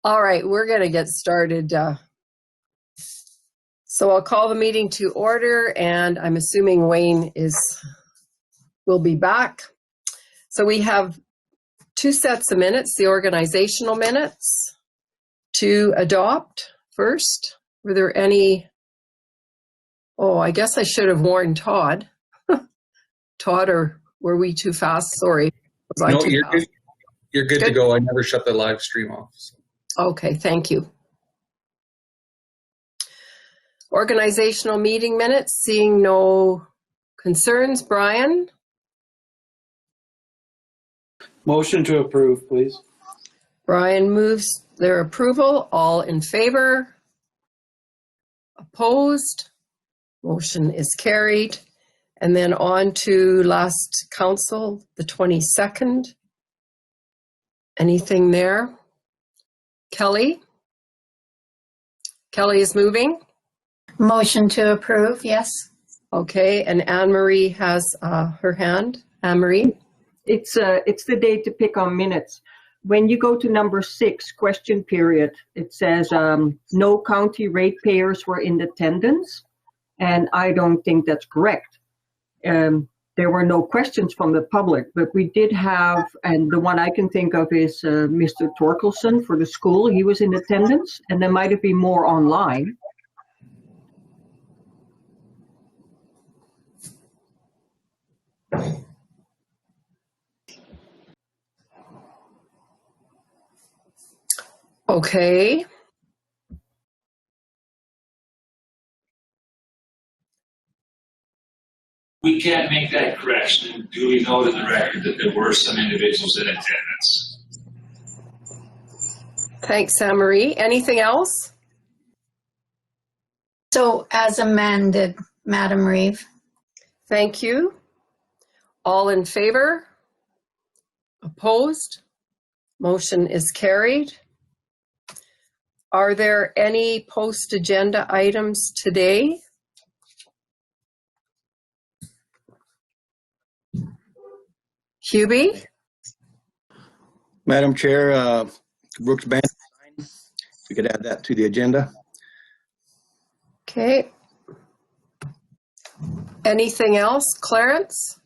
All right, we're going to get started. So I'll call the meeting to order, and I'm assuming Wayne will be back. So we have two sets of minutes, the organizational minutes to adopt first. Were there any? Oh, I guess I should have warned Todd. Todd, or were we too fast? Sorry. No, you're good. You're good to go. I never shut the live stream off. So. Okay, thank you. Organizational meeting minutes, seeing no concerns. Brian? Motion to approve, please. Brian moves their approval. All in favor? Opposed? Motion is carried. And then on to last council, the 22nd. Anything there? Kelly? Kelly is moving. Motion to approve, yes. Okay, and Anne Marie has her hand. Anne Marie? It's the day to pick on minutes. When you go to number 6, question period, it says no county ratepayers were in attendance, and I don't think that's correct. There were no questions from the public, but we did have, and the one I can think of is Mr. Torkelson for the school. He was in attendance, and there might have been more online. Okay. We can't make that correction and duly note in the record that there were some individuals in attendance. Thanks, Anne-Marie. Anything else? So as amended, Madam Reeve. Thank you. All in favor? Opposed? Motion is carried. Are there any post-agenda items today? Hubie? Madam Chair, Brooks Bandits, if we could add that to the agenda. Okay. Anything else, Clarence?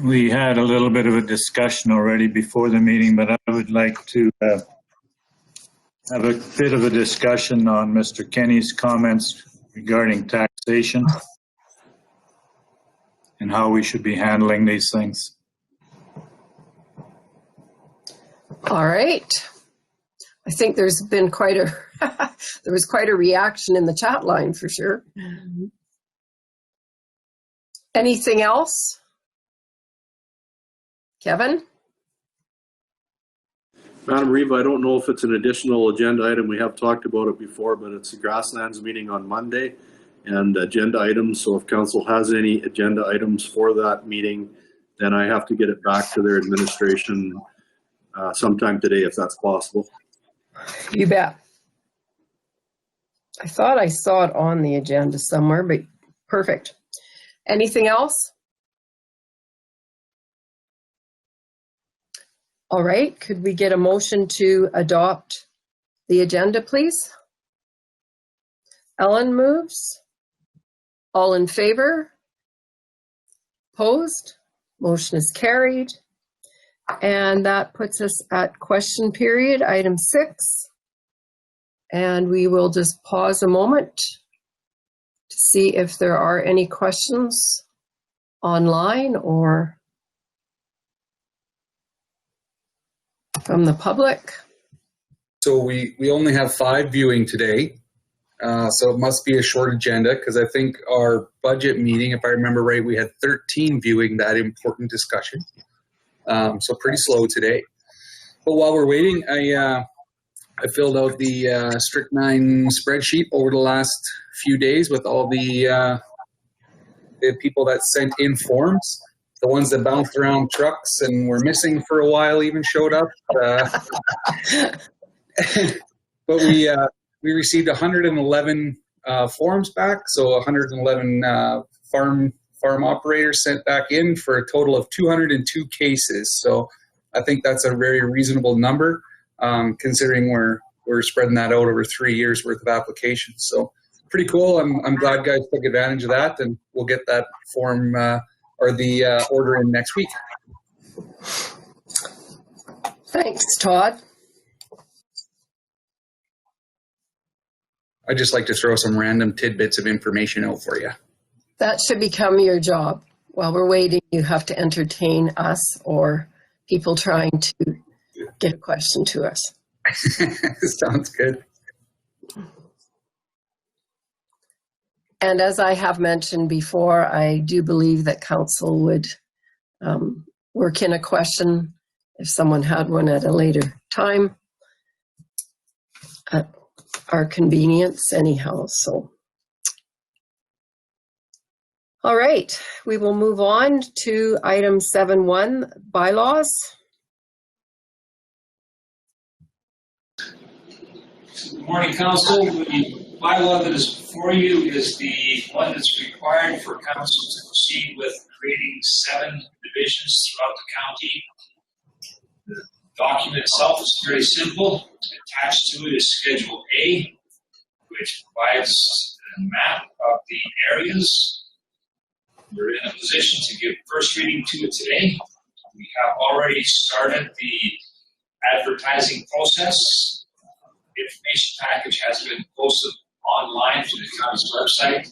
We had a little bit of a discussion already before the meeting, but I would like to have a bit of a discussion on Mr. Kenney's comments regarding taxation and how we should be handling these things. All right. I think there's been quite a there was quite a reaction in the chat line for sure. Anything else? Kevin? Madam Reeve, I don't know if it's an additional agenda item. We have talked about it before, but it's the Grasslands meeting on Monday and agenda items. So if council has any agenda items for that meeting, then I have to get it back to their administration sometime today, if that's possible. You bet. I thought I saw it on the agenda somewhere, but perfect. Anything else? All right, could we get a motion to adopt the agenda, please? Ellen moves. All in favor? Opposed? Motion is carried. And that puts us at question period, item 6. And we will just pause a moment to see if there are any questions online or from the public. So we only have 5 viewing today. So it must be a short agenda because I think our budget meeting, if I remember right, we had 13 viewing that important discussion. So pretty slow today. But while we're waiting, I filled out the Strychnine spreadsheet over the last few days with all the people that sent in forms. The ones that bounced around trucks and were missing for a while even showed up. But we received 111 forms back, so 111 farm operators sent back in for a total of 202 cases. So I think that's a very reasonable number. considering we're spreading that out over 3 years worth of applications. So pretty cool. I'm glad guys took advantage of that, and we'll get that form or the order in next week. Thanks, Todd. I'd just like to throw some random tidbits of information out for you. That should become your job. While we're waiting, you have to entertain us or people trying to get a question to us. Sounds good. And as I have mentioned before, I do believe that council would work in a question if someone had one at a later time at our convenience anyhow. So, all right, we will move on to item 7.1, bylaws. Good morning, Council. The bylaw that is before you is the one that's required for Council to proceed with creating 7 divisions throughout the county. The document itself is very simple. Attached to it is Schedule A, which provides a map of the areas. We're in a position to give first reading to it today. We have already started the advertising process. Information package has been posted online to the county's website.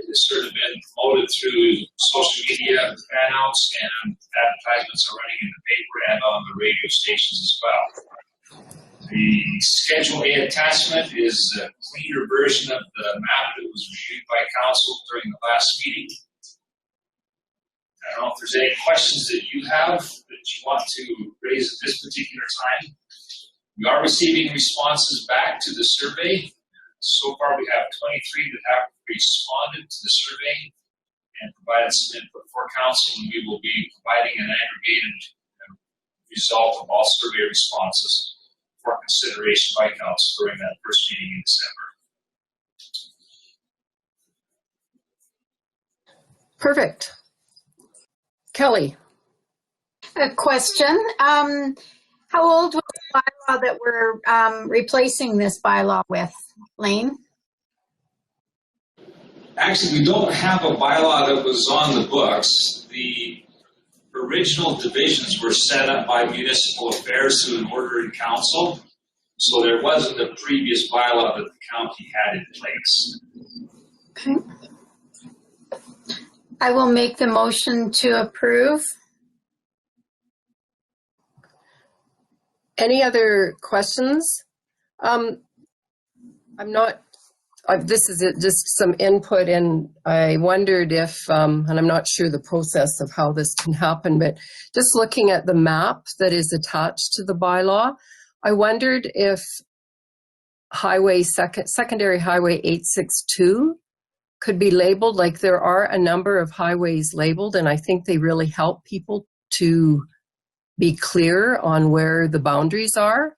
It has sort of been promoted through social media, fanouts, and advertisements are running in the paper and on the radio stations as well. The Schedule A attachment is a cleaner version of the map that was reviewed by council during the last meeting. I don't know if there's any questions that you have that you want to raise at this particular time. We are receiving responses back to the survey. So far, we have 23 that have responded to the survey and provided some input for council, and we will be providing an aggregated result of all survey responses for consideration by council during that first meeting in December. Perfect. Kelly. A question. How old was the bylaw that we're replacing this bylaw with, Lane? Actually, we don't have a bylaw that was on the books. The original divisions were set up by Municipal Affairs through an order in council. So there wasn't a previous bylaw that the county had in place. Okay. I will make the motion to approve. Any other questions? This is just some input, and I wondered if, and I'm not sure the process of how this can happen, but just looking at the map that is attached to the bylaw, I wondered if secondary highway 862 could be labeled. Like, there are a number of highways labeled, and I think they really help people to be clear on where the boundaries are.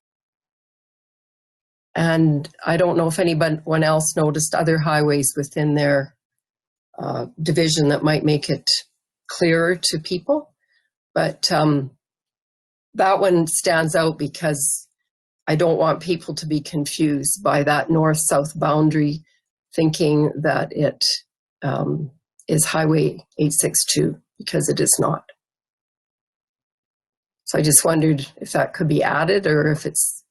And I don't know if anyone else noticed other highways within their division that might make it clearer to people. But that one stands out because I don't want people to be confused by that north-south boundary, thinking that it is Highway 862, because it is not. So I just wondered if that could be added, or if it's...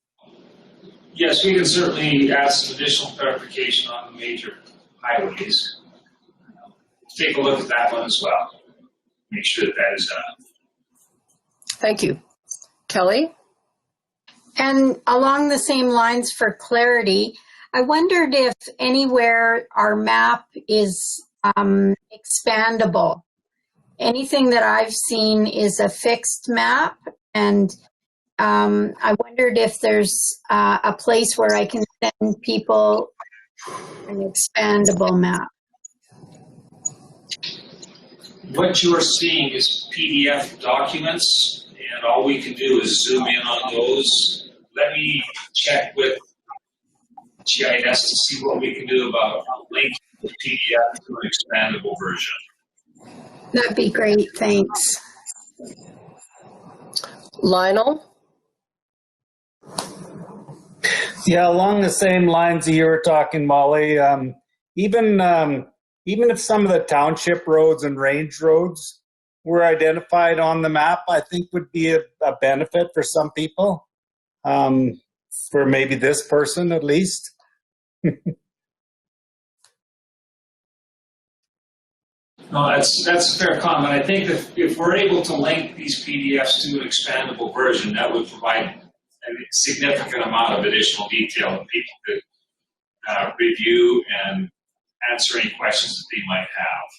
Yes, we can certainly add some additional clarification on the major highways. Take a look at that one as well. Make sure that that is done. Thank you. Kelly? And along the same lines for clarity, I wondered if anywhere our map is expandable. Anything that I've seen is a fixed map, and I wondered if there's a place where I can send people an expandable map. What you are seeing is PDF documents, and all we can do is zoom in on those. Let me check with GIS to see what we can do about linking the PDF to an expandable version. That'd be great, thanks. Lionel? Yeah, along the same lines that you were talking, Molly, even if some of the township roads and range roads were identified on the map, I think would be a benefit for some people, for maybe this person at least. No, that's a fair comment. I think that if we're able to link these PDFs to an expandable version, that would provide a significant amount of additional detail that people could review and answer any questions that they might have.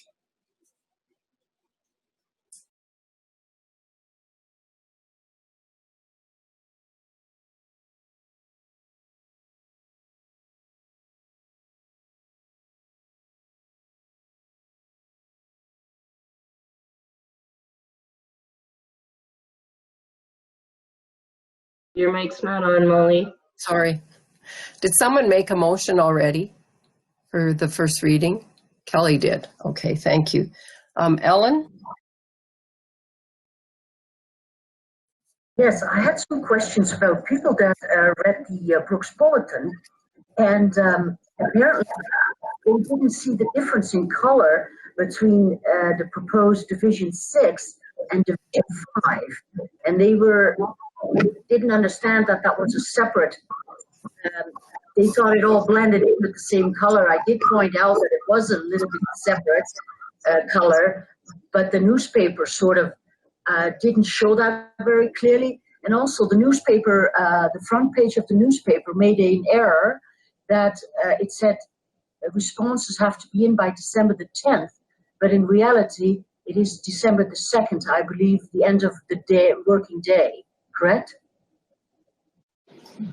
Your mic's not on, Molly. Sorry. Did someone make a motion already for the first reading? Kelly did. Okay, thank you. Ellen? Yes, I had some questions about people that read the Brooks Bulletin, and apparently they didn't see the difference in color between the proposed Division 6 and Division 5, and they didn't understand that that was a separate. They thought it all blended in with the same color. I did point out that it was a little bit separate color, but the newspaper sort of didn't show that very clearly. And also the newspaper, the front page of the newspaper made an error that it said responses have to be in by December the 10th, but in reality, it is December the 2nd, I believe, the end of the day, working day, correct?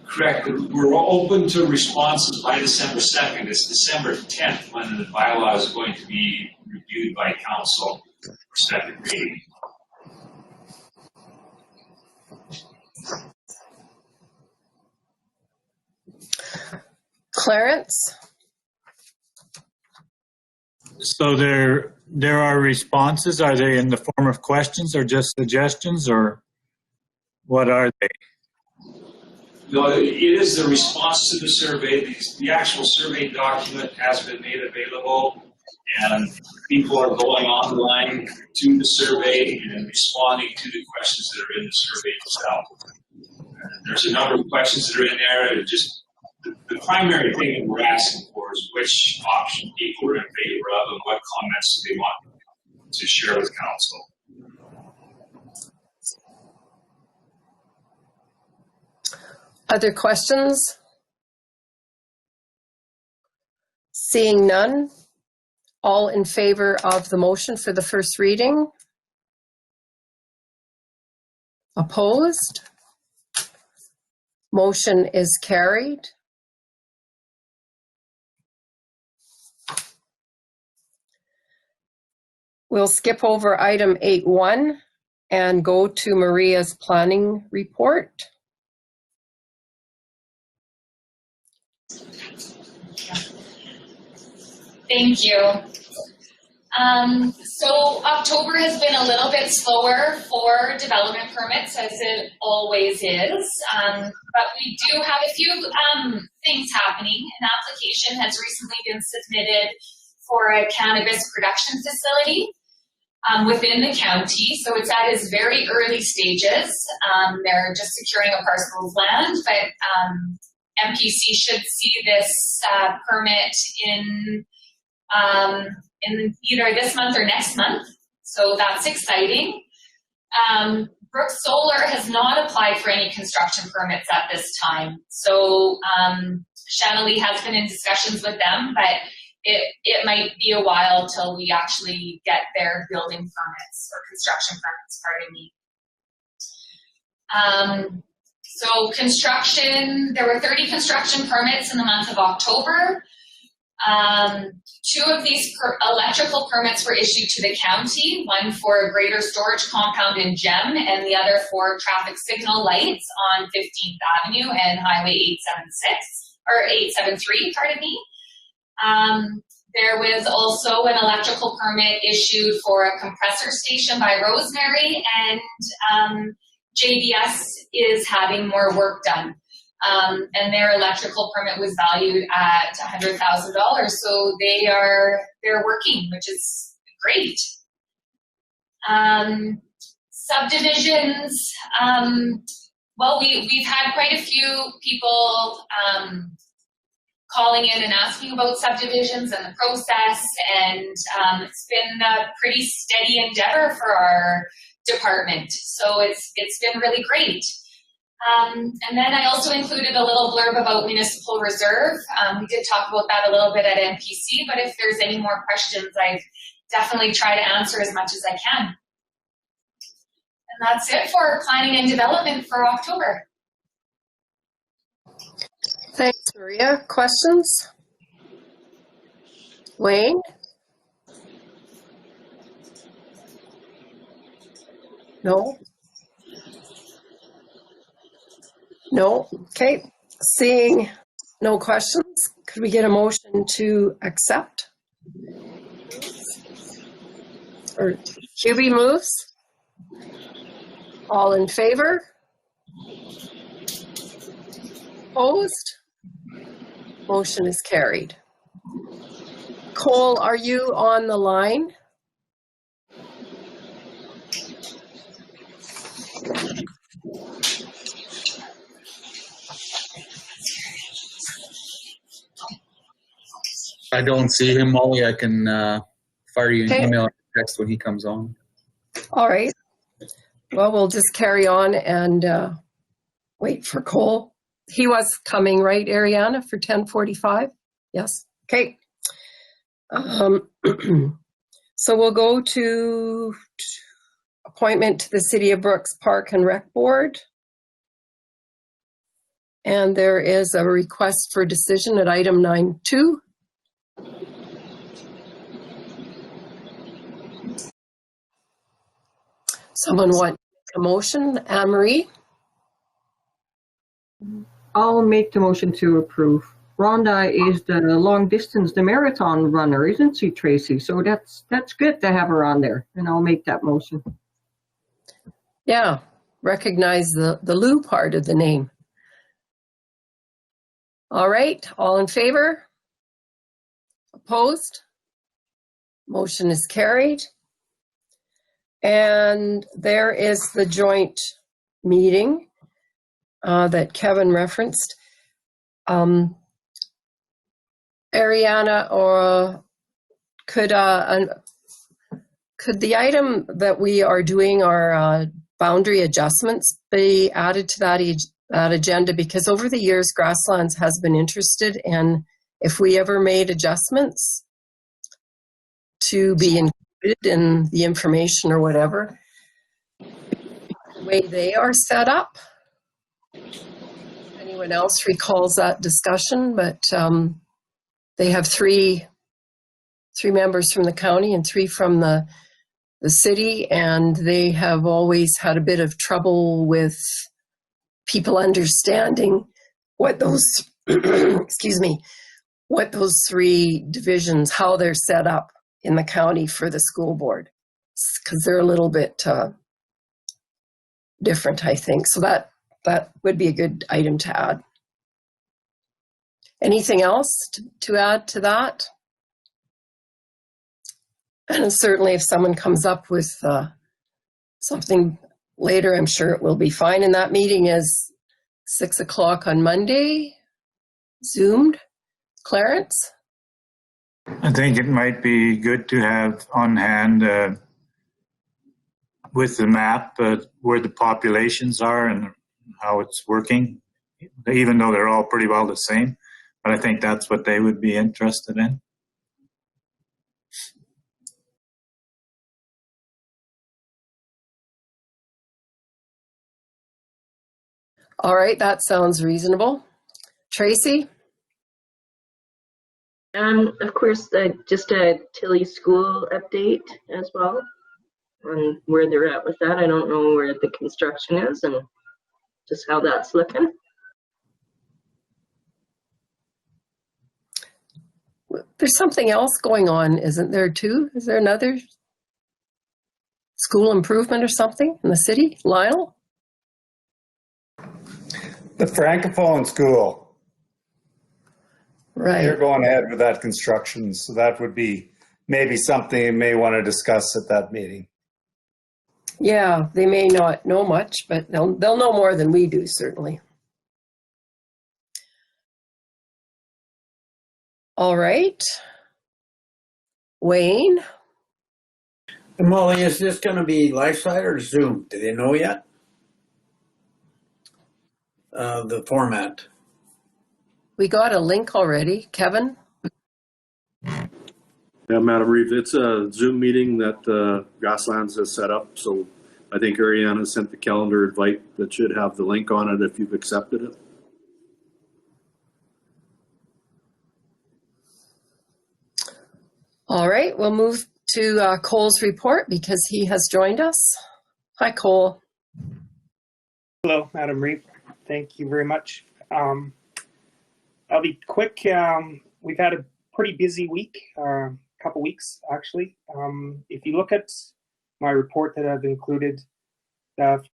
Correct. We're open to responses by December 2nd. It's December 10th when the bylaw is going to be reviewed by council for second reading. Clarence? So there are responses. Are they in the form of questions or just suggestions, or what are they? No, it is the response to the survey. The actual survey document has been made available, and people are going online to the survey and responding to the questions that are in the survey itself. And there's a number of questions that are in there. Just the primary thing that we're asking for is which option people are in favor of and what comments they want to share with council. Other questions? Seeing none, all in favor of the motion for the first reading? Opposed? Motion is carried. We'll skip over item 8.1 and go to Maria's planning report. Thank you. So October has been a little bit slower for development permits, as it always is, but we do have a few things happening. An application has recently been submitted for a cannabis production facility within the county, so it's at its very early stages. They're just securing a parcel of land, but MPC should see this permit in either this month or next month, so that's exciting. Brook Solar has not applied for any construction permits at this time, so Shanley has been in discussions with them, but it might be a while till we actually get their building permits or construction permits, pardon me. So construction, there were 30 construction permits in the month of October. 2 of these electrical permits were issued to the county, one for a greater storage compound in Gem and the other for traffic signal lights on 15th Avenue and Highway 873, pardon me. There was also an electrical permit issued for a compressor station by Rosemary, and JBS is having more work done. and their electrical permit was valued at $100,000. So they're working, which is great. Subdivisions. Well, we've had quite a few people calling in and asking about subdivisions and the process, and it's been a pretty steady endeavor for our department. So it's been really great. And then I also included a little blurb about municipal reserve. We did talk about that a little bit at MPC, but if there's any more questions, I definitely try to answer as much as I can. And that's it for planning and development for October. Thanks, Maria. Questions? Wayne? No? No? Okay. Seeing no questions, could we get a motion to accept? Or QB moves? All in favor? Opposed? Motion is carried. Cole, are you on the line? I don't see him, Molly. I can fire you an Okay. email or text when he comes on. All right. Well, we'll just carry on and wait for Cole. He was coming, right, Ariana, for 10:45? Yes. Okay. So we'll go to appointment to the City of Brooks Park and Rec Board. And there is a request for decision at item 9.2. Someone want a motion? Anne-Marie? I'll make the motion to approve. Rhonda is the long distance, the marathon runner, isn't she, Tracy? So that's good to have her on there, and I'll make that motion. Yeah, recognize the Lou part of the name. All right, all in favor? Opposed? Motion is carried. And there is the joint meeting that Kevin referenced. Ariana, or could the item that we are doing, our boundary adjustments, be added to that agenda? Because over the years, Grasslands has been interested in if we ever made adjustments to be included in the information or whatever, the way they are set up. If anyone else recalls that discussion, but they have three members from the county and 3 from the city, and they have always had a bit of trouble with people understanding what those excuse me, what those 3 divisions, how they're set up in the county for the school board, because they're a little bit different, I think. So that would be a good item to add. Anything else to add to that? And certainly if someone comes up with something later, I'm sure it will be fine. And that meeting is 6 o'clock on Monday, Zoomed. Clarence? I think it might be good to have on hand with the map where the populations are and how it's working, even though they're all pretty well the same. But I think that's what they would be interested in. All right, that sounds reasonable. Tracy? Of course, just a Tilly school update as well on where they're at with that. I don't know where the construction is and just how that's looking. There's something else going on, isn't there, too? Is there another school improvement or something in the city? Lyle? The Francophone school, they're Right. going ahead with that construction, so that would be maybe something you may want to discuss at that meeting. Yeah, they may not know much, but they'll know more than we do, certainly. All right. Wayne? Molly, is this going to be live site or Zoom? Do they know yet? The format. We got a link already. Kevin? Yeah, Madam Reeve, it's a Zoom meeting that Grasslands has set up. So I think Ariana sent the calendar invite that should have the link on it if you've accepted it. All right, we'll move to Cole's report because he has joined us. Hi, Cole. Hello, Madam Reeve. Thank you very much. I'll be quick. We've had a pretty busy week, couple weeks actually. If you look at my report that I've included,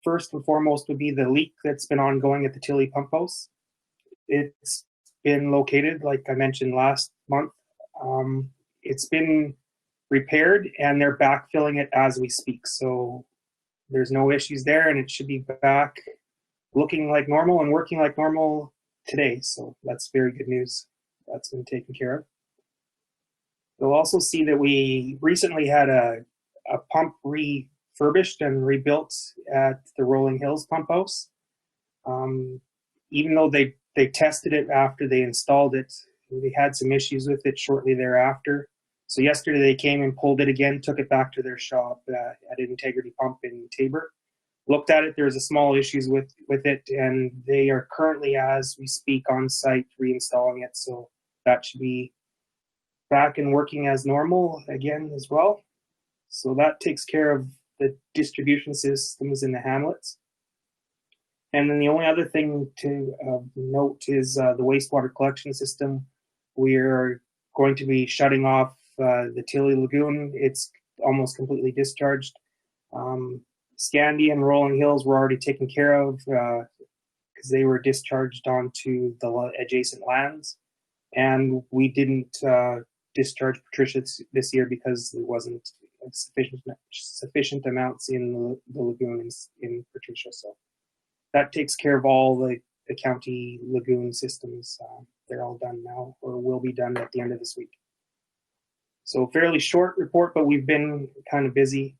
first and foremost would be the leak that's been ongoing at the Tilly pump house. It's been located, like I mentioned last month. It's been repaired and they're backfilling it as we speak. So there's no issues there and it should be back looking like normal and working like normal today. So that's very good news. That's been taken care of. You'll also see that we recently had a pump refurbished and rebuilt at the Rolling Hills pump house. Even though they tested it after they installed it, they had some issues with it shortly thereafter. So yesterday they came and pulled it again, took it back to their shop at Integrity Pump in Tabor. Looked at it, there's a small issues with it, and they are currently, as we speak, on site reinstalling it. So that should be back and working as normal again as well. So that takes care of the distribution systems in the hamlets. And then the only other thing to note is the wastewater collection system. We're going to be shutting off the Tilly Lagoon. It's almost completely discharged. Scandia and Rolling Hills were already taken care of because they were discharged onto the adjacent lands. And we didn't discharge Patricia this year because there wasn't sufficient amounts in the lagoon in Patricia. So that takes care of all the county lagoon systems. They're all done now, or will be done at the end of this week. So fairly short report, but we've been kind of busy.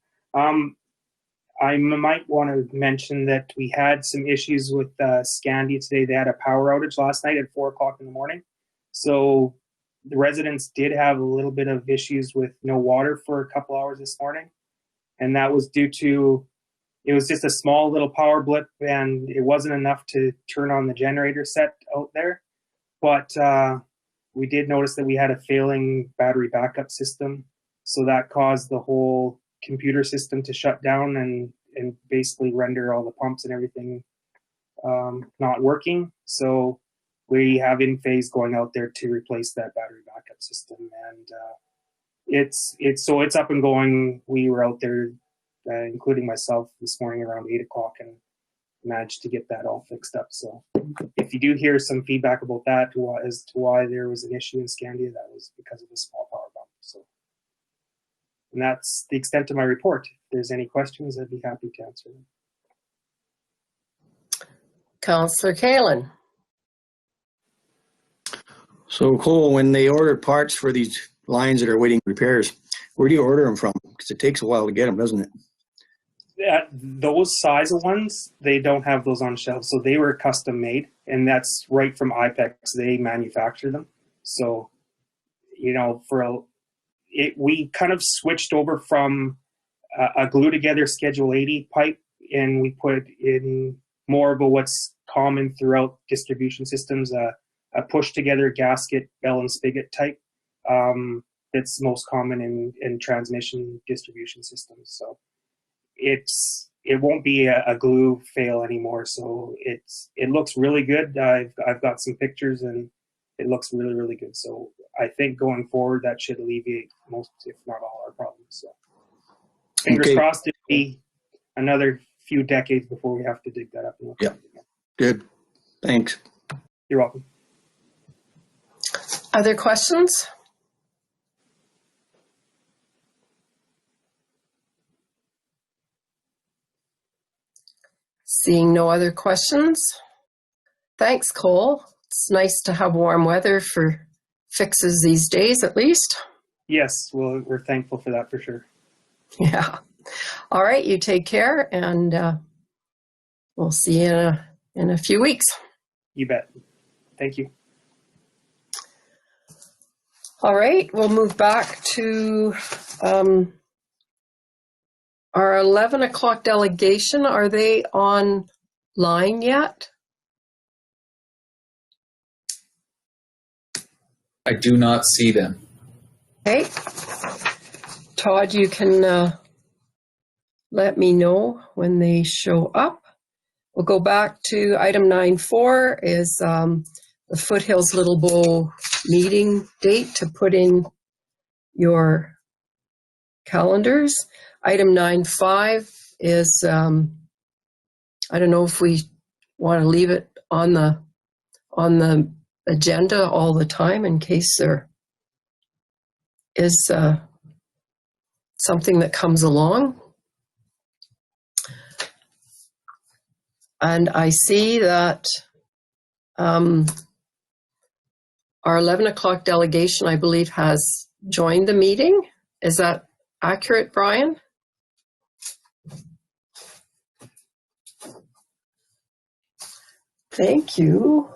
I might want to mention that we had some issues with Scandia today. They had a power outage last night at 4 o'clock in the morning. So the residents did have a little bit of issues with no water for a couple hours this morning. And that was due to, it was just a small little power blip and it wasn't enough to turn on the generator set out there. But we did notice that we had a failing battery backup system. So that caused the whole computer system to shut down and basically render all the pumps and everything not working. So we have in phase going out there to replace that battery backup system, and it's up and going. We were out there, including myself, this morning around 8 o'clock and managed to get that all fixed up. So if you do hear some feedback about that as to why there was an issue in Scandia, that was because of the small power bump. So. And that's the extent of my report. If there's any questions, I'd be happy to answer them. Councillor Kalin. So Cole, when they order parts for these lines that are waiting repairs, where do you order them from? Because it takes a while to get them, doesn't it? Those size ones, they don't have those on shelves. So they were custom made, and that's right from IEPS. They manufacture them. So, you know, we kind of switched over from a glue together Schedule 80 pipe, and we put in more of what's common throughout distribution systems, a push together gasket bell and spigot type. That's most common in transmission distribution systems. So it won't be a glue fail anymore. So it looks really good. I've got some pictures and it looks really, really good. So I think going forward, that should alleviate most, if not all, our problems. So fingers crossed it'll be another few decades before we have to dig that up. Yeah, good. Thanks. You're welcome. Other questions? Seeing no other questions. Thanks, Cole. It's nice to have warm weather for fixes these days, at least. Yes, well, we're thankful for that for sure. Yeah. All right, you take care, and we'll see you in a few weeks. You bet. Thank you. All right, we'll move back to our 11 o'clock delegation. Are they online yet? I do not see them. Okay. Todd, you can let me know when they show up. We'll go back to item 9.4 is the Foothills Little Bow meeting date to put in your calendars. Item 9.5 is, I don't know if we want to leave it on the agenda all the time in case there is something that comes along. And I see that our 11 o'clock delegation, I believe, has joined the meeting. Is that accurate, Brian? Thank you.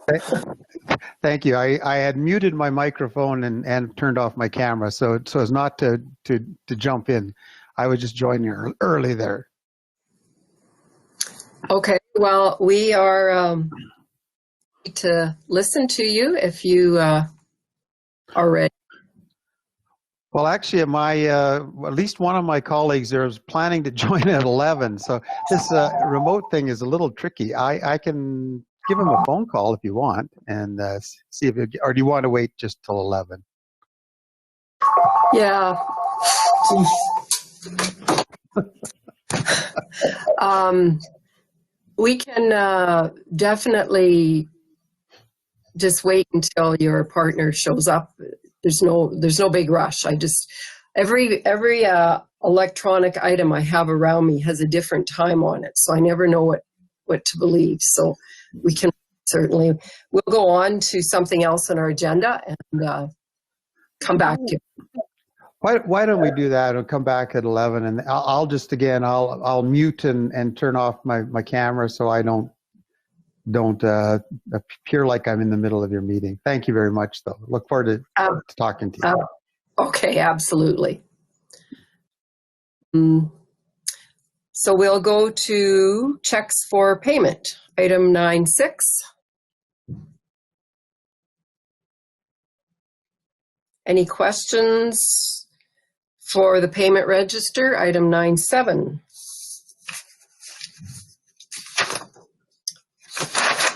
Thank you. I had muted my microphone and turned off my camera, so as not to jump in. I was just joining early there. Okay. Well, we are to listen to you if you are ready. Well, actually, at least one of my colleagues there is planning to join at 11. So this remote thing is a little tricky. I can give him a phone call if you want and see if or do you want to wait just till 11? Yeah. We can definitely just wait until your partner shows up. There's no big rush. I just every electronic item I have around me has a different time on it, so I never know what to believe. So we can we'll go on to something else on our agenda and come back to. Why don't we do that and come back at 11, and I'll just again I'll mute and turn off my camera so I don't appear like I'm in the middle of your meeting. Thank you very much, though. Look forward to talking to you. Okay, absolutely. So we'll go to checks for payment, item 9.6. Any questions for the payment register, item 9.7?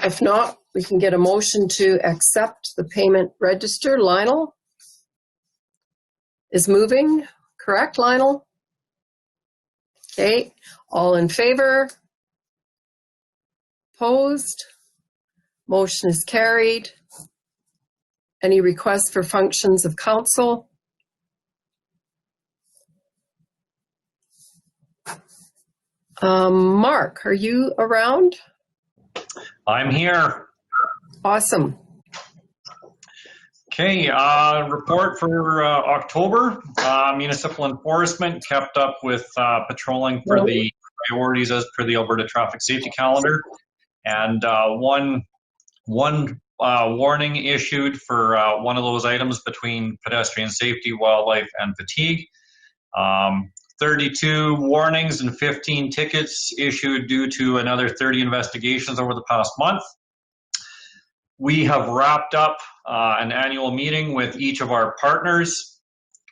If not, we can get a motion to accept the payment register. Lionel is moving, correct, Lionel? Okay, all in favor? Opposed? Motion is carried. Any requests for functions of council? Mark, are you around? I'm here. Awesome. Okay, report for October. Municipal enforcement kept up with patrolling for the priorities as per the Alberta Traffic Safety Calendar. And one warning issued for one of those items between pedestrian safety, wildlife, and fatigue. 32 warnings and 15 tickets issued due to another 30 investigations over the past month. We have wrapped up an annual meeting with each of our partners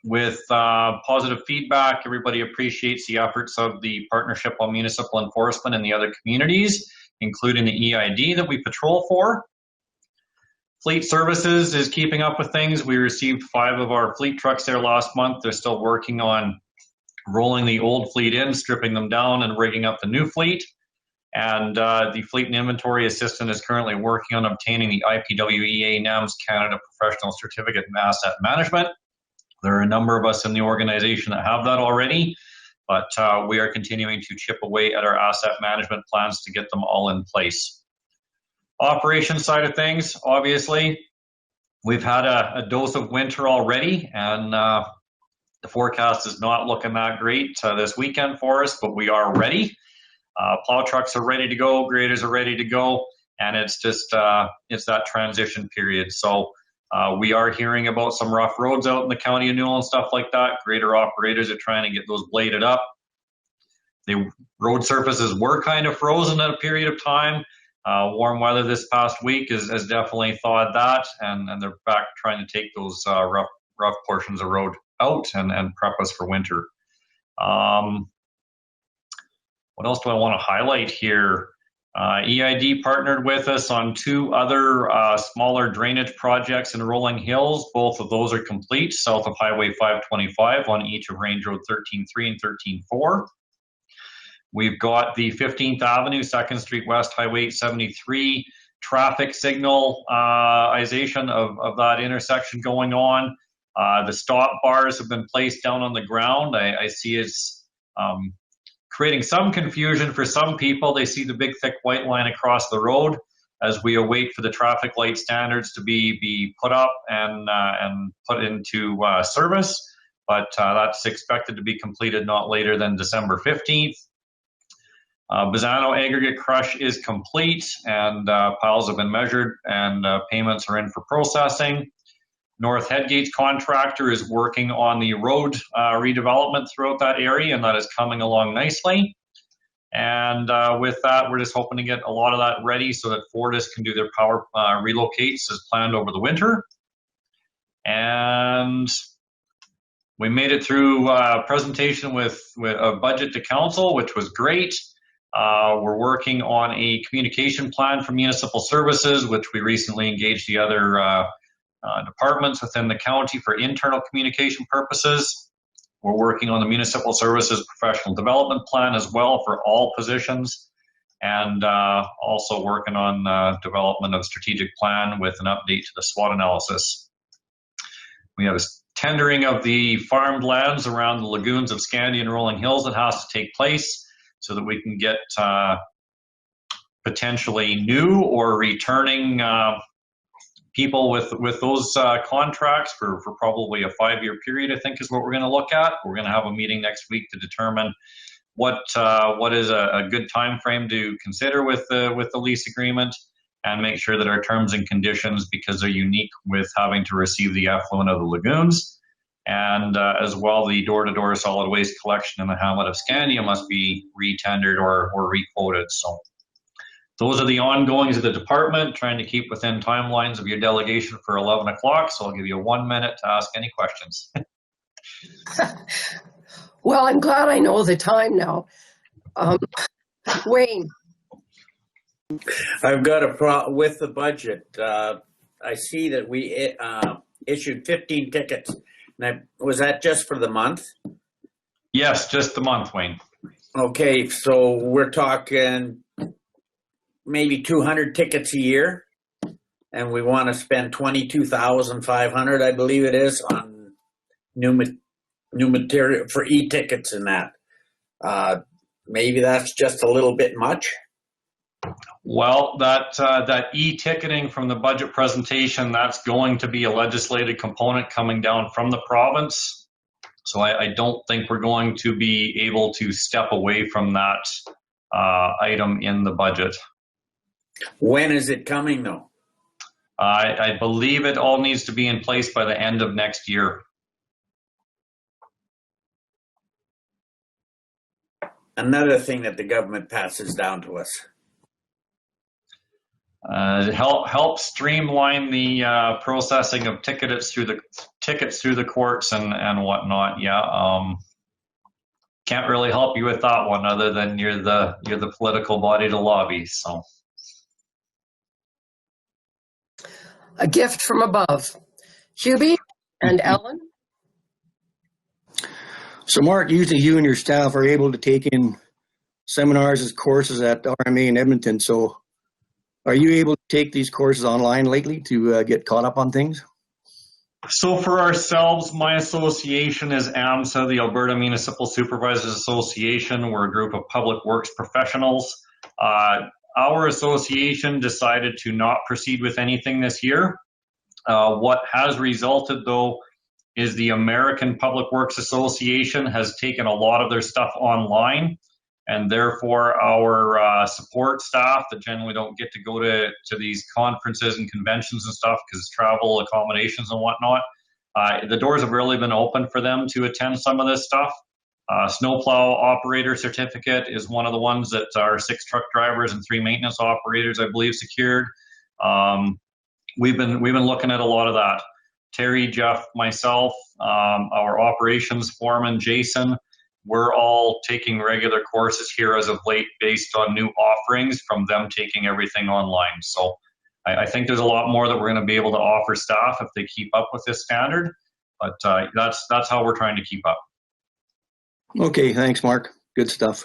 with positive feedback. Everybody appreciates the efforts of the Partnership on Municipal Enforcement and the other communities, including the EID that we patrol for. Fleet Services is keeping up with things. We received 5 of our fleet trucks there last month. They're still working on rolling the old fleet in, stripping them down, and rigging up the new fleet. And the Fleet and Inventory Assistant is currently working on obtaining the IPWEA NAMS Canada Professional Certificate in Asset Management. There are a number of us in the organization that have that already, but we are continuing to chip away at our asset management plans to get them all in place. Operation side of things, obviously, we've had a dose of winter already, and the forecast is not looking that great this weekend for us, but we are ready. Plow trucks are ready to go, graders are ready to go, and it's just it's that transition period. So we are hearing about some rough roads out in the county of Newell and stuff like that. Grader operators are trying to get those bladed up. The road surfaces were kind of frozen at a period of time. Warm weather this past week has definitely thawed that, and they're back trying to take those rough portions of road out and prep us for winter. What else do I want to highlight here? EID partnered with us on 2 other smaller drainage projects in Rolling Hills. Both of those are complete, south of Highway 525 on each of Range Road 13.3 and 13.4. We've got the 15th Avenue, 2nd Street West, Highway 873 traffic signalization of that intersection going on. The stop bars have been placed down on the ground. I see it's creating some confusion for some people. They see the big thick white line across the road as we await for the traffic light standards to be put up and put into service. But that's expected to be completed not later than December 15th. Bazzano aggregate crush is complete, and piles have been measured, and payments are in for processing. North Headgate's contractor is working on the road redevelopment throughout that area, and that is coming along nicely. And with that, we're just hoping to get a lot of that ready so that Fortis can do their power relocates as planned over the winter. And we made it through a presentation with a budget to council, which was great. We're working on a communication plan for municipal services, which we recently engaged the other departments within the county for internal communication purposes. We're working on the municipal services professional development plan as well for all positions, and also working on development of strategic plan with an update to the SWOT analysis. We have a tendering of the farmed lands around the lagoons of Scandia and Rolling Hills that has to take place, so that we can get potentially new or returning people with those contracts for probably a 5-year period, I think is what we're going to look at. We're going to have a meeting next week to determine what is a good time frame to consider with the lease agreement, and make sure that our terms and conditions, because they're unique with having to receive the effluent of the lagoons, and as well, the door-to-door solid waste collection in the hamlet of Scandia must be re-tendered or re-quoted. So those are the ongoings of the department, trying to keep within timelines of your delegation for 11 o'clock. So I'll give you 1 minute to ask any questions. Well, I'm glad I know the time now. Wayne. I've got a problem with the budget. I see that we issued 15 tickets. Now, was that just for the month? Yes, just the month, Wayne. Okay, so we're talking maybe 200 tickets a year, and we want to spend 22,500, I believe it is, on new material for e-tickets and that. Maybe that's just a little bit much. Well, that e-ticketing from the budget presentation, that's going to be a legislative component coming down from the province. So I don't think we're going to be able to step away from that item in the budget. When is it coming, though? I believe it all needs to be in place by the end of next year. Another thing that the government passes down to us. Help streamline the processing of tickets through the courts and whatnot. Yeah, can't really help you with that one, other than you're the political body to lobby. So, A gift from above. Hubie and Ellen. So Mark, usually you and your staff are able to take in seminars and courses at RMA in Edmonton. So are you able to take these courses online lately to get caught up on things? So for ourselves, my association is AMSA, the Alberta Municipal Supervisors Association. We're a group of public works professionals. Our association decided to not proceed with anything this year. What has resulted, though, is the American Public Works Association has taken a lot of their stuff online, and therefore our support staff that generally don't get to go to these conferences and conventions and stuff because travel, accommodations and whatnot, the doors have really been open for them to attend some of this stuff. Snowplow operator certificate is one of the ones that our 6 truck drivers and 3 maintenance operators, I believe, secured. We've been looking at a lot of that. Terry, Jeff, myself, our operations foreman, Jason, we're all taking regular courses here as of late based on new offerings from them taking everything online. So I think there's a lot more that we're going to be able to offer staff if they keep up with this standard, but that's how we're trying to keep up. Okay, thanks, Mark. Good stuff.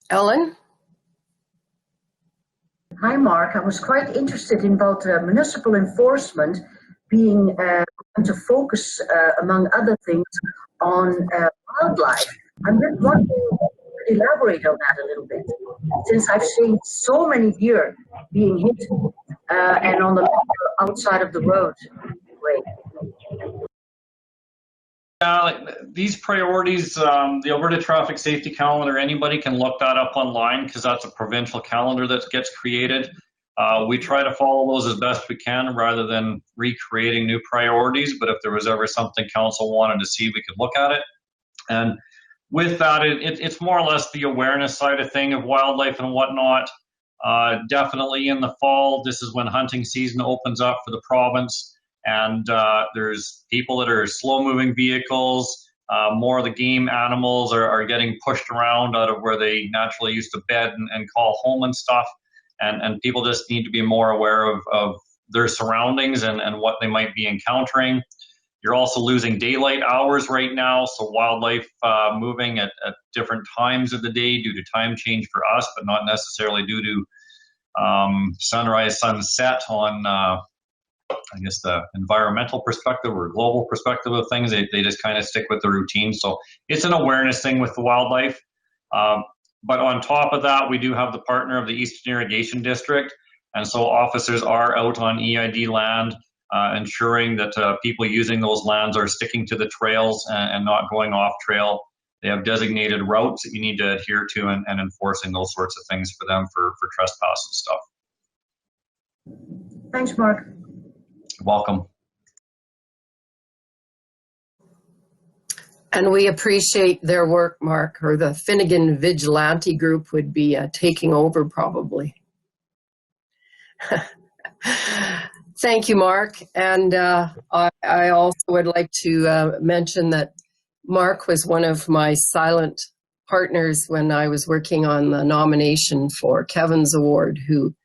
Ellen? Hi, Mark. I was quite interested in both municipal enforcement being to focus, among other things, on wildlife. I'm just wondering if you could elaborate on that a little bit, since I've seen so many deer being hit and on the outside of the road. These priorities, the Alberta Traffic Safety Calendar, anybody can look that up online because that's a provincial calendar that gets created. We try to follow those as best we can rather than recreating new priorities, but if there was ever something council wanted to see, we could look at it. And with that, it's more or less the awareness side of thing of wildlife and whatnot. Definitely in the fall, this is when hunting season opens up for the province. And there's people that are slow-moving vehicles. More of the game animals are getting pushed around out of where they naturally used to bed and call home and stuff. And people just need to be more aware of their surroundings and what they might be encountering. You're also losing daylight hours right now, so wildlife moving at different times of the day due to time change for us, but not necessarily due to sunrise, sunset on I guess the environmental perspective or global perspective of things. They just kind of stick with the routine. So it's an awareness thing with the wildlife. But on top of that, we do have the partner of the Eastern Irrigation District. And so officers are out on EID land, ensuring that people using those lands are sticking to the trails and not going off trail. They have designated routes that you need to adhere to and enforcing those sorts of things for them for trespass and stuff. Thanks, Mark. Welcome. And we appreciate their work, Mark, or the Finnegan Vigilante Group would be taking over probably. Thank you, Mark. And I also would like to mention that Mark was one of my silent partners when I was working on the nomination for Kevin's Award, who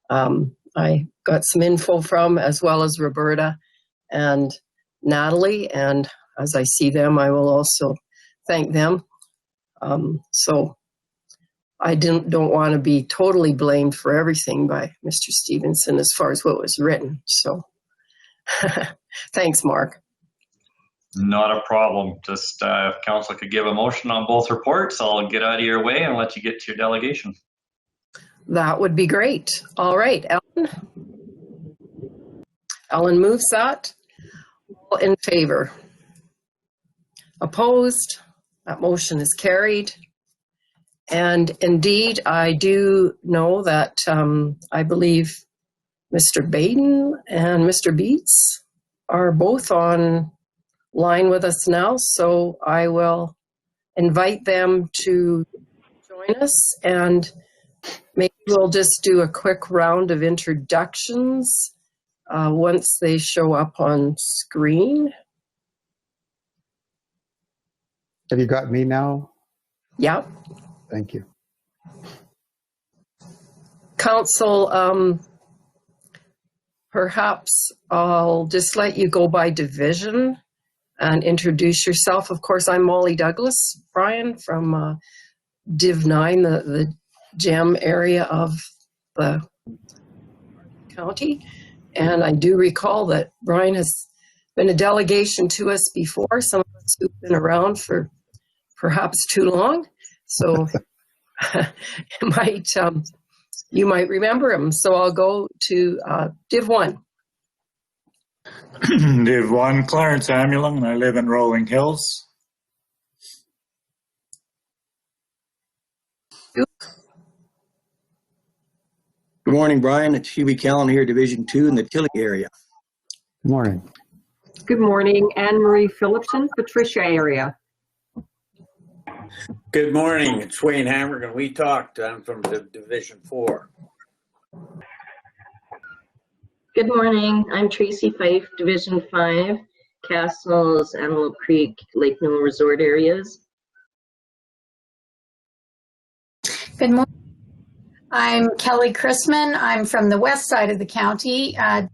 I got some info from, as well as Roberta and Natalie. And as I see them, I will also thank them. So I don't want to be totally blamed for everything by Mr. Stevenson as far as what was written. So thanks, Mark. Not a problem. Just if council could give a motion on both reports, I'll get out of your way and let you get to your delegation. That would be great. All right, Ellen. Ellen moves that. All in favor? Opposed? That motion is carried. And indeed, I do know that I believe Mr. Baden and Mr. Beets are both on line with us now, so I will invite them to join us, and maybe we'll just do a quick round of introductions once they show up on screen. Have you got me now? Yeah. Thank you. Council, perhaps I'll just let you go by division. and introduce yourself. Of course, I'm Molly Douglas, Brian, from Div 9, the GEM area of the county. And I do recall that Brian has been a delegation to us before, some of us who've been around for perhaps too long. So you might remember him. So I'll go to Div 1. Div 1, Clarence Amulon, and I live in Rolling Hills. Good morning, Brian. It's Hubie Callan here, Division 2 in the Tilly area. Good morning. Good morning, Anne Marie Phillipson, Patricia area. Good morning, it's Wayne Hammergan. We talked. I'm from Division 4. Good morning. I'm Tracy Fife, Division 5, Castles, Antelope Creek, Lake Mill Resort areas. Good morning. I'm Kelly Chrisman. I'm from the west side of the county. 6.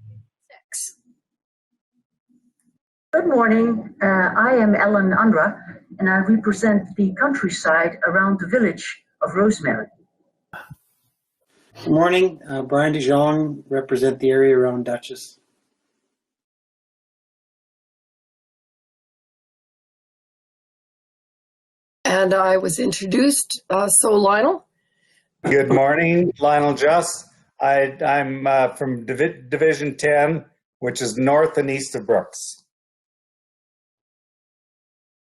Good morning. I am Ellen Andra, and I represent the countryside around the village of Rosemary. Good morning. Brian DeJong, represent the area around Dutchess. And I was introduced. So Lionel? Good morning, Lionel Juss. I'm from Division 10, which is north and east of Brooks.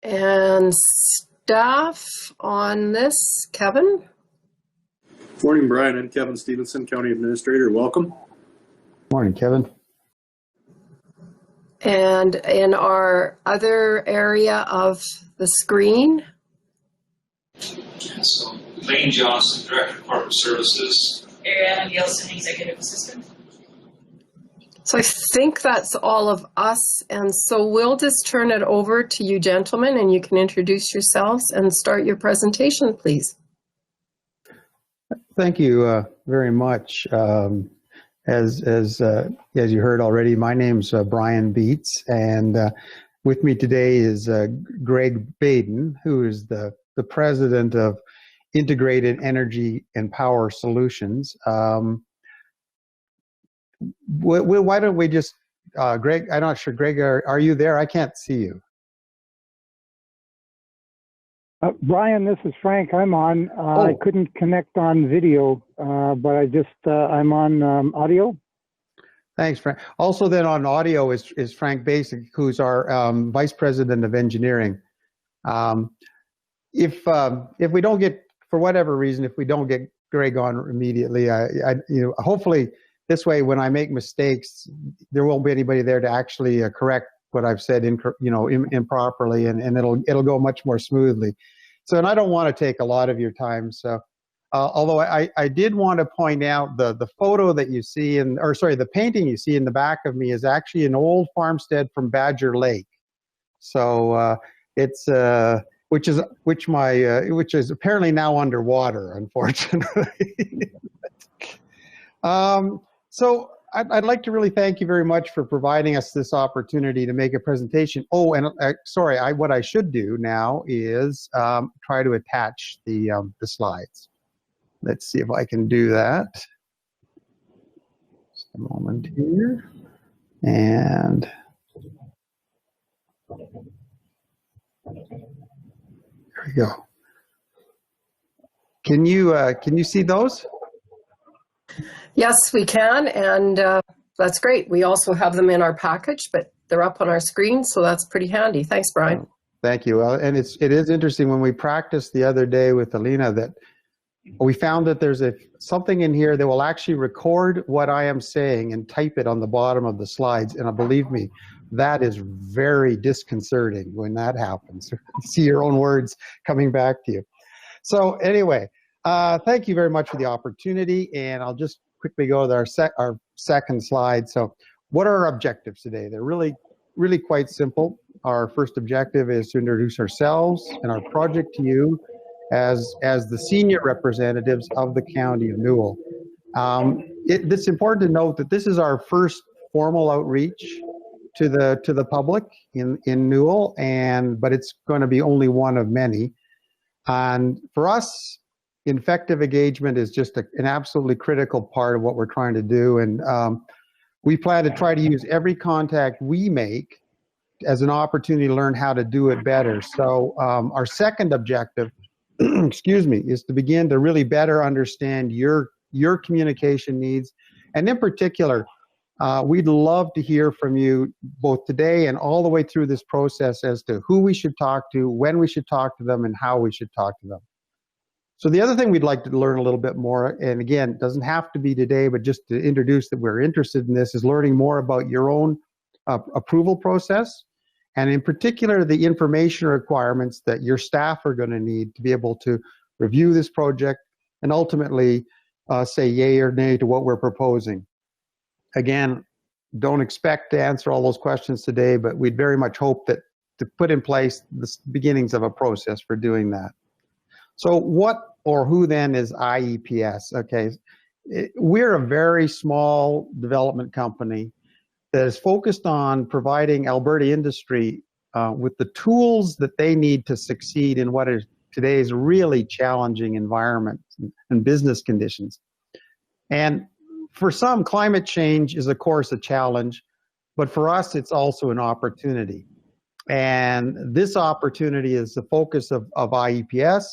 And staff on this, Kevin? Morning, Brian. I'm Kevin Stevenson, County Administrator. Welcome. Morning, Kevin. And in our other area of the screen? So Lane Johnson, Director of Corporate Services. Ariana Gilson, Executive Assistant. So I think that's all of us. And so we'll just turn it over to you gentlemen, and you can introduce yourselves and start your presentation, please. Thank you very much. As you heard already, my name's Brian Beats, and with me today is Greg Baden, who is the president of Integrated Energy and Power Solutions. Why don't we just, Greg, I'm not sure, Greg, are you there? I can't see you. Brian, this is Frank. I'm on. I couldn't connect on video, but I'm on audio. Thanks, Frank. Also then on audio is Frank Basic, who's our Vice President of Engineering. If we don't get, for whatever reason, if we don't get Greg on immediately, hopefully this way when I make mistakes, there won't be anybody there to actually correct what I've said improperly, and it'll go much more smoothly. So, and I don't want to take a lot of your time. So, although I did want to point out the photo that you see the painting you see in the back of me is actually an old farmstead from Badger Lake. So it's which is apparently now underwater, unfortunately. So I'd like to really thank you very much for providing us this opportunity to make a presentation. Oh, and sorry, what I should do now is try to attach the slides. Let's see if I can do that. Just a moment here. And there we go. Can you see those? Yes, we can, and that's great. We also have them in our package, but they're up on our screen, so that's pretty handy. Thanks, Brian. Thank you. Well, and it is interesting when we practiced the other day with Alina that we found that there's something in here that will actually record what I am saying and type it on the bottom of the slides. And believe me, that is very disconcerting when that happens. See your own words coming back to you. So anyway, thank you very much for the opportunity, and I'll just quickly go to our second slide. So what are our objectives today? They're really quite simple. Our first objective is to introduce ourselves and our project to you as the senior representatives of the County of Newell. It's important to note that this is our first formal outreach to the public in Newell, but it's going to be only one of many. And for us, effective engagement is just an absolutely critical part of what we're trying to do. And we plan to try to use every contact we make as an opportunity to learn how to do it better. So our second objective, excuse me, is to begin to really better understand your communication needs. And in particular, we'd love to hear from you both today and all the way through this process as to who we should talk to, when we should talk to them, and how we should talk to them. So the other thing we'd like to learn a little bit more, and again, it doesn't have to be today, but just to introduce that we're interested in this, is learning more about your own approval process, and in particular, the information requirements that your staff are going to need to be able to review this project and ultimately say yay or nay to what we're proposing. Again, don't expect to answer all those questions today, but we'd very much hope that to put in place the beginnings of a process for doing that. So what or who then is IEPS? Okay, we're a very small development company that is focused on providing Alberta industry with the tools that they need to succeed in what is today's really challenging environment and business conditions. And for some, climate change is, of course, a challenge, but for us, it's also an opportunity. And this opportunity is the focus of IEPS.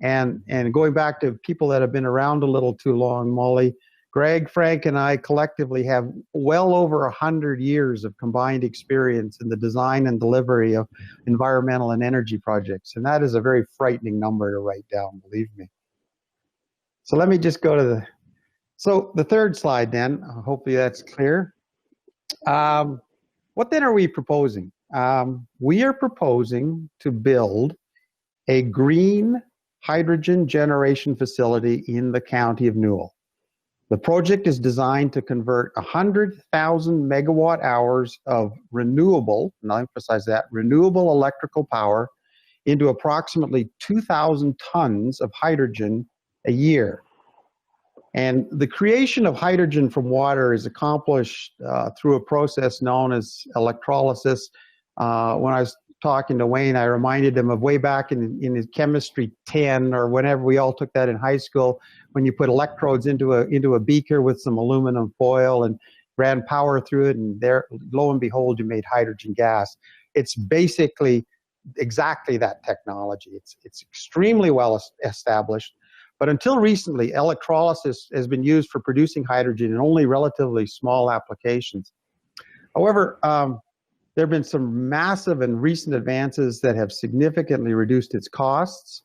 And going back to people that have been around a little too long, Molly, Greg, Frank, and I collectively have well over 100 years of combined experience in the design and delivery of environmental and energy projects. And that is a very frightening number to write down, believe me. So let me just go to the third slide then. Hopefully that's clear. What then are we proposing? We are proposing to build a green hydrogen generation facility in the County of Newell. The project is designed to convert 100,000 megawatt hours of renewable, and I'll emphasize that, renewable electrical power into approximately 2,000 tons of hydrogen a year. And the creation of hydrogen from water is accomplished through a process known as electrolysis. When I was talking to Wayne, I reminded him of way back in his chemistry 10 or whenever we all took that in high school, when you put electrodes into a beaker with some aluminum foil and ran power through it, and there, lo and behold, you made hydrogen gas. It's basically exactly that technology. It's extremely well established, but until recently, electrolysis has been used for producing hydrogen in only relatively small applications. However, there have been some massive and recent advances that have significantly reduced its costs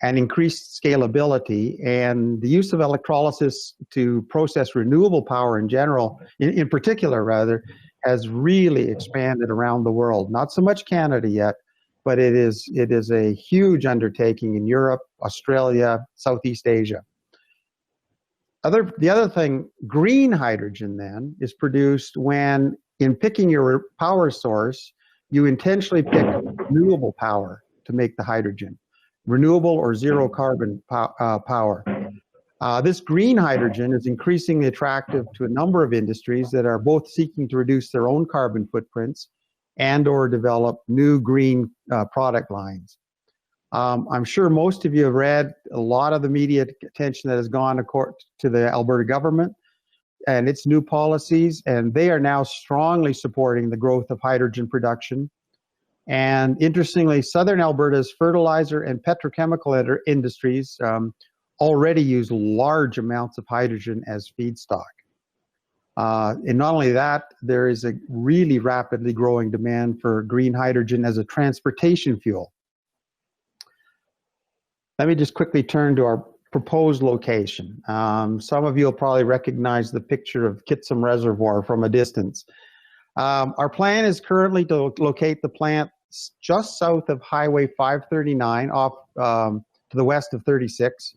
and increased scalability, and the use of electrolysis to process renewable power in general, in particular rather, has really expanded around the world. Not so much Canada yet, but it is a huge undertaking in Europe, Australia, Southeast Asia. The other thing, green hydrogen then is produced when, in picking your power source, you intentionally pick renewable power to make the hydrogen, renewable or zero carbon power. This green hydrogen is increasingly attractive to a number of industries that are both seeking to reduce their own carbon footprints and or develop new green product lines. I'm sure most of you have read a lot of the media attention that has gone to the Alberta government and its new policies, and they are now strongly supporting the growth of hydrogen production. And interestingly, Southern Alberta's fertilizer and petrochemical industries already use large amounts of hydrogen as feedstock. And not only that, there is a really rapidly growing demand for green hydrogen as a transportation fuel. Let me just quickly turn to our proposed location. Some of you will probably recognize the picture of Kitsim Reservoir from a distance. Our plan is currently to locate the plant just south of Highway 539 off to the west of 36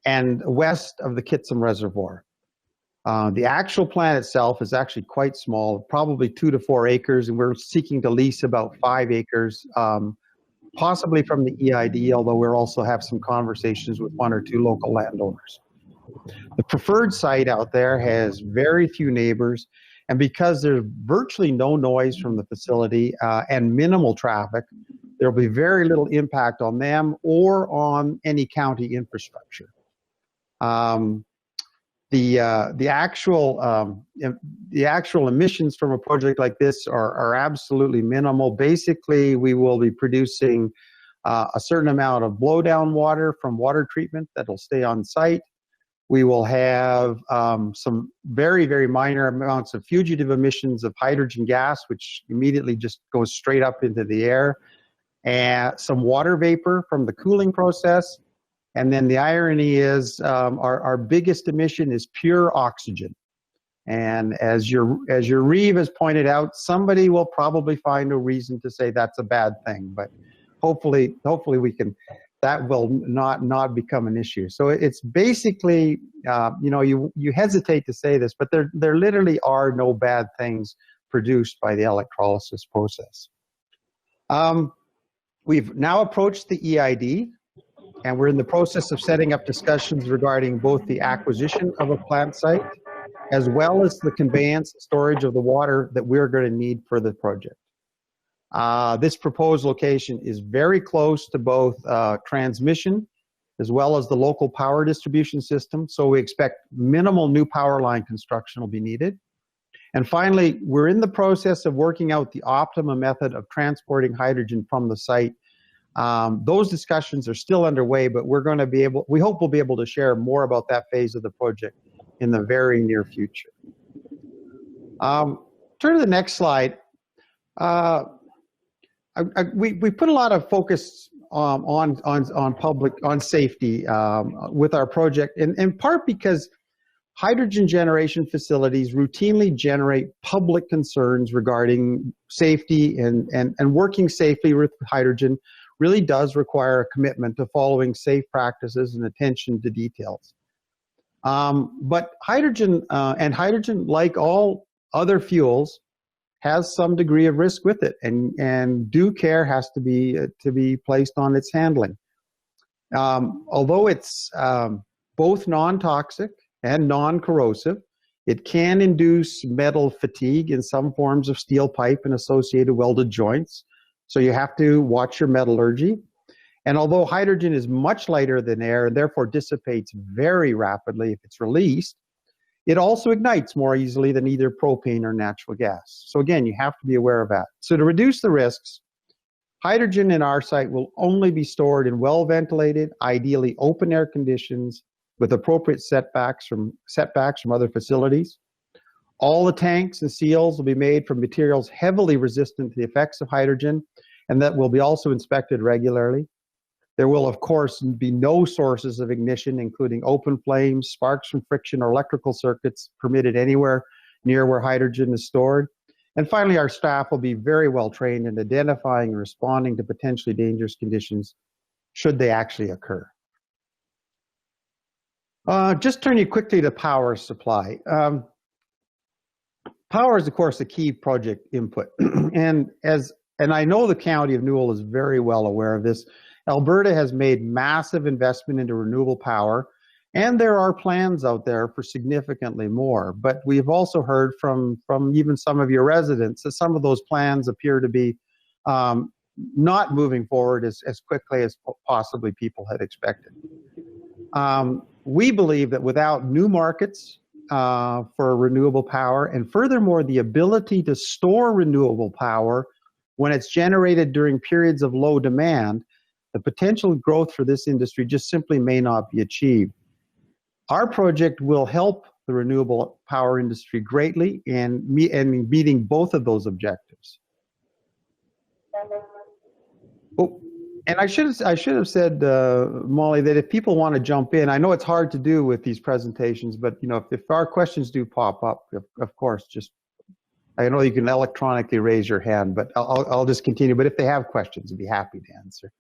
and west of the Kitsim Reservoir. The actual plant itself is actually quite small, probably 2 to 4 acres, and we're seeking to lease about 5 acres, possibly from the EID, although we'll also have some conversations with 1 or 2 local landowners. The preferred site out there has very few neighbors, And because there's virtually no noise from the facility and minimal traffic, there'll be very little impact on them or on any county infrastructure. The actual emissions from a project like this are absolutely minimal. Basically, we will be producing a certain amount of blowdown water from water treatment that'll stay on site. We will have some very, very minor amounts of fugitive emissions of hydrogen gas, which immediately just goes straight up into the air, and some water vapor from the cooling process. And then the irony is our biggest emission is pure oxygen. And as your Reeve has pointed out, somebody will probably find a reason to say that's a bad thing, but hopefully that will not become an issue. So it's basically, you hesitate to say this, but there literally are no bad things produced by the electrolysis process. We've now approached the EID, and we're in the process of setting up discussions regarding both the acquisition of a plant site as well as the conveyance and storage of the water that we're going to need for the project. This proposed location is very close to both transmission as well as the local power distribution system, so we expect minimal new power line construction will be needed. And finally, we're in the process of working out the optimum method of transporting hydrogen from the site. Those discussions are still underway, but we hope we'll be able to share more about that phase of the project in the very near future. Turn to the next slide. We put a lot of focus on safety with our project, in part because hydrogen generation facilities routinely generate public concerns regarding safety, and working safely with hydrogen really does require a commitment to following safe practices and attention to details. But hydrogen, like all other fuels, has some degree of risk with it, and due care has to be placed on its handling. Although it's both non-toxic and non-corrosive, it can induce metal fatigue in some forms of steel pipe and associated welded joints. So you have to watch your metallurgy. And although hydrogen is much lighter than air and therefore dissipates very rapidly if it's released, it also ignites more easily than either propane or natural gas. So again, you have to be aware of that. So to reduce the risks, hydrogen in our site will only be stored in well-ventilated, ideally open air conditions with appropriate setbacks from other facilities. All the tanks and seals will be made from materials heavily resistant to the effects of hydrogen, and that will be also inspected regularly. There will, of course, be no sources of ignition, including open flames, sparks from friction, or electrical circuits permitted anywhere near where hydrogen is stored. And finally, our staff will be very well trained in identifying and responding to potentially dangerous conditions should they actually occur. Just turn you quickly to power supply. Power is, of course, a key project input. and I know the County of Newell is very well aware of this. Alberta has made massive investment into renewable power, and there are plans out there for significantly more. But we've also heard from even some of your residents that some of those plans appear to be not moving forward as quickly as possibly people had expected. We believe that without new markets for renewable power, and furthermore, the ability to store renewable power when it's generated during periods of low demand, the potential growth for this industry just simply may not be achieved. Our project will help the renewable power industry greatly in meeting both of those objectives. Oh, and I should have said, Molly, that if people want to jump in, I know it's hard to do with these presentations, but if our questions do pop up, of course, just, I know you can electronically raise your hand, but I'll just continue. But if they have questions, I'd be happy to answer.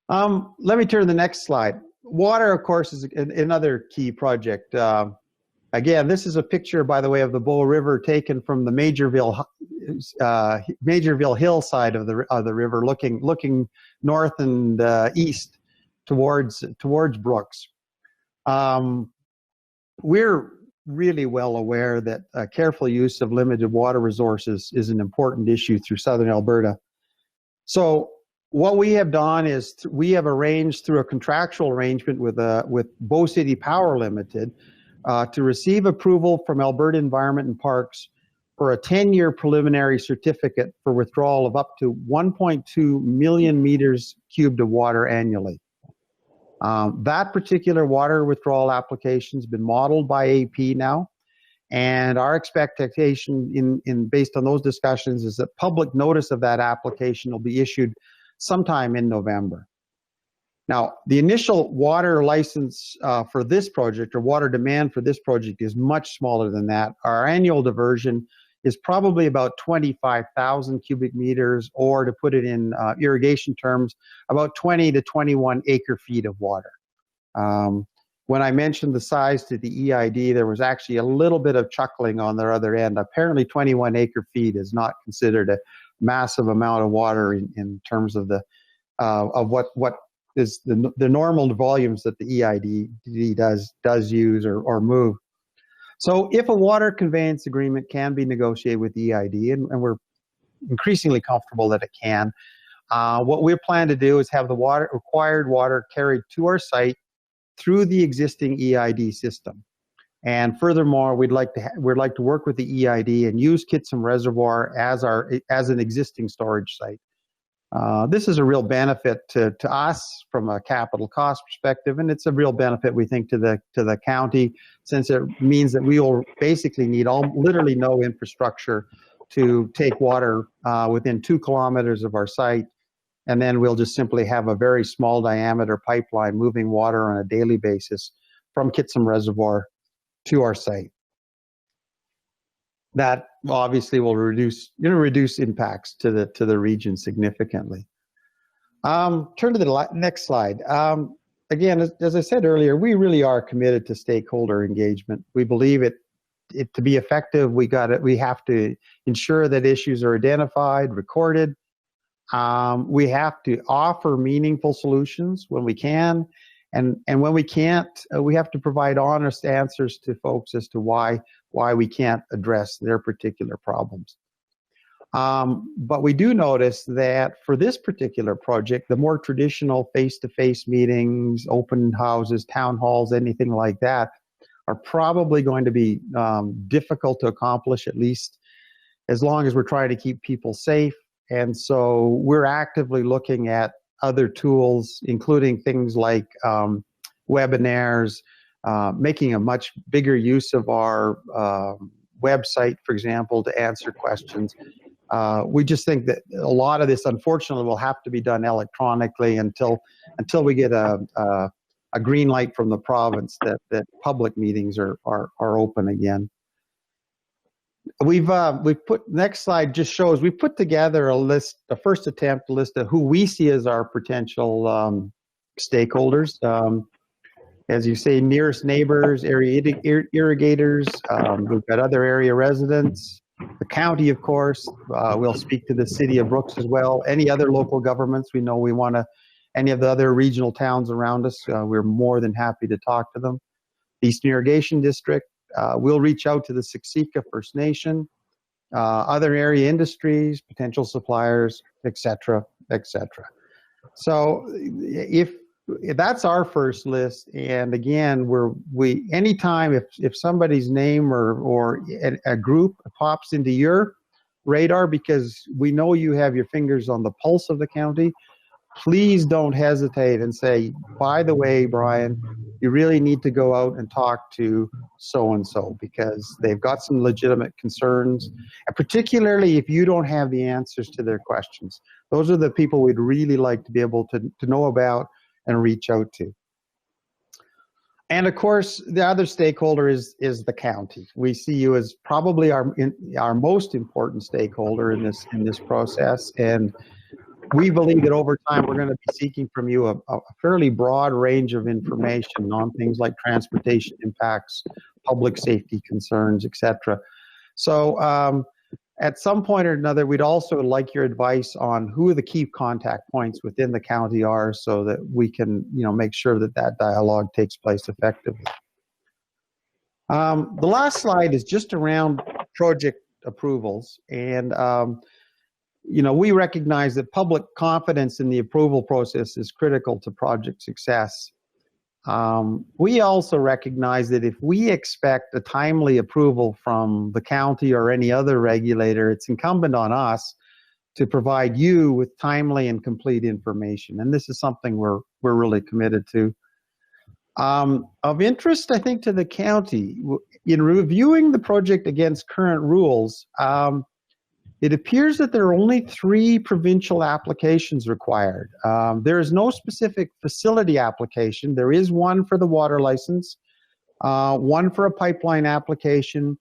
Let me turn to the next slide. Water, of course, is another key project. Again, this is a picture, by the way, of the Bow River taken from the Majorville hillside of the river, looking north and east towards Brooks. We're really well aware that careful use of limited water resources is an important issue through southern Alberta. So what we have done is we have arranged through a contractual arrangement with Bow City Power Limited to receive approval from Alberta Environment and Parks for a 10-year preliminary certificate for withdrawal of up to 1.2 million meters cubed of water annually. That particular water withdrawal application has been modeled by AP now, and our expectation based on those discussions is that public notice of that application will be issued sometime in November. Now, the initial water license for this project, or water demand for this project, is much smaller than that. Our annual diversion is probably about 25,000 cubic meters, or to put it in irrigation terms, about 20 to 21 acre feet of water. When I mentioned the size to the EID, there was actually a little bit of chuckling on their other end. Apparently 21 acre feet is not considered a massive amount of water in terms of the of what is the normal volumes that the EID does use or move. So if a water conveyance agreement can be negotiated with the EID, and we're increasingly comfortable that it can, what we plan to do is have the required water carried to our site through the existing EID system. And furthermore, we'd like to work with the EID and use Kitsim Reservoir as an existing storage site. This is a real benefit to us from a capital cost perspective, and it's a real benefit, we think, to the county, since it means that we will basically need literally no infrastructure to take water within 2 kilometers of our site, and then we'll just simply have a very small diameter pipeline moving water on a daily basis from Kitsim Reservoir to our site. That obviously will reduce impacts to the region significantly. Turn to the next slide. Again, as I said earlier, we really are committed to stakeholder engagement. We believe it to be effective. We have to ensure that issues are identified, recorded. We have to offer meaningful solutions when we can, and when we can't, we have to provide honest answers to folks as to why we can't address their particular problems. But we do notice that for this particular project, the more traditional face-to-face meetings, open houses, town halls, anything like that, are probably going to be difficult to accomplish, at least as long as we're trying to keep people safe. And so we're actively looking at other tools, including things like webinars, making a much bigger use of our website, for example, to answer questions. We just think that a lot of this, unfortunately, will have to be done electronically until we get a green light from the province that public meetings are open again. We've put, next slide just shows, we've put together a first attempt list of who we see as our potential stakeholders. As you say, nearest neighbors, area irrigators, we've got other area residents, the county, of course. We'll speak to the city of Brooks as well. Any other local governments we know any of the other regional towns around us, we're more than happy to talk to them. The Eastern Irrigation District, we'll reach out to the Siksika First Nation, other area industries, potential suppliers, etc., etc. So if that's our first list, and again, anytime if somebody's name or a group pops into your radar, because we know you have your fingers on the pulse of the county, please don't hesitate and say, by the way, Brian, you really need to go out and talk to so-and-so because they've got some legitimate concerns, and particularly if you don't have the answers to their questions. Those are the people we'd really like to be able to know about and reach out to. And of course, the other stakeholder is the county. We see you as probably our most important stakeholder in this process, and we believe that over time we're going to be seeking from you a fairly broad range of information on things like transportation impacts, public safety concerns, etc. So at some point or another, we'd also like your advice on who the key contact points within the county are, so that we can make sure that dialogue takes place effectively. The last slide is just around project approvals. And, you know, we recognize that public confidence in the approval process is critical to project success. We also recognize that if we expect a timely approval from the county or any other regulator, it's incumbent on us to provide you with timely and complete information. And this is something we're really committed to. Of interest, I think, to the county, in reviewing the project against current rules, it appears that there are only 3 provincial applications required. There is no specific facility application. There is one for the water license, one for a pipeline application,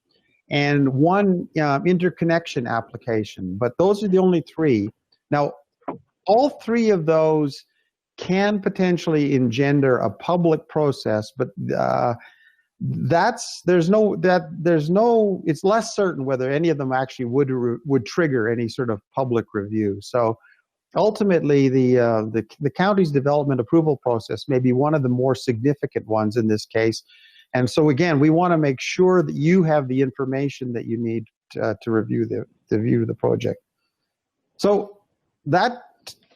and one interconnection application. But those are the only 3. Now, all 3 of those can potentially engender a public process, but it's less certain whether any of them actually would trigger any sort of public review. So ultimately, the county's development approval process may be one of the more significant ones in this case. And so again, we want to make sure that you have the information that you need to review the project. So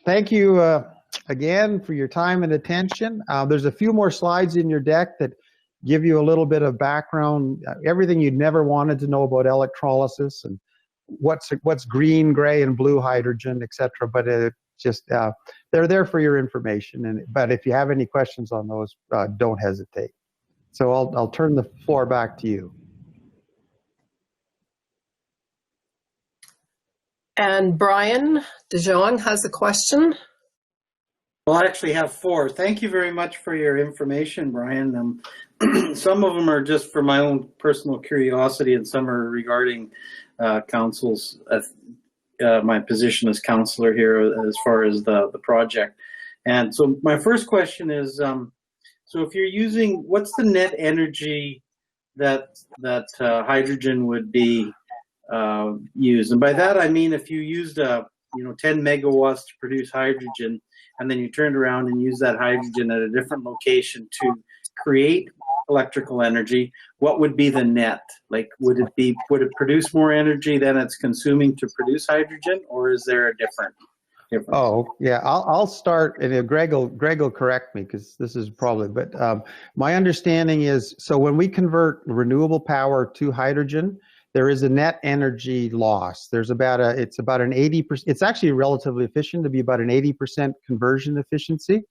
thank you again for your time and attention. There's a few more slides in your deck that give you a little bit of background, everything you'd never wanted to know about electrolysis and what's green, gray, and blue hydrogen, etc. But they're there for your information. But if you have any questions on those, don't hesitate. So I'll turn the floor back to you. And Brian DeJong has a question. Well, I actually have 4. Thank you very much for your information, Brian. Some of them are just for my own personal curiosity, and some are regarding council's, my position as councillor here as far as the project. And so my first question is, so if you're using, what's the net energy that hydrogen would be used? And by that I mean if you used 10 megawatts to produce hydrogen, and then you turned around and used that hydrogen at a different location to create electrical energy, what would be the net? Like, would it produce more energy than it's consuming to produce hydrogen, or is there a difference? Oh, yeah, I'll start, and Greg will correct me because this is probably, but my understanding is, so when we convert renewable power to hydrogen, there is a net energy loss. It's about an 80%, it's actually relatively efficient to be about an 80% conversion efficiency.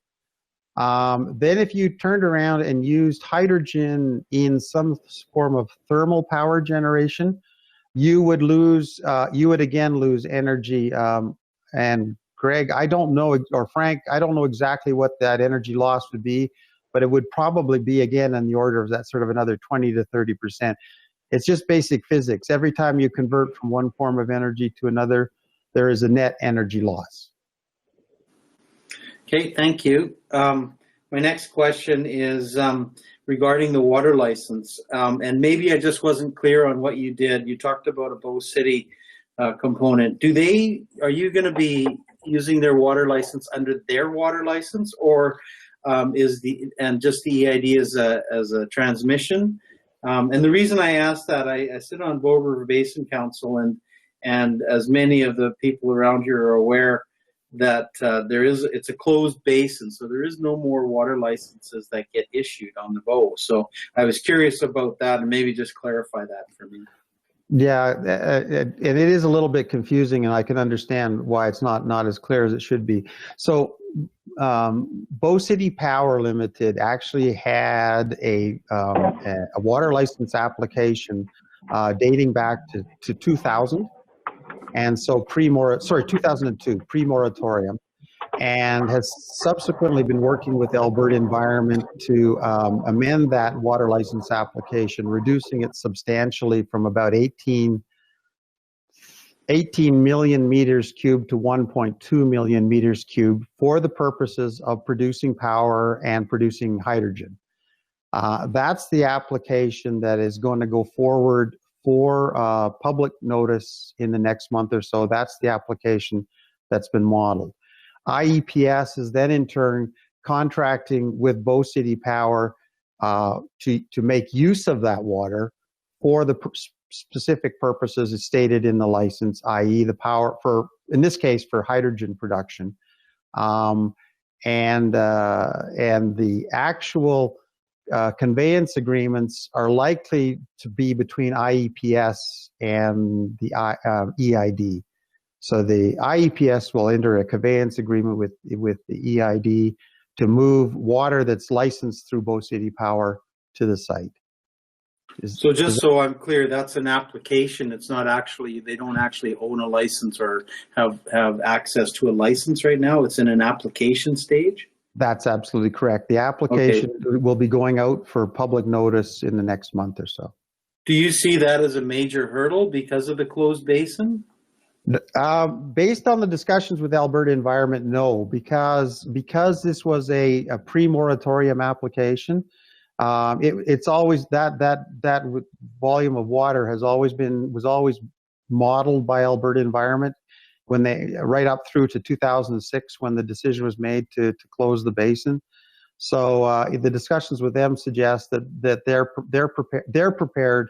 Then if you turned around and used hydrogen in some form of thermal power generation, you would again lose energy. And Greg, I don't know, or Frank, I don't know exactly what that energy loss would be, but it would probably be again in the order of that sort of another 20 to 30%. It's just basic physics. Every time you convert from one form of energy to another, there is a net energy loss. Okay, thank you. My next question is regarding the water license. And maybe I just wasn't clear on what you did. You talked about a Bow City component. Are you going to be using their water license under their water license, or just the EID as a transmission? And the reason I asked that, I sit on Bow River Basin Council, and as many of the people around here are aware, that it's a closed basin, so there is no more water licenses that get issued on the Bow. So I was curious about that, and maybe just clarify that for me. Yeah, and it is a little bit confusing, and I can understand why it's not as clear as it should be. So Bow City Power Limited actually had a water license application dating back to 2000, and so 2002, pre-moratorium, and has subsequently been working with Alberta Environment to amend that water license application, reducing it substantially from about 18 million meters cubed to 1.2 million meters cubed for the purposes of producing power and producing hydrogen. That's the application that is going to go forward for public notice in the next month or so. That's the application that's been modeled. IEPS is then in turn contracting with Bow City Power to make use of that water for the specific purposes as stated in the license, i.e. the power for, in this case, for hydrogen production. And the actual conveyance agreements are likely to be between IEPS and the EID. So the IEPS will enter a conveyance agreement with the EID to move water that's licensed through Bow City Power to the site. So just so I'm clear, that's an application. It's not actually, they don't actually own a license or have access to a license right now. It's in an application stage? That's absolutely correct. The application will be going out for public notice in the next month or so. Do you see that as a major hurdle because of the closed basin? Based on the discussions with Alberta Environment, no, because this was a pre-moratorium application. It's always that volume of water was always modeled by Alberta Environment when they right up through to 2006 when the decision was made to close the basin. So the discussions with them suggest that they're prepared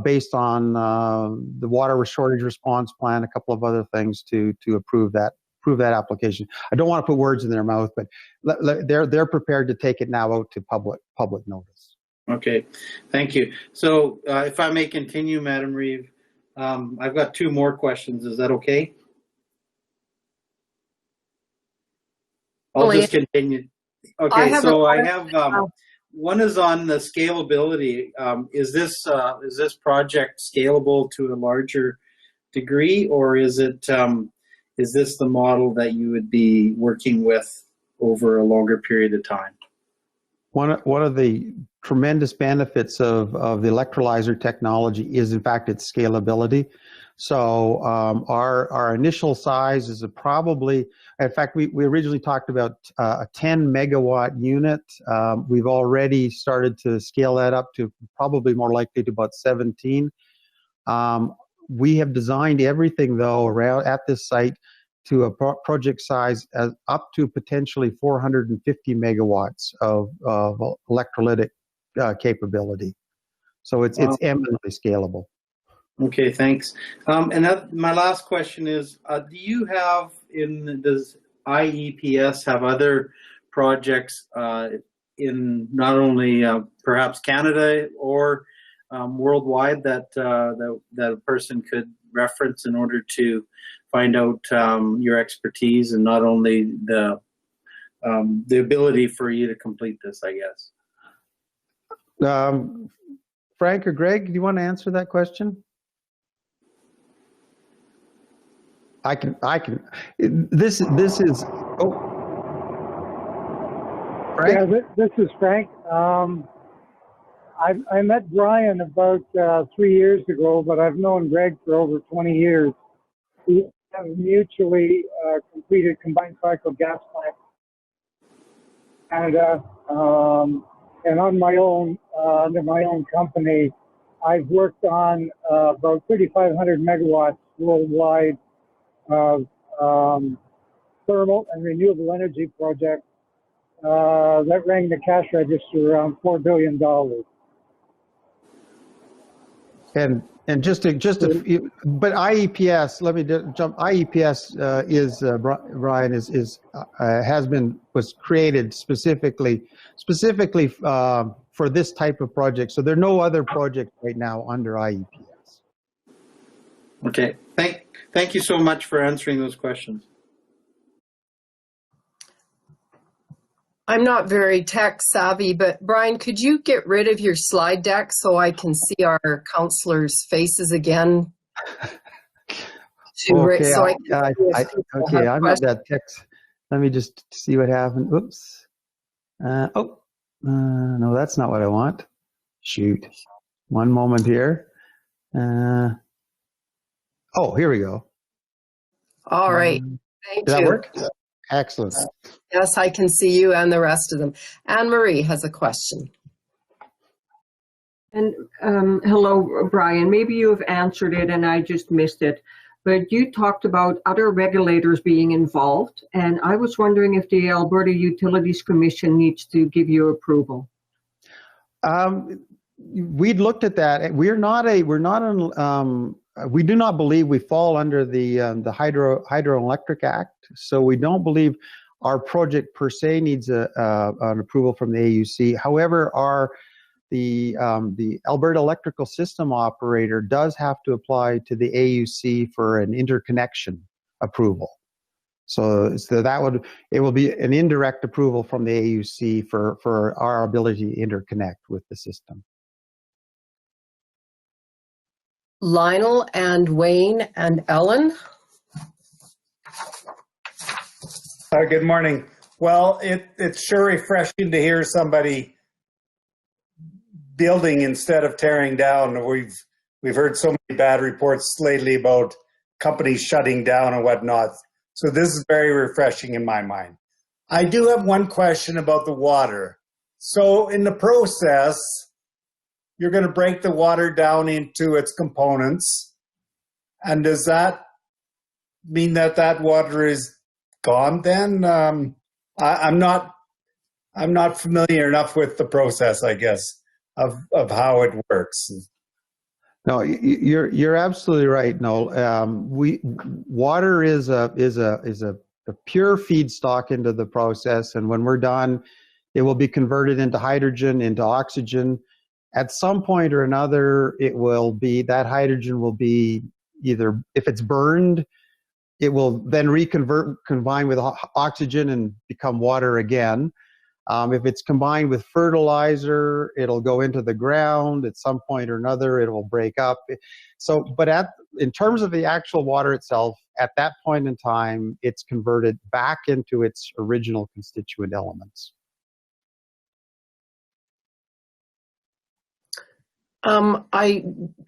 based on the water shortage response plan, a couple of other things to approve that application. I don't want to put words in their mouth, but they're prepared to take it now out to public notice. Okay, thank you. So if I may continue, Madam Reeve, I've got two more questions. Is that okay? I'll just continue. Okay, I have one is on the scalability. Is this project scalable to a larger degree, or is it? Is this the model that you would be working with over a longer period of time? One of the tremendous benefits of the electrolyzer technology is, in fact, its scalability. So our initial size is probably, in fact, we originally talked about a 10 megawatt unit. We've already started to scale that up to probably more likely to about 17. We have designed everything, though, around at this site to a project size up to potentially 450 megawatts of electrolytic capability. So it's eminently scalable. Okay, thanks. And my last question is, do you have, does IEPS have other projects in not only perhaps Canada or worldwide that a person could reference in order to find out your expertise and not only the ability for you to complete this, I guess? Frank or Greg, do you want to answer that question? I can. This is. Oh, Frank? Yeah, this is Frank. I met Brian about 3 years ago, but I've known Greg for over 20 years. We have mutually completed combined cycle gas plant in Canada, and on my own, under my own company, I've worked on about 3,500 megawatts worldwide of thermal and renewable energy projects that rang the cash register around $4 billion. And but IEPS, let me jump. IEPS was created specifically for this type of project. So there are no other projects right now under IEPS. Okay, thank you so much for answering those questions. I'm not very tech savvy, but Brian, could you get rid of your slide deck so I can see our councillors' faces again? Okay, I'm not that tech. Let me just see what happened. Oops. No, that's not what I want. Shoot. One moment here. Oh, here we go. All right. Thank you. Did that work? Excellent. Yes, I can see you and the rest of them. Anne-Marie has a question. And hello, Brian. Maybe you have answered it and I just missed it. But you talked about other regulators being involved. And I was wondering if the Alberta Utilities Commission needs to give you approval. We'd looked at that. We do not believe we fall under the Hydroelectric Act. So we don't believe our project per se needs an approval from the AUC. However, the Alberta Electrical System Operator does have to apply to the AUC for an interconnection approval. So it will be an indirect approval from the AUC for our ability to interconnect with the system. Lionel and Wayne and Ellen. Good morning. Well, it's sure refreshing to hear somebody building instead of tearing down. We've heard so many bad reports lately about companies shutting down and whatnot. So this is very refreshing in my mind. I do have one question about the water. So in the process, you're going to break the water down into its components. And does that mean that water is gone then? I'm not familiar enough with the process, I guess, of how it works. No, you're absolutely right, Noel. Water is a pure feedstock into the process, and when we're done, it will be converted into hydrogen, into oxygen. At some point or another, that hydrogen will be either, if it's burned, it will then combine with oxygen and become water again. If it's combined with fertilizer, it'll go into the ground. At some point or another, it will break up. So, but in terms of the actual water itself, at that point in time, it's converted back into its original constituent elements.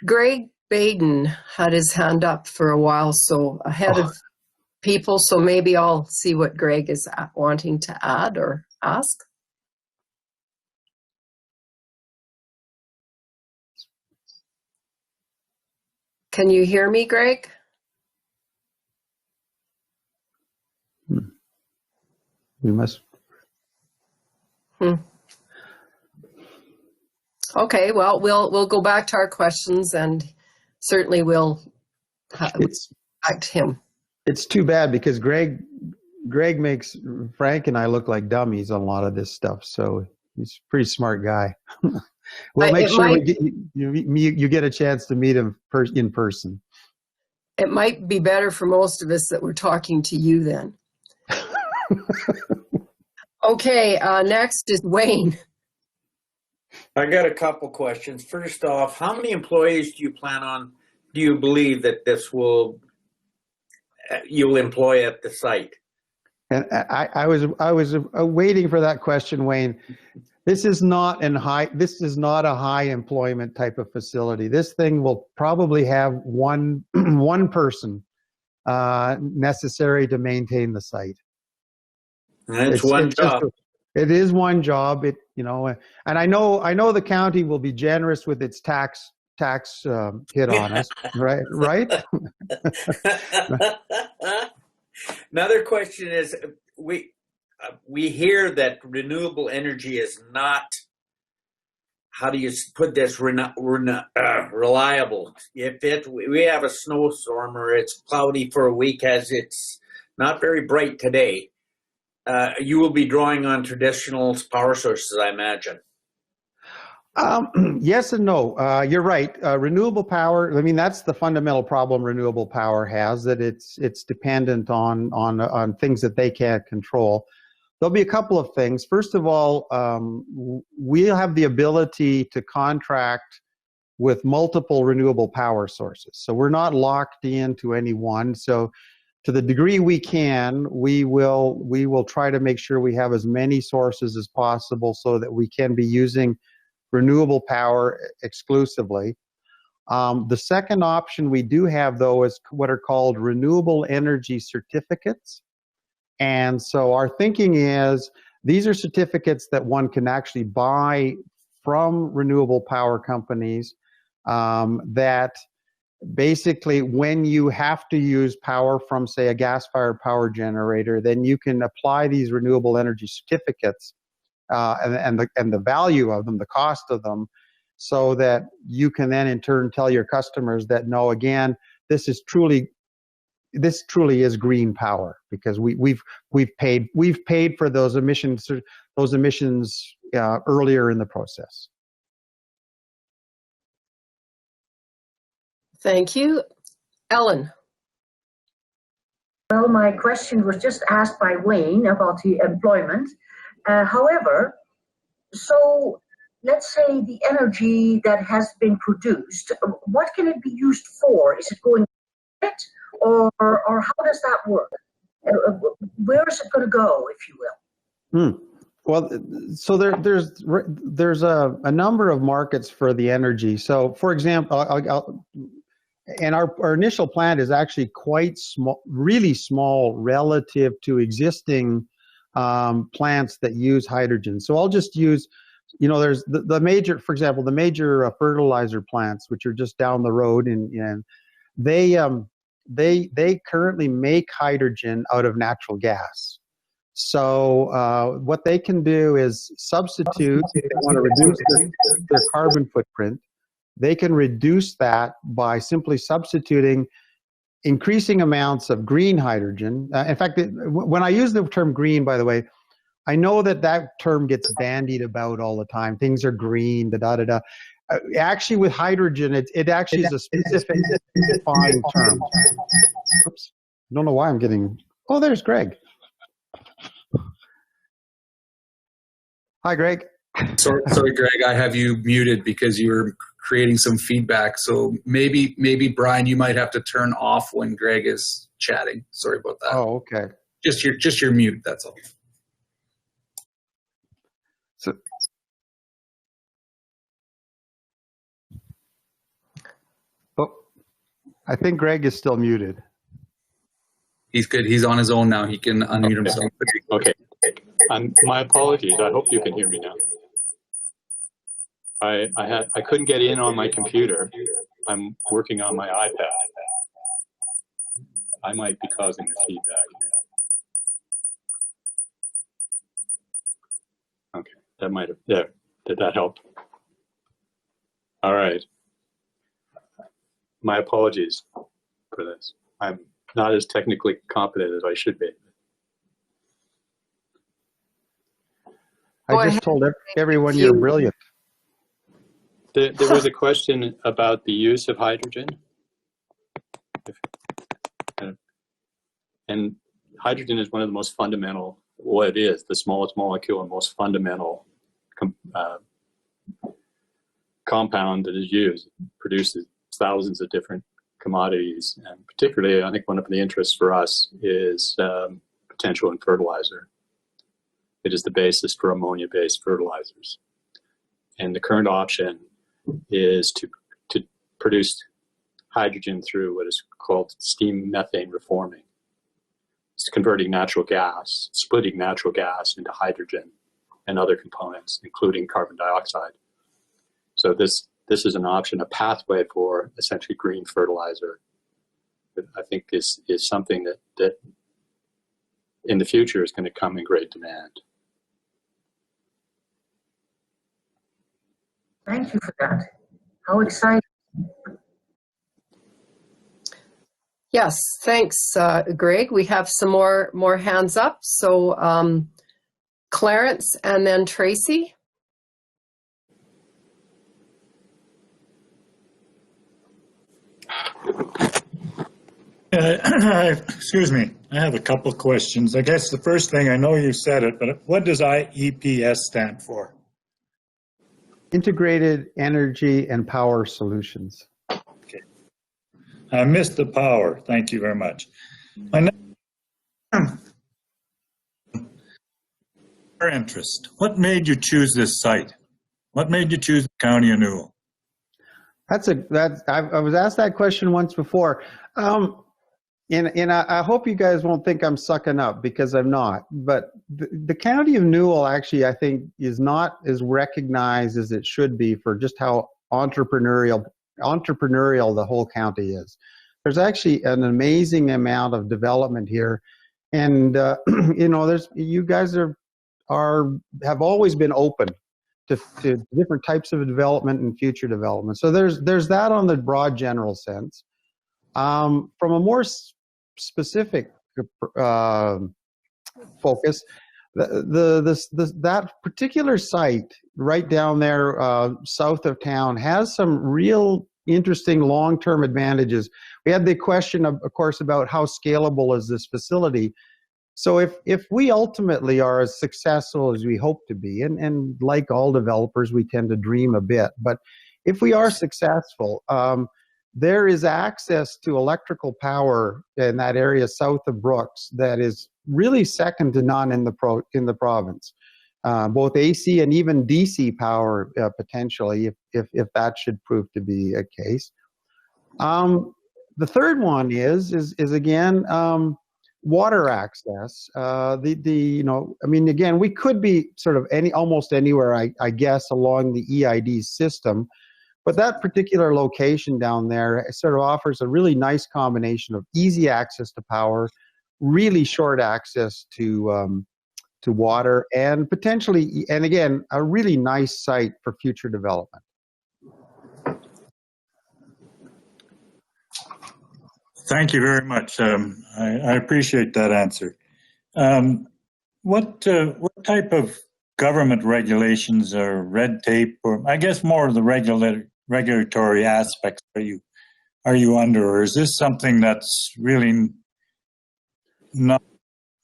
Greg Baden had his hand up for a while, so ahead of people, so maybe I'll see what Greg is wanting to add or ask. Can you hear me, Greg? We must. Okay, well, we'll go back to our questions, and certainly we'll back to him. It's too bad because Greg makes Frank and I look like dummies on a lot of this stuff. So he's a pretty smart guy. We'll make sure you get a chance to meet him in person. It might be better for most of us that we're talking to you then. Okay, next is Wayne. I got a couple questions. First off, how many employees do you believe that you'll employ at the site? And I was waiting for that question, Wayne. This is not a high employment type of facility. This thing will probably have one person necessary to maintain the site. And it's one job. It is one job. And I know the county will be generous with its tax hit on us, right? Right. Another question is, we hear that renewable energy is not, how do you put this, reliable. If we have a snowstorm or it's cloudy for a week, as it's not very bright today, you will be drawing on traditional power sources, I imagine. Yes and no. You're right. Renewable power, I mean, that's the fundamental problem renewable power has, that it's dependent on things that they can't control. There'll be a couple of things. First of all, we'll have the ability to contract with multiple renewable power sources. So we're not locked into any one. So to the degree we can, we will try to make sure we have as many sources as possible so that we can be using renewable power exclusively. The second option we do have, though, is what are called renewable energy certificates. And so our thinking is these are certificates that one can actually buy from renewable power companies that basically when you have to use power from, say, a gas-fired power generator, then you can apply these renewable energy certificates and the value of them, the cost of them, so that you can then in turn tell your customers that no, again, this truly is green power, because we've paid for those emissions earlier in the process. Thank you. Ellen. Well, my question was just asked by Wayne about the employment. However, so let's say the energy that has been produced, what can it be used for? Is it going to it, or how does that work? Where is it going to go, if you will? Well, so there's a number of markets for the energy. So, for example, and our initial plant is actually quite small, really small relative to existing plants that use hydrogen. So I'll just use, there's the major, for example, the major fertilizer plants, which are just down the road, and they currently make hydrogen out of natural gas. So what they can do is substitute, if they want to reduce their carbon footprint, they can reduce that by simply substituting increasing amounts of green hydrogen. In fact, when I use the term green, by the way, I know that term gets bandied about all the time. Things are green, da-da-da-da. Actually, with hydrogen, it actually is a specific defined term. Oops. I don't know why I'm getting... Oh, there's Greg. Hi, Greg. Sorry, Greg, I have you muted because you were creating some feedback. So maybe Brian, you might have to turn off when Greg is chatting. Sorry about that. Oh, okay. Just your mute, that's all. So, I think Greg is still muted. He's good. He's on his own now. He can unmute himself. Okay. My apologies. I hope you can hear me now. I couldn't get in on my computer. I'm working on my iPad. I might be causing the feedback. Okay, that might have, there. Did that help? All right. My apologies for this. I'm not as technically competent as I should be. I just told everyone you're brilliant. There was a question about the use of hydrogen. And hydrogen is one of the most fundamental, well, it is the smallest molecule and most fundamental compound that is used. It produces thousands of different commodities. And particularly, I think one of the interests for us is potential in fertilizer. It is the basis for ammonia-based fertilizers. And the current option is to produce hydrogen through what is called steam methane reforming. It's converting natural gas, splitting natural gas into hydrogen and other components, including carbon dioxide. So this is an option, a pathway for essentially green fertilizer that I think is something that in the future is going to come in great demand. Thank you for that. How exciting. Yes, thanks, Greg. We have some more hands up. So Clarence and then Tracy. Excuse me. I have a couple of questions. I guess the first thing, I know you said it, but what does IEPS stand for? Integrated Energy and Power Solutions. Okay. I missed the power. Thank you very much. Our interest. What made you choose this site? What made you choose the County of Newell? I was asked that question once before. And I hope you guys won't think I'm sucking up, because I'm not. But the County of Newell actually, I think, is not as recognized as it should be for just how entrepreneurial the whole county is. There's actually an amazing amount of development here, and you guys are have always been open to different types of development and future development. So there's that on the broad general sense. From a more specific focus, that particular site right down there south of town has some real interesting long-term advantages. We had the question, of course, about how scalable is this facility. So if we ultimately are as successful as we hope to be, and like all developers, we tend to dream a bit, but if we are successful, there is access to electrical power in that area south of Brooks that is really second to none in the province. Both AC and even DC power potentially, if that should prove to be a case. The third one is again water access. Again, we could be sort of almost anywhere, I guess, along the EID system. But that particular location down there sort of offers a really nice combination of easy access to power, really short access to water, and potentially, and again, a really nice site for future development. Thank you very much. I appreciate that answer. What type of government regulations or red tape, or I guess more of the regulatory aspects are you under, or is this something that's really not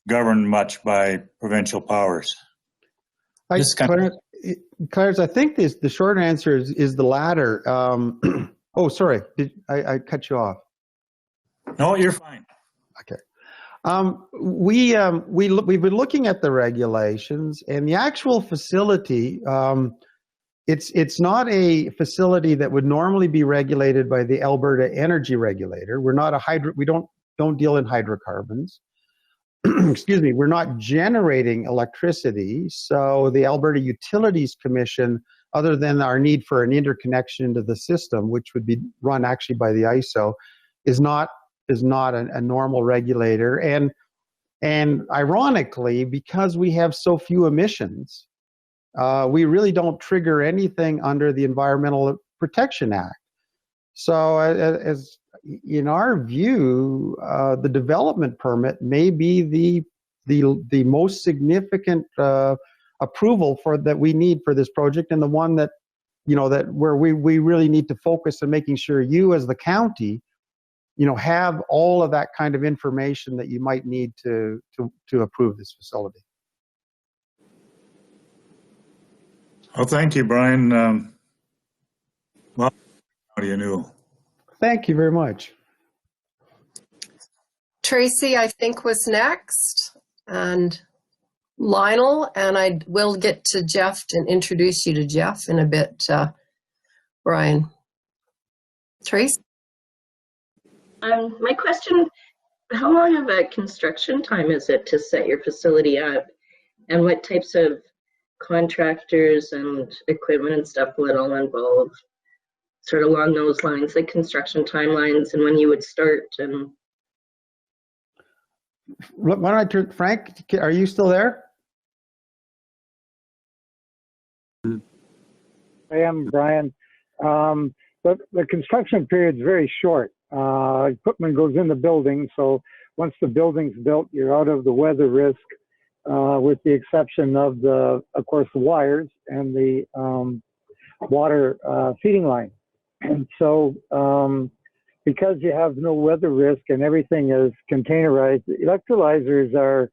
governed much by provincial powers? Clarence, I think the short answer is the latter. Oh, sorry, I cut you off. No, you're fine. Okay. We've been looking at the regulations, and the actual facility, it's not a facility that would normally be regulated by the Alberta Energy Regulator. We're not we don't deal in hydrocarbons. Excuse me, we're not generating electricity, so the Alberta Utilities Commission, other than our need for an interconnection into the system, which would be run actually by the ISO, is not a normal regulator. And ironically, because we have so few emissions, we really don't trigger anything under the Environmental Protection Act. So as in our view, the development permit may be the most significant approval that we need for this project, and the one that where we really need to focus on making sure you as the county have all of that kind of information that you might need to approve this facility. Well, thank you, Brian. Well, how do you know? Thank you very much. Tracy, I think, was next, and Lionel, and I will get to Jeff and introduce you to Jeff in a bit, Brian. Tracy? My question, how long of a construction time is it to set your facility up? And what types of contractors and equipment and stuff will it all involve? Sort of along those lines, like construction timelines and when you would start. And why don't I turn, Frank, are you still there? I am, Brian. But the construction period is very short. Equipment goes in the building, so once the building's built, you're out of the weather risk, with the exception of of course, the wires and the water feeding line. And so, because you have no weather risk and everything is containerized, electrolyzers are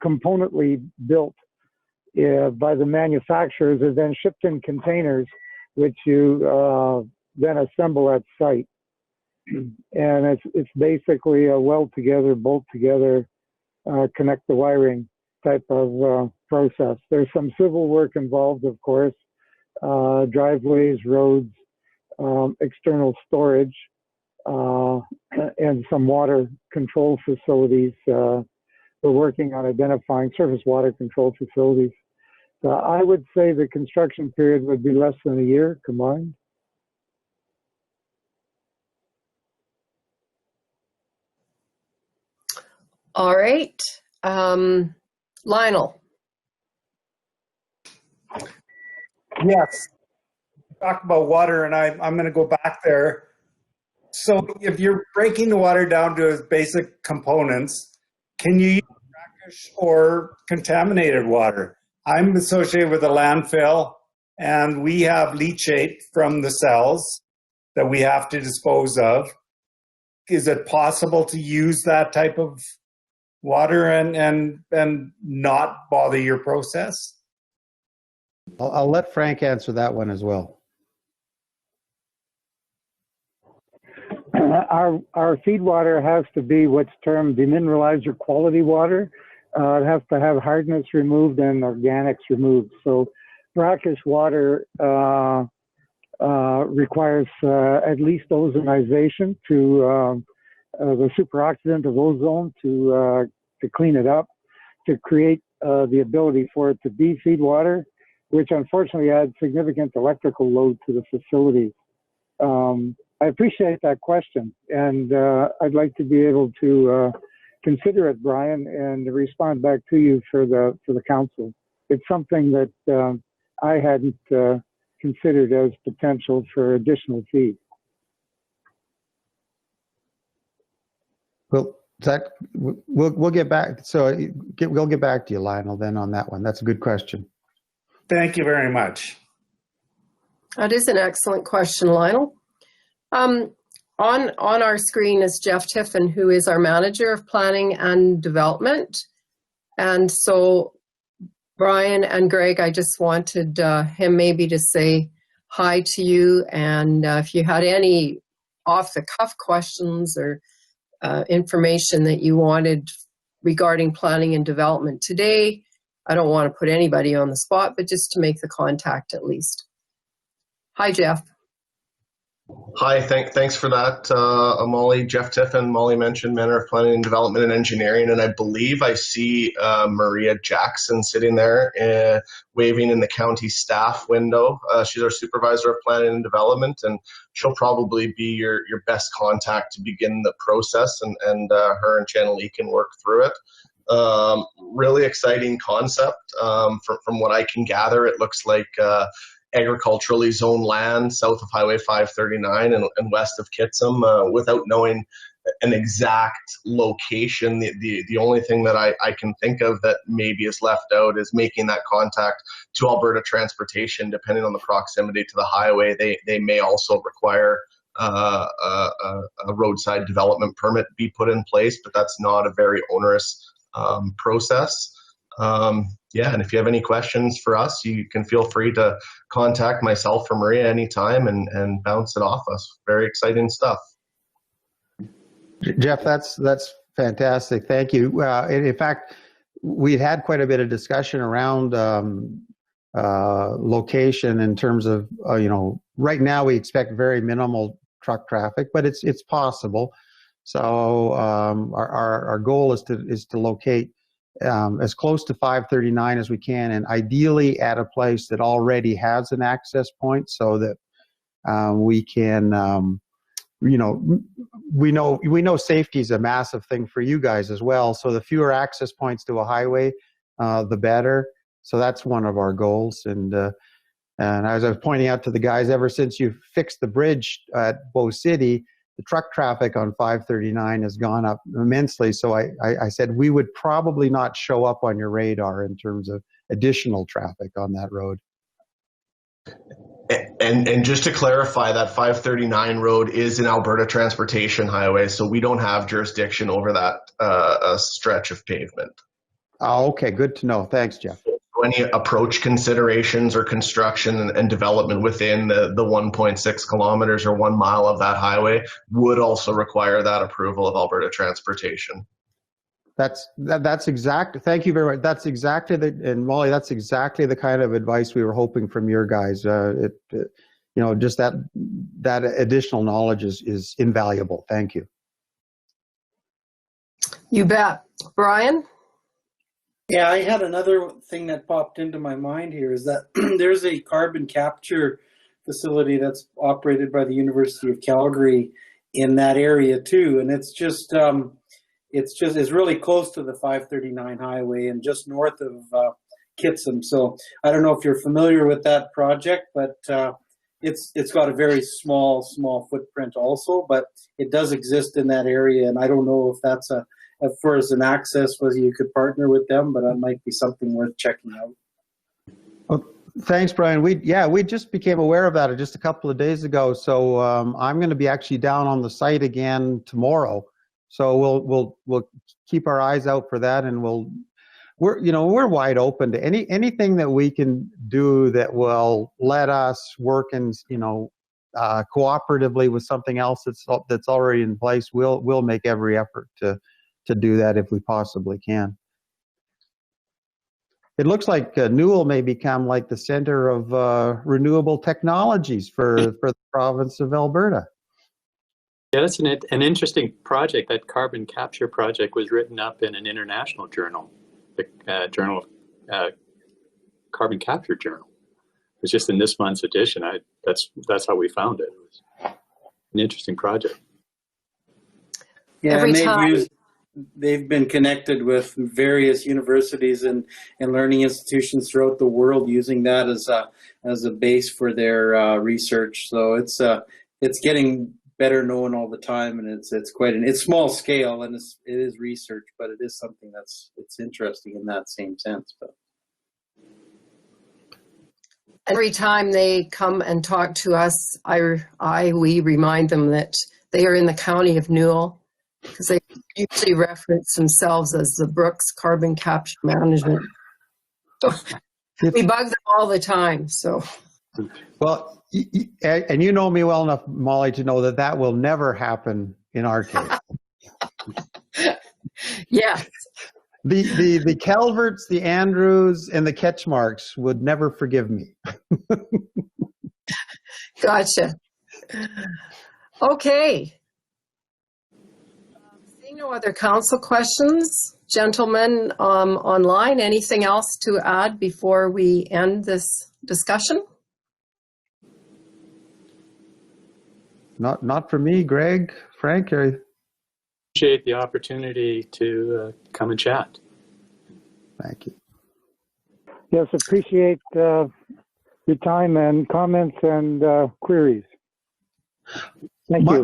componently built by the manufacturers and then shipped in containers, which you then assemble at site. And it's basically a weld together, bolt together, connect the wiring type of process. There's some civil work involved, of course, driveways, roads, external storage, and some water control facilities. We're working on identifying surface water control facilities. I would say the construction period would be less than a year combined. All right. Lionel. Yes. Talk about water, and I'm going to go back there. So if you're breaking the water down to its basic components, can you use brackish or contaminated water? I'm associated with a landfill, and we have leachate from the cells that we have to dispose of. Is it possible to use that type of water and not bother your process? I'll let Frank answer that one as well. Our feed water has to be what's termed demineralized or quality water. It has to have hardness removed and organics removed. So brackish water requires at least ozonization to the superoxidant of ozone to clean it up, to create the ability for it to be feed water, which unfortunately adds significant electrical load to the facility. I appreciate that question, and I'd like to be able to consider it, Brian, and respond back to you for the council. It's something that I hadn't considered as potential for additional feed. Well, Zach, we'll get back. So we'll get back to you, Lionel, then on that one. That's a good question. Thank you very much. That is an excellent question, Lionel. On our screen is Jeff Tiffin, who is our Manager of Planning and Development. And so, Brian and Greg, I just wanted him maybe to say hi to you. And if you had any off-the-cuff questions or information that you wanted regarding planning and development today, I don't want to put anybody on the spot, but just to make the contact at least. Hi, Jeff. Hi, thanks for that, Molly. Jeff Tiffin, Molly mentioned Manager of Planning and Development and Engineering, and I believe I see Maria Jackson sitting there waving in the county staff window. She's our Supervisor of Planning and Development, and she'll probably be your best contact to begin the process, and her and Channelie can work through it. Really exciting concept. From what I can gather, it looks like agriculturally zoned land south of Highway 539 and west of Kitsim. Without knowing an exact location, the only thing that I can think of that maybe is left out is making that contact to Alberta Transportation. Depending on the proximity to the highway, they may also require a roadside development permit be put in place, but that's not a very onerous process. Yeah, and if you have any questions for us, you can feel free to contact myself or Maria anytime and bounce it off us. Very exciting stuff. Jeff, that's fantastic. Thank you. In fact, we've had quite a bit of discussion around location in terms of, right now we expect very minimal truck traffic, but it's possible. So our goal is to locate as close to 539 as we can, and ideally at a place that already has an access point, so that we can, we know safety is a massive thing for you guys as well. So the fewer access points to a highway, the better. So that's one of our goals. And as I was pointing out to the guys, ever since you fixed the bridge at Bow City, the truck traffic on 539 has gone up immensely. So I said we would probably not show up on your radar in terms of additional traffic on that road. And just to clarify, that 539 road is an Alberta Transportation highway, so we don't have jurisdiction over that stretch of pavement. Oh, okay, good to know. Thanks, Jeff. Any approach considerations or construction and development within the 1.6 kilometers or 1 mile of that highway would also require that approval of Alberta Transportation. That's exact. Thank you very much. That's exactly and Molly, that's exactly the kind of advice we were hoping from your guys. Just that additional knowledge is invaluable. Thank you. You bet. Brian? Yeah, I had another thing that popped into my mind here is that there's a carbon capture facility that's operated by the University of Calgary in that area too, and it's really close to the 539 highway and just north of Kitsim. So I don't know if you're familiar with that project, but it's got a very small footprint also, but it does exist in that area. And I don't know if that's as far as an access, whether you could partner with them, but that might be something worth checking out. Well, thanks, Brian. We just became aware of that just a couple of days ago. So I'm going to be actually down on the site again tomorrow. So we'll keep our eyes out for that, and we're wide open to anything that we can do that will let us work in cooperatively with something else that's already in place. We'll make every effort to do that if we possibly can. It looks like Newell may become like the center of renewable technologies for the province of Alberta. Yeah, that's an interesting project. That carbon capture project was written up in an international journal, the Journal of Carbon Capture Journal. It was just in this month's edition. That's how we found it. It was an interesting project. Yeah, and they've been connected with various universities and learning institutions throughout the world, using that as a base for their research. So it's getting better known all the time, and it's small scale, and it is research, but it is something it's interesting in that same sense. But every time they come and talk to us, we remind them that they are in the county of Newell, because they usually reference themselves as the Brooks Carbon Capture Management. We bug them all the time. So, well, and you know me well enough, Molly, to know that will never happen in our case. Yes. The Calverts, the Andrews, and the Ketchmarks would never forgive me. Gotcha. Okay. Seeing no other council questions, gentlemen online, anything else to add before we end this discussion? Not for me, Greg, Frank. I appreciate the opportunity to come and chat. Thank you. Yes, appreciate your time and comments and queries. Thank you.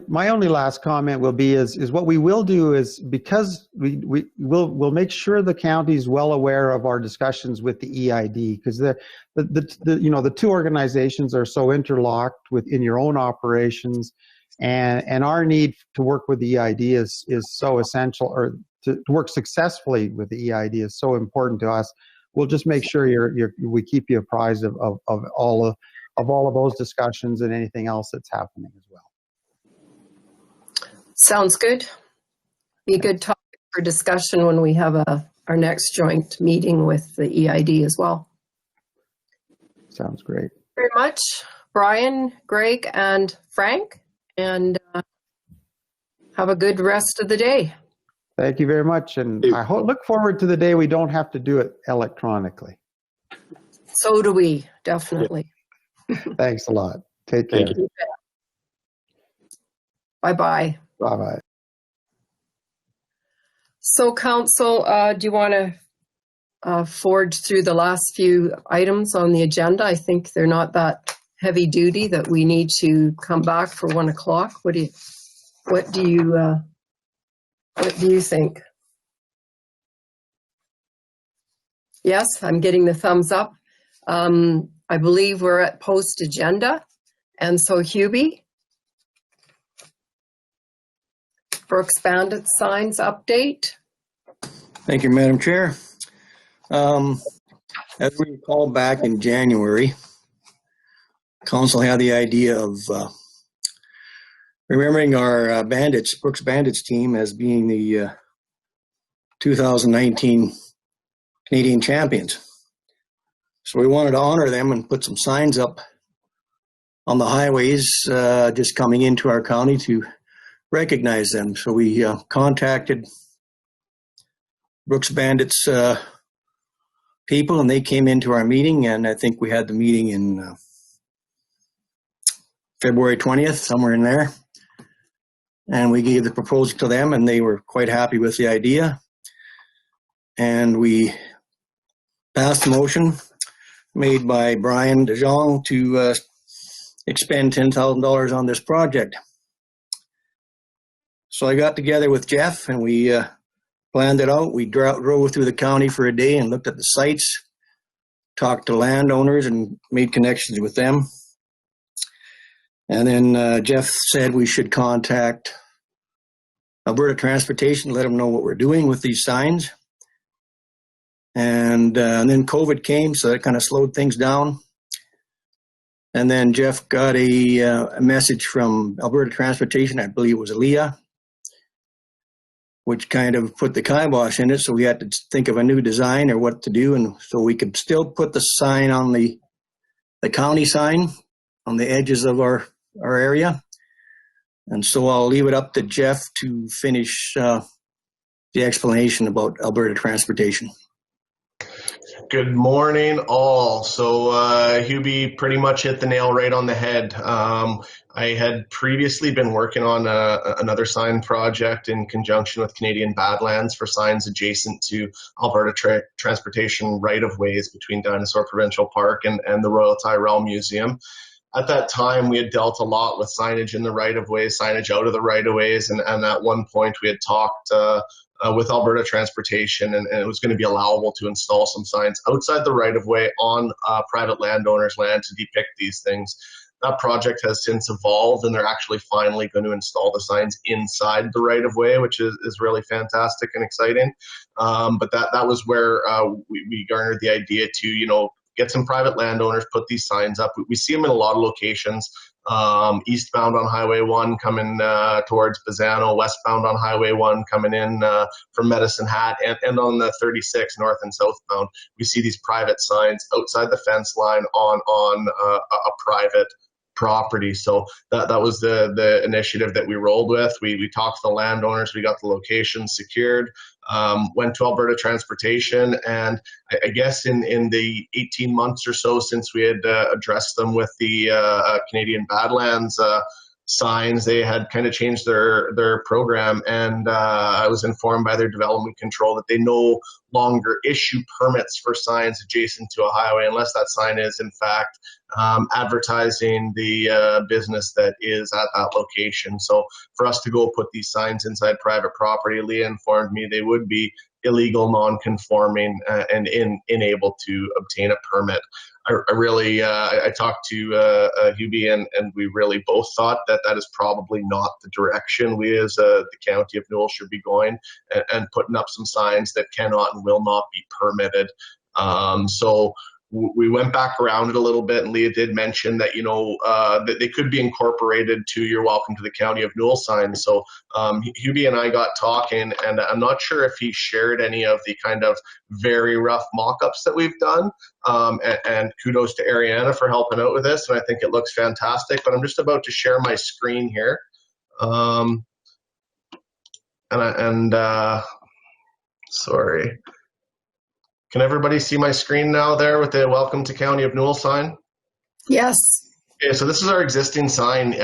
My only last comment will be is what we will do is, because we'll make sure the county is well aware of our discussions with the EID, because the two organizations are so interlocked in your own operations, and our need to work with the EID is so essential, or to work successfully with the EID is so important to us. We'll just make sure we keep you apprised of all of those discussions and anything else that's happening as well. Sounds good. Be a good topic for discussion when we have our next joint meeting with the EID as well. Sounds great. Very much, Brian, Greg, and Frank, and have a good rest of the day. Thank you very much, and I look forward to the day we don't have to do it electronically. So do we, definitely. Thanks a lot. Take care. Bye-bye. Bye-bye. So, Council, do you want to forge through the last few items on the agenda? I think they're not that heavy duty that we need to come back for 1 o'clock. What do you think? Yes, I'm getting the thumbs up. I believe we're at post agenda, and so Hubie. Brooks Bandits signs update. Thank you, Madam Chair. As we recall, back in January, Council had the idea of remembering our Brooks Bandits team as being the 2019 Canadian champions. So we wanted to honor them and put some signs up on the highways just coming into our county to recognize them. So we contacted Brooks Bandits people, and they came into our meeting, and I think we had the meeting in February 20th, somewhere in there. And we gave the proposal to them, and they were quite happy with the idea. And we passed the motion made by Brian DeJong to expend $10,000 on this project. So I got together with Jeff and we planned it out. We drove through the county for a day and looked at the sites, talked to landowners and made connections with them. And then Jeff said we should contact Alberta Transportation, let them know what we're doing with these signs. And then COVID came, so that kind of slowed things down. And then Jeff got a message from Alberta Transportation, I believe it was Aaliyah, which kind of put the kibosh in it. So we had to think of a new design or what to do. And so we could still put the sign on the county sign on the edges of our area. And so I'll leave it up to Jeff to finish the explanation about Alberta Transportation. Good morning, all. So Hubie pretty much hit the nail right on the head. I had previously been working on another sign project in conjunction with Canadian Badlands for signs adjacent to Alberta Transportation right-of-ways between Dinosaur Provincial Park and the Royal Tyrrell Museum. At that time, we had dealt a lot with signage in the right-of-ways, signage out of the right-of-ways, and at one point we had talked with Alberta Transportation, and it was going to be allowable to install some signs outside the right-of-way on private landowners' land to depict these things. That project has since evolved, and they're actually finally going to install the signs inside the right-of-way, which is really fantastic and exciting. But that was where we garnered the idea to, get some private landowners, put these signs up. We see them in a lot of locations. Eastbound on Highway 1 coming towards Bazzano, westbound on Highway 1 coming in from Medicine Hat, and on the 36 north and southbound. We see these private signs outside the fence line on a private property. So that was the initiative that we rolled with. We talked to the landowners, we got the location secured, went to Alberta Transportation, and I guess in the 18 months or so since we had addressed them with the Canadian Badlands signs, they had kind of changed their program, and I was informed by their development control that they no longer issue permits for signs adjacent to a highway unless that sign is in fact advertising the business that is at that location. So for us to go put these signs inside private property, Leah informed me they would be illegal, non-conforming, and unable to obtain a permit. I talked to Hubie, and we really both thought that is probably not the direction we as the County of Newell should be going, and putting up some signs that cannot and will not be permitted. So we went back around it a little bit, and Leah did mention that, that they could be incorporated to your Welcome to the County of Newell signs. So Hubie and I got talking, and I'm not sure if he shared any of the kind of very rough mock-ups that we've done. And kudos to Ariana for helping out with this, and I think it looks fantastic. But I'm just about to share my screen here. Sorry. Can everybody see my screen now there with the Welcome to County of Newell sign? Yes. Okay, so this is our existing sign,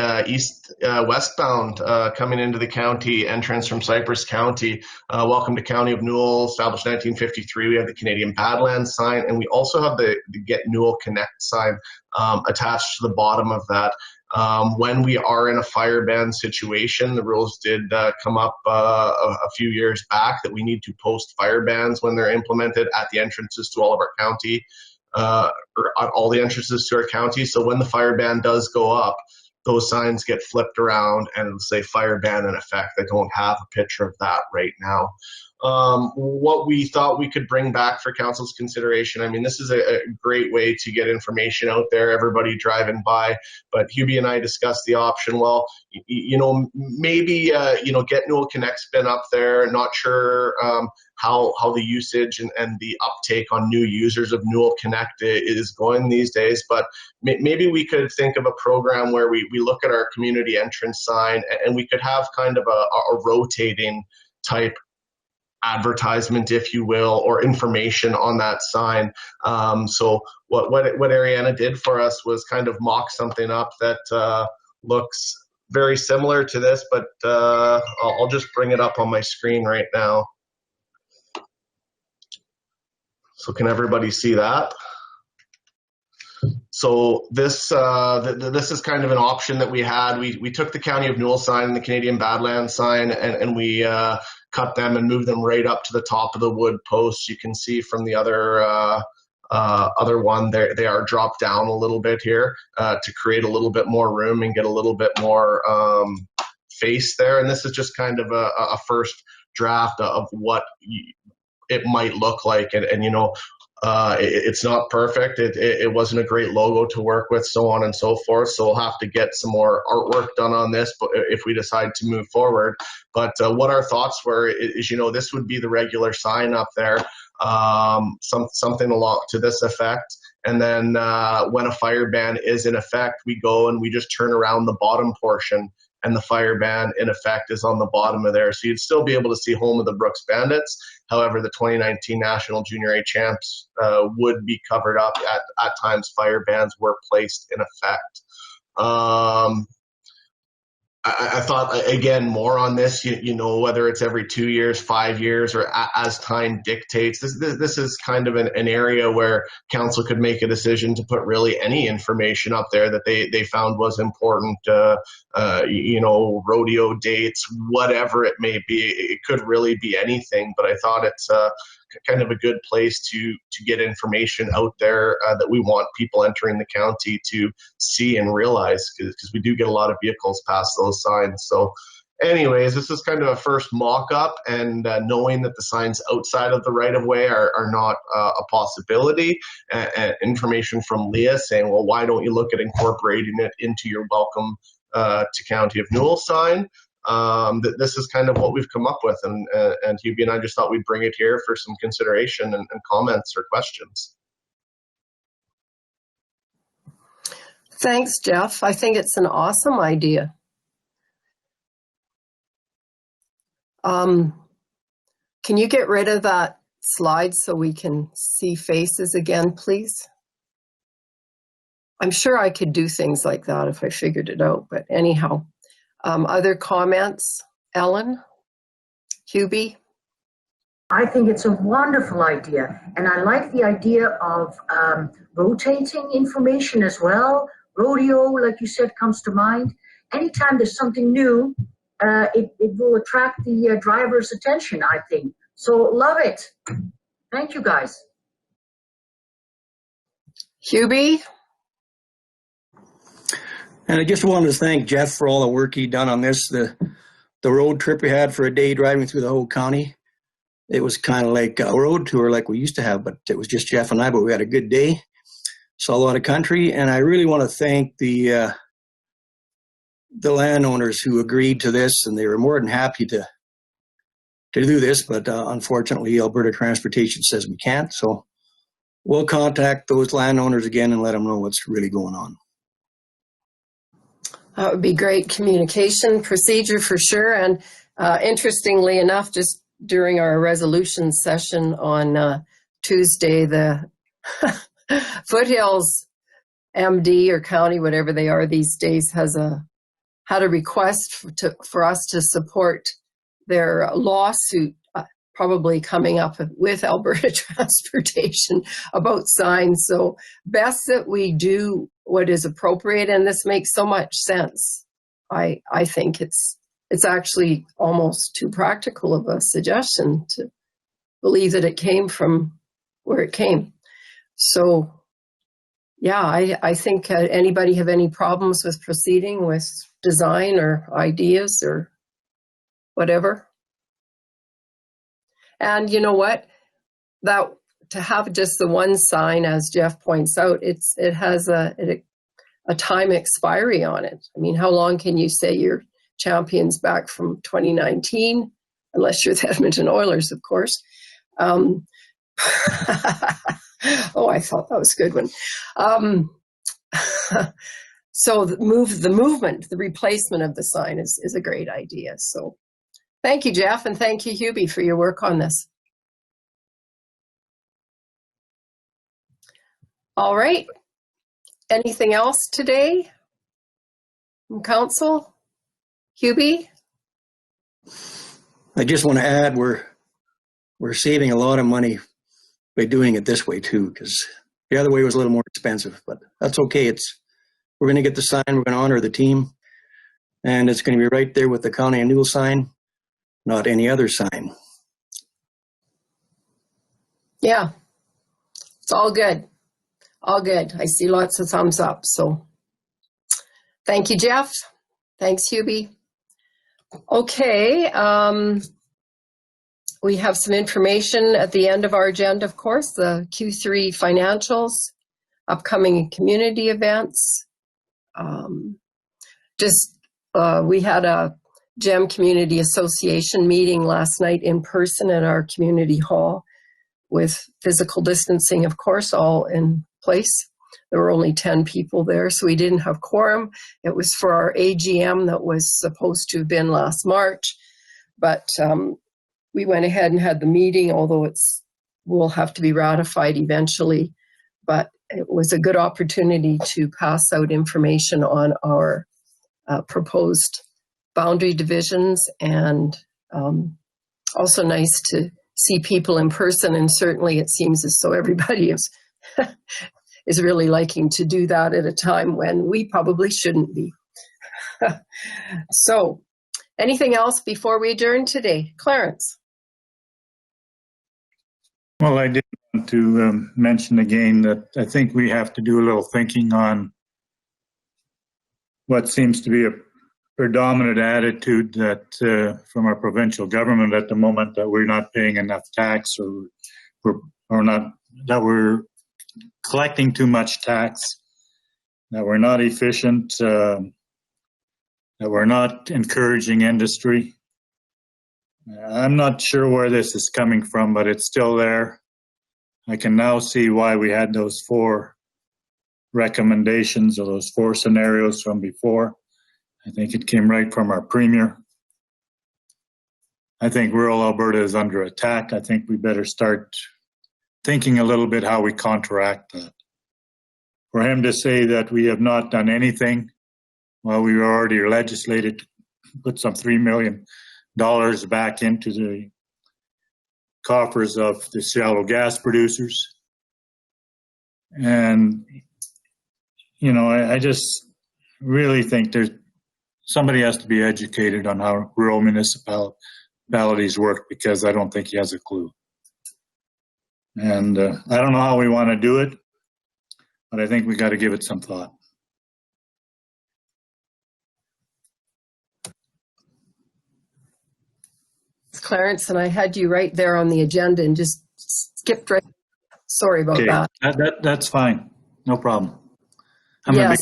westbound, coming into the county, entrance from Cypress County. Welcome to County of Newell, established 1953. We have the Canadian Badlands sign, and we also have the Get Newell Connect sign attached to the bottom of that. When we are in a fire ban situation, the rules did come up a few years back that we need to post fire bans when they're implemented at the entrances to all of our county, or at all the entrances to our county. So when the fire ban does go up, those signs get flipped around and it'll say fire ban in effect. I don't have a picture of that right now. What we thought we could bring back for council's consideration, I mean, this is a great way to get information out there, everybody driving by, but Hubie and I discussed the option, well, maybe, Get Newell Connect's been up there, not sure how the usage and the uptake on new users of Newell Connect is going these days, but maybe we could think of a program where we look at our community entrance sign, and we could have kind of a rotating type advertisement, if you will, or information on that sign. So what Ariana did for us was kind of mock something up that looks very similar to this, but I'll just bring it up on my screen right now. So can everybody see that? So this this is kind of an option that we had. We took the County of Newell sign and the Canadian Badlands sign, and we cut them and moved them right up to the top of the wood posts. You can see from the other one, they are dropped down a little bit here to create a little bit more room and get a little bit more face there. And this is just kind of a first draft of what it might look like. And you know, it's not perfect. It wasn't a great logo to work with, so on and so forth. So we'll have to get some more artwork done on this, but if we decide to move forward. But what our thoughts were is, you know, this would be the regular sign up there, something along to this effect. And then when a fire ban is in effect, we go and we just turn around the bottom portion, and the fire ban in effect is on the bottom of there. So you'd still be able to see home of the Brooks Bandits. However, the 2019 National Junior A Champs would be covered up at times fire bans were placed in effect. I thought, again, more on this, you know, whether it's every 2 years, 5 years, or as time dictates. This is kind of an area where council could make a decision to put really any information up there that they found was important, you know, rodeo dates, whatever it may be. It could really be anything, but I thought it's kind of a good place to get information out there that we want people entering the county to see and realize, because we do get a lot of vehicles past those signs. So anyways, this is kind of a first mock-up, and knowing that the signs outside of the right-of-way are not a possibility, and information from Leah saying, well, why don't you look at incorporating it into your welcome to County of Newell sign? This is kind of what we've come up with, and Hubie and I just thought we'd bring it here for some consideration and comments or questions. Thanks, Jeff. I think it's an awesome idea. Can you get rid of that slide so we can see faces again, please? I'm sure I could do things like that if I figured it out, but anyhow. Other comments? Ellen? Hubie? I think it's a wonderful idea, and I like the idea of rotating information as well. Rodeo, like you said, comes to mind. Anytime there's something new, it will attract the driver's attention, I think. So love it. Thank you, guys. Hubie? And I just wanted to thank Jeff for all the work he done on this. The road trip we had for a day driving through the whole county, it was kind of like a road tour like we used to have, but it was just Jeff and I, but we had a good day. Saw a lot of country, and I really want to thank the landowners who agreed to this, and they were more than happy to do this, but unfortunately Alberta Transportation says we can't, so we'll contact those landowners again and let them know what's really going on. That would be great communication procedure for sure. And interestingly enough, just during our resolution session on Tuesday, the Foothills MD or county, whatever they are these days, had a request for us to support their lawsuit probably coming up with Alberta Transportation about signs. So best that we do what is appropriate, and this makes so much sense. I think it's actually almost too practical of a suggestion to believe that it came from where it came. So yeah, I think anybody have any problems with proceeding with design or ideas or whatever? And you know what? That to have just the one sign, as Jeff points out, it has a time expiry on it. I mean, how long can you say you're champions back from 2019? Unless you're the Edmonton Oilers, of course. Oh, I thought that was a good one. So the movement, the replacement of the sign is a great idea. So thank you, Jeff, and thank you, Hubie, for your work on this. All right. Anything else today from council? Hubie? I just want to add we're saving a lot of money by doing it this way too, because the other way was a little more expensive, but that's okay. We're going to get the sign, we're going to honor the team, and it's going to be right there with the county annual sign, not any other sign. Yeah, it's all good. All good. I see lots of thumbs up. So thank you, Jeff. Thanks, Hubie. Okay. We have some information at the end of our agenda, of course, the Q3 financials, upcoming community events. We had a GEM Community Association meeting last night in person at our community hall with physical distancing, of course, all in place. There were only 10 people there, so we didn't have quorum. It was for our AGM that was supposed to have been last March, but we went ahead and had the meeting, although will have to be ratified eventually. But it was a good opportunity to pass out information on our proposed boundary divisions, and also nice to see people in person. And certainly it seems as though everybody is really liking to do that at a time when we probably shouldn't be. So, anything else before we adjourn today? Clarence? Well, I did want to mention again that I think we have to do a little thinking on what seems to be a predominant attitude that from our provincial government at the moment, that we're not paying enough tax, or not, that we're collecting too much tax, that we're not efficient, that we're not encouraging industry. I'm not sure where this is coming from, but it's still there. I can now see why we had those 4 recommendations, or those 4 scenarios from before. I think it came right from our premier. I think rural Alberta is under attack. I think we better start thinking a little bit how we counteract that. For him to say that we have not done anything, well, we already legislated to put some $3 million back into the coffers of the shallow gas producers. And, you know, I just really think somebody has to be educated on how rural municipalities work, because I don't think he has a clue. And I don't know how we want to do it, but I think we got to give it some thought. Clarence, and I had you right there on the agenda and just skipped right. Sorry about that. That's fine. No problem. Yes.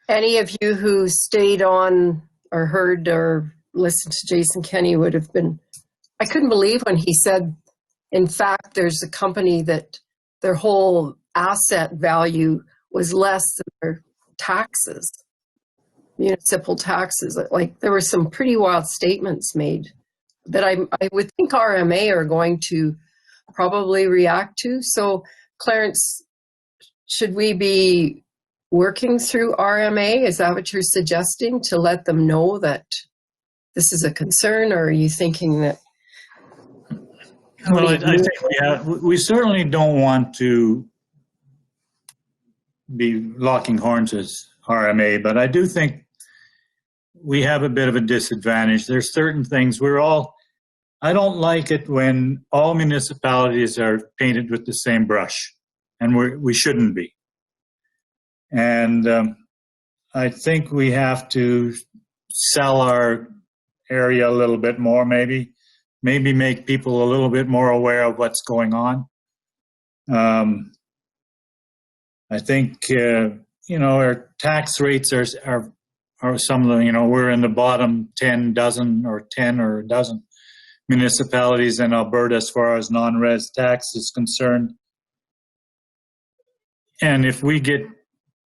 Any of you who stayed on or heard or listened to Jason Kenney would have been, I couldn't believe when he said, in fact, there's a company that their whole asset value was less than their taxes, municipal taxes. Like, there were some pretty wild statements made that I would think RMA are going to probably react to. So, Clarence, should we be working through RMA? Is that what you're suggesting, to let them know that this is a concern, or are you thinking that? Well, I think we certainly don't want to be locking horns as RMA, but I do think we have a bit of a disadvantage. There's certain things I don't like it when all municipalities are painted with the same brush, and we shouldn't be. And I think we have to sell our area a little bit more, maybe make people a little bit more aware of what's going on. I think, our tax rates are some of the, we're in the bottom 10 or a dozen municipalities in Alberta as far as non-res tax is concerned. And if we get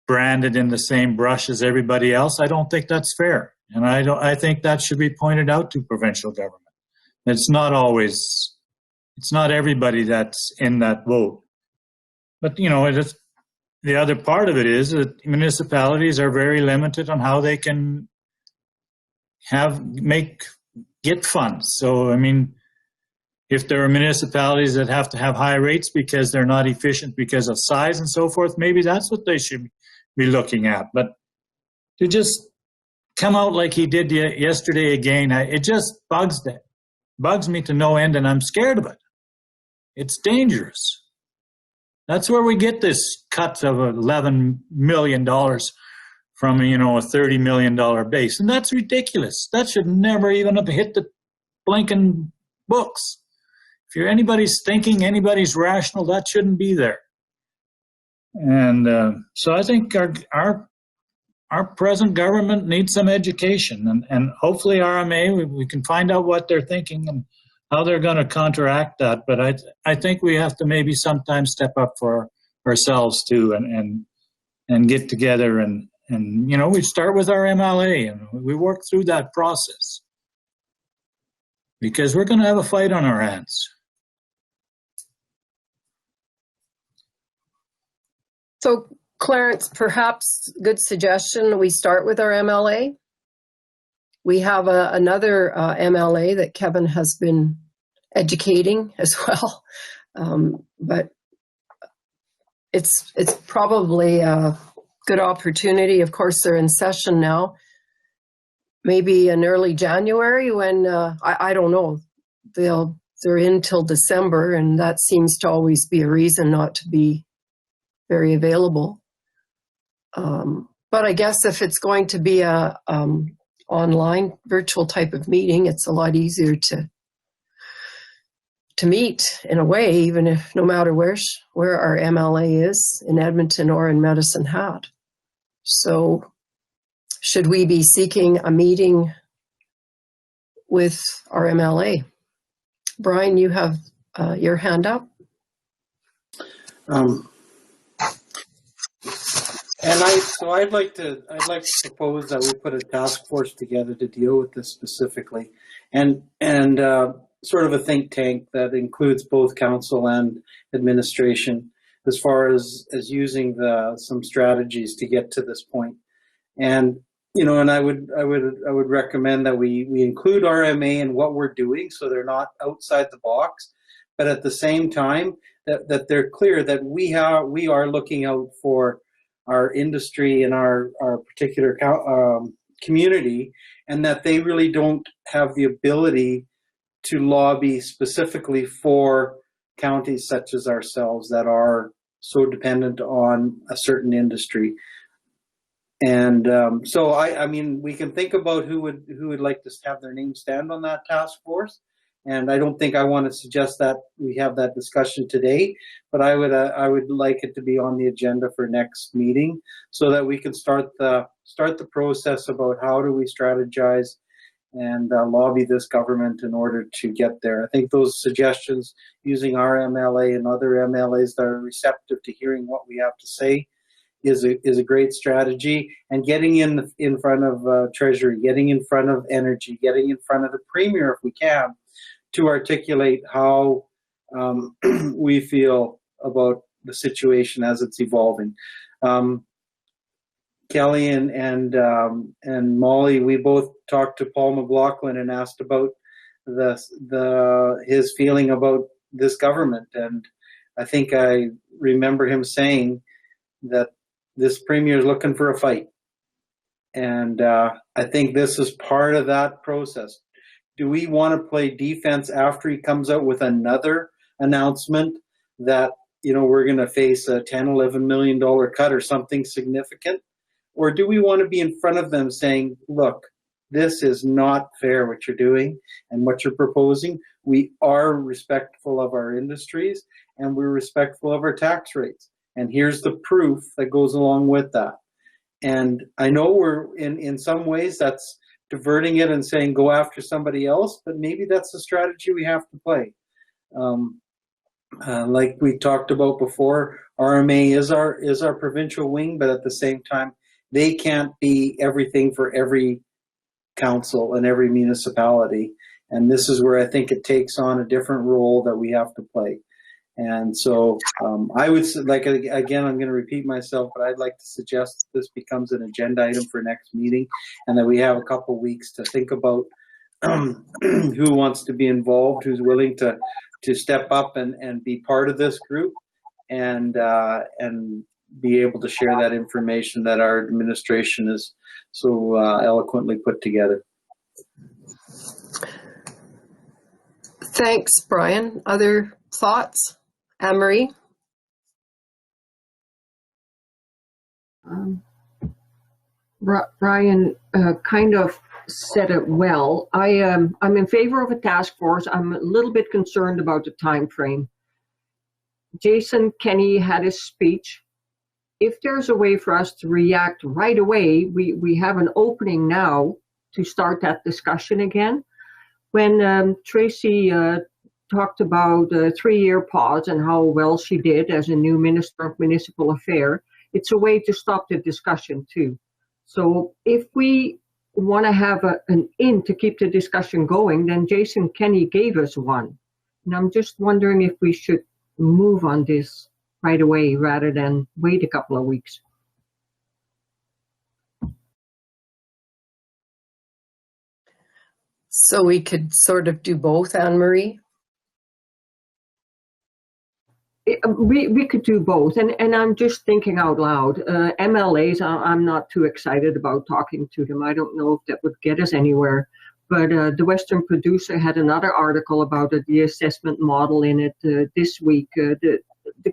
branded in the same brush as everybody else, I don't think that's fair. And I think that should be pointed out to provincial government. It's not everybody that's in that vote. But, the other part of it is that municipalities are very limited on how they can get funds. So, I mean, if there are municipalities that have to have high rates because they're not efficient because of size and so forth, maybe that's what they should be looking at. But to just come out like he did yesterday again, it just bugs me to no end, and I'm scared of it. It's dangerous. That's where we get this cut of $11 million from, you know, a $30 million base. And that's ridiculous. That should never even have hit the blinking books. If anybody's thinking, anybody's rational, that shouldn't be there. And so I think our present government needs some education, and hopefully RMA, we can find out what they're thinking and how they're going to counteract that. But I think we have to maybe sometimes step up for ourselves too, and get together and you know, we start with our MLA and we work through that process, because we're going to have a fight on our hands. So Clarence, perhaps good suggestion, we start with our MLA. We have another MLA that Kevin has been educating as well, but it's probably a good opportunity. Of course, they're in session now. Maybe in early January when, I don't know, they're in till December, and that seems to always be a reason not to be very available. But I guess if it's going to be a online virtual type of meeting, it's a lot easier to meet in a way, even if no matter where our MLA is, in Edmonton or in Medicine Hat. So should we be seeking a meeting with our MLA? Brian, you have your hand up. I'd like to propose that we put a task force together to deal with this specifically, and sort of a think tank that includes both council and administration, as far as using some strategies to get to this point. And you know, and I would recommend that we include RMA in what we're doing, so they're not outside the box, but at the same time that they're clear that we are looking out for our industry and our particular community, and that they really don't have the ability to lobby specifically for counties such as ourselves that are so dependent on a certain industry. And so I mean, we can think about who would like to have their name stand on that task force. And I don't think I want to suggest that we have that discussion today, but I would like it to be on the agenda for next meeting, so that we can start the process about how do we strategize and lobby this government in order to get there. I think those suggestions, using our MLA and other MLAs that are receptive to hearing what we have to say, is a great strategy. And getting in front of Treasury, getting in front of Energy, getting in front of the Premier if we can, to articulate how we feel about the situation as it's evolving. Kelly and Molly, we both talked to Paul McLaughlin and asked about his feeling about this government, and I think I remember him saying that this Premier is looking for a fight, and I think this is part of that process. Do we want to play defense after he comes out with another announcement that, you know, we're going to face a $10-11 million cut or something significant? Or do we want to be in front of them saying, look, this is not fair what you're doing and what you're proposing. We are respectful of our industries and we're respectful of our tax rates. And here's the proof that goes along with that. And I know we're in some ways that's diverting it and saying go after somebody else, but maybe that's the strategy we have to play. Like we talked about before, RMA is our provincial wing, but at the same time, they can't be everything for every council and every municipality. And this is where I think it takes on a different role that we have to play. And so I would like, again, I'm going to repeat myself, but I'd like to suggest that this becomes an agenda item for next meeting and that we have a couple weeks to think about who wants to be involved, who's willing to step up and be part of this group and be able to share that information that our administration is so eloquently put together. Thanks, Brian. Other thoughts? Anne-Marie? Brian kind of said it well. I'm in favor of a task force. I'm a little bit concerned about the time frame. Jason Kenney had his speech. If there's a way for us to react right away, we have an opening now to start that discussion again. When Tracy talked about a 3-year pause and how well she did as a new Minister of Municipal Affairs, it's a way to stop the discussion too. So if we want to have an in to keep the discussion going, then Jason Kenney gave us one. And I'm just wondering if we should move on this right away rather than wait a couple of weeks. So we could sort of do both, Anne-Marie? We could do both, and I'm just thinking out loud. MLAs, I'm not too excited about talking to them. I don't know if that would get us anywhere. But the Western Producer had another article about the assessment model in it this week. The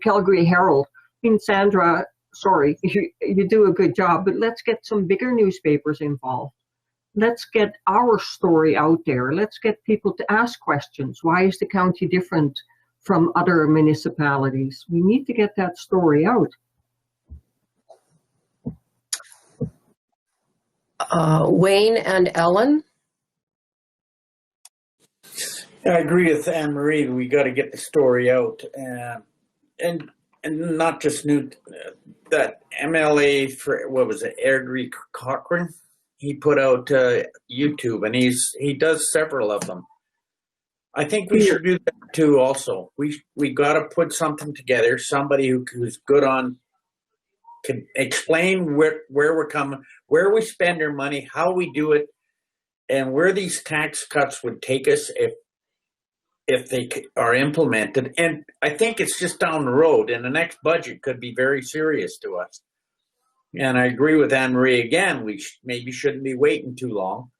Calgary Herald. I mean, Sandra, sorry, you do a good job, but let's get some bigger newspapers involved. Let's get our story out there. Let's get people to ask questions. Why is the county different from other municipalities? We need to get that story out. Wayne and Ellen? I agree with Anne-Marie. We got to get the story out, and not just new. That MLA for what was it, Airdrie Cochrane? He put out YouTube, and he does several of them. I think we should do that too. Also, we got to put something together. Somebody who's good on can explain where we're coming, where we spend our money, how we do it, and where these tax cuts would take us if they are implemented. And I think it's just down the road, and the next budget could be very serious to us. And I agree with Anne-Marie again. We maybe shouldn't be waiting too long.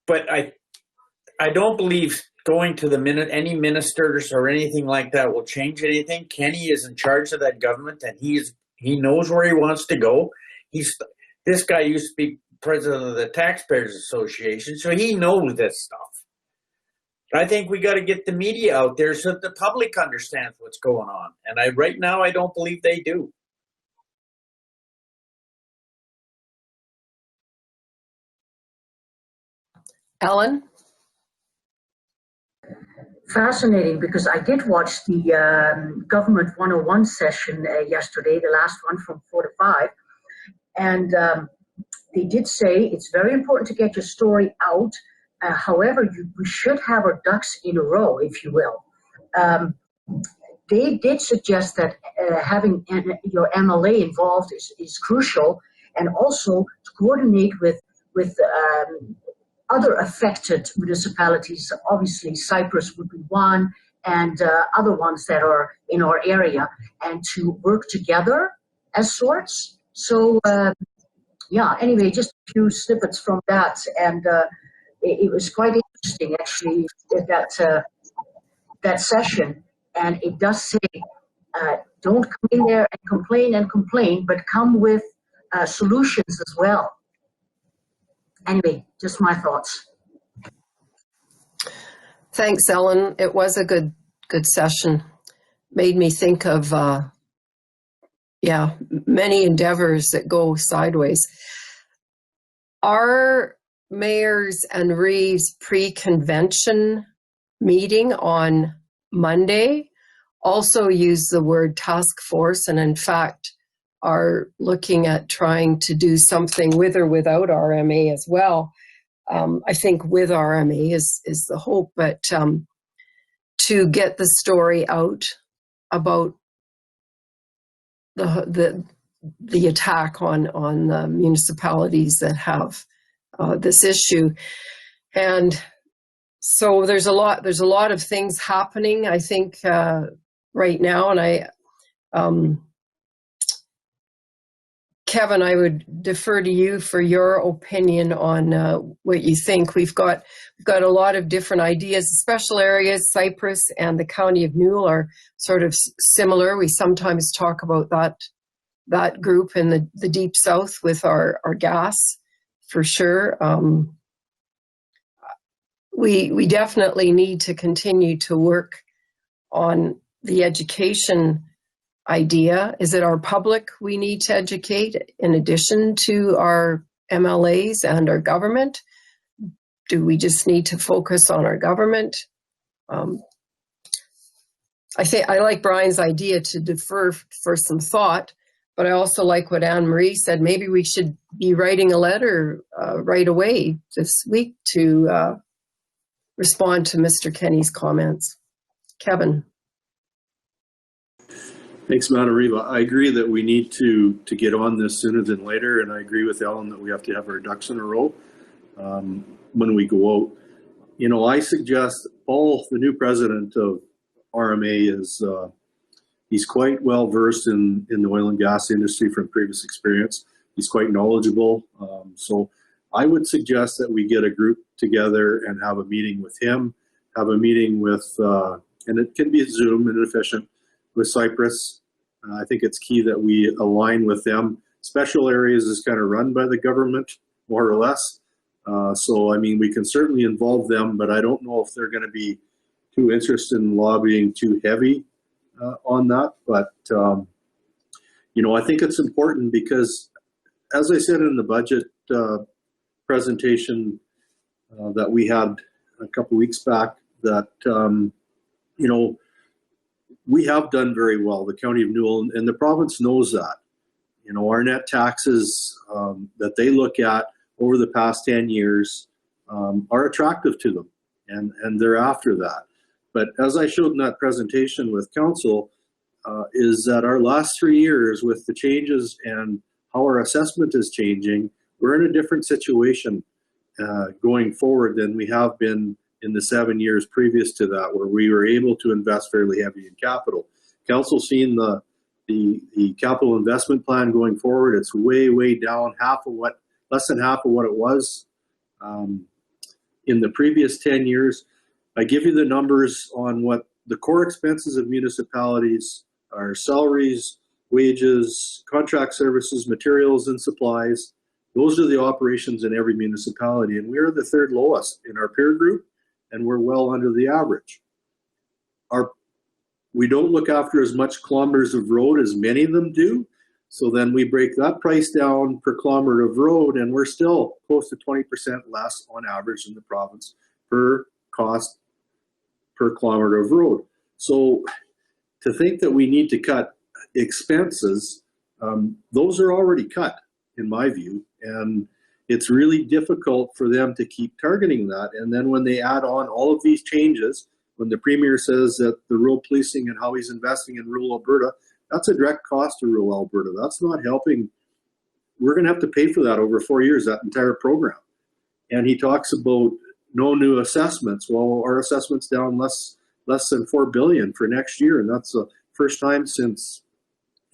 But I don't believe going to any ministers or anything like that will change anything. Kenney is in charge of that government, and he knows where he wants to go. This guy used to be president of the Taxpayers Association, so he knows this stuff. I think we got to get the media out there so that the public understands what's going on. And right now, I don't believe they do. Ellen? Fascinating, because I did watch the Government 101 session yesterday, the last one from 4 to 5. And they did say it's very important to get your story out. However, we should have our ducks in a row, if you will. They did suggest that having your MLA involved is crucial, and also to coordinate with other affected municipalities. Obviously, Cyprus would be one, and other ones that are in our area, and to work together as sorts. So, yeah, anyway, just a few snippets from that, and it was quite interesting, actually, that session. And it does say, don't come in there and complain, but come with solutions as well. Anyway, just my thoughts. Thanks, Ellen. It was a good session. Made me think of, many endeavors that go sideways. Our Mayors and Reeves pre-convention meeting on Monday also used the word task force, and in fact are looking at trying to do something with or without RMA as well. I think with RMA is the hope, but to get the story out about the attack on the municipalities that have this issue. And so there's a lot of things happening, I think, right now. And Kevin, I would defer to you for your opinion on what you think. We've got a lot of different ideas. Special areas, Cypress and the County of Newell are sort of similar. We sometimes talk about that group in the Deep South with our gas, for sure. We definitely need to continue to work on the education idea. Is it our public we need to educate in addition to our MLAs and our government? Do we just need to focus on our government? I think I like Brian's idea to defer for some thought, but I also like what Anne Marie said. Maybe we should be writing a letter right away this week to respond to Mr. Kenney's comments. Kevin. Thanks, Madam Reva. I agree that we need to get on this sooner than later, and I agree with Ellen that we have to have our ducks in a row when we go out. You know, I suggest Paul, the new president of RMA, he's quite well versed in the oil and gas industry from previous experience. He's quite knowledgeable. So I would suggest that we get a group together and have a meeting with him, have a meeting with, and it can be Zoom and efficient, with Cypress. I think it's key that we align with them. Special areas is kind of run by the government, more or less. So, I mean, we can certainly involve them, but I don't know if they're going to be too interested in lobbying too heavy on that. But, you know, I think it's important because, as I said in the budget presentation that we had a couple weeks back, that, you know, we have done very well, the County of Newell, and the province knows that. You know, our net taxes that they look at over the past 10 years are attractive to them, and they're after that. But as I showed in that presentation with Council, is that our last 3 years with the changes and how our assessment is changing, we're in a different situation going forward than we have been in the 7 years previous to that, where we were able to invest fairly heavy in capital. Council's seen the capital investment plan going forward. It's way down, less than half of what it was in the previous 10 years. I give you the numbers on what the core expenses of municipalities are: salaries, wages, contract services, materials, and supplies. Those are the operations in every municipality, and we're the third lowest in our peer group, and we're well under the average. We don't look after as much kilometers of road as many of them do, so then we break that price down per kilometer of road, and we're still close to 20% less on average in the province per cost per kilometer of road. So to think that we need to cut expenses, those are already cut in my view, and it's really difficult for them to keep targeting that. And then when they add on all of these changes, when the Premier says that the rural policing and how he's investing in rural Alberta, that's a direct cost to rural Alberta. That's not helping. We're going to have to pay for that over 4 years, that entire program. And he talks about no new assessments. Well, our assessment's down less than $4 billion for next year, and that's the first time since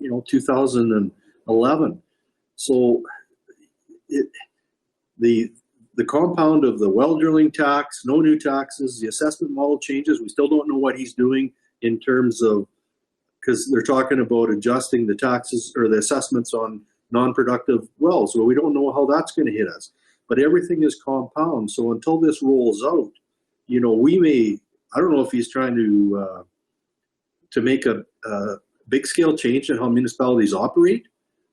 2011. So the compound of the well drilling tax, no new taxes, the assessment model changes. We still don't know what he's doing in terms of, because they're talking about adjusting the taxes or the assessments on non-productive wells. Well, we don't know how that's going to hit us. But everything is compound. So until this rolls out, we may, I don't know if he's trying to make a big scale change in how municipalities operate,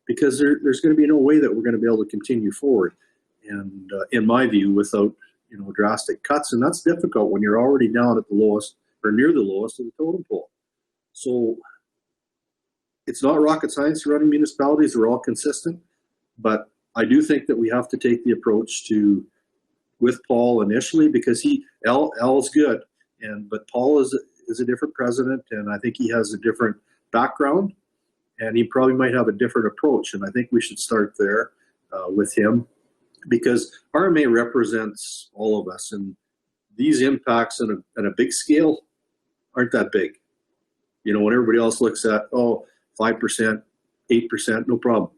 because there's going to be no way that we're going to be able to continue forward. And in my view, without drastic cuts, and that's difficult when you're already down at the lowest or near the lowest of the totem pole. So it's not rocket science running municipalities; they're all consistent. But I do think that we have to take the approach with Paul initially, because Al's good, but Paul is a different president, and I think he has a different background, and he probably might have a different approach. And I think we should start there with him. because RMA represents all of us, and these impacts on a big scale aren't that big. You know, when everybody else looks at, 5%, 8%, no problem.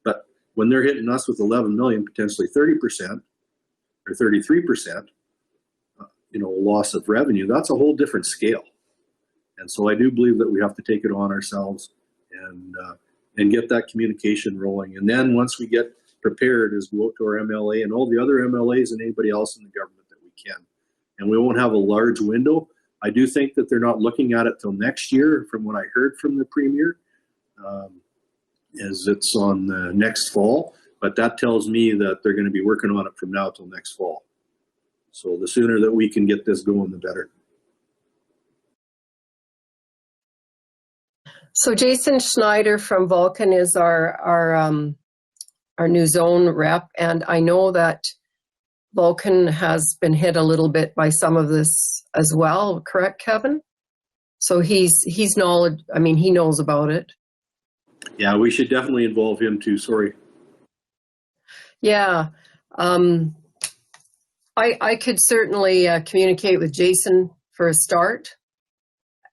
But when they're hitting us with 11 million, potentially 30% or 33%, loss of revenue, that's a whole different scale. And so I do believe that we have to take it on ourselves and get that communication rolling. And then once we get prepared, is go out to our MLA and all the other MLAs and anybody else in the government that we can. And we won't have a large window. I do think that they're not looking at it till next year, from what I heard from the Premier, is it's on next fall. But that tells me that they're going to be working on it from now till next fall. So the sooner that we can get this going, the better. So Jason Schneider from Vulcan is our new zone rep, and I know that Vulcan has been hit a little bit by some of this as well, correct, Kevin? So he's knowledge. I mean, he knows about it. Yeah, we should definitely involve him too. Sorry. Yeah, I could certainly communicate with Jason for a start,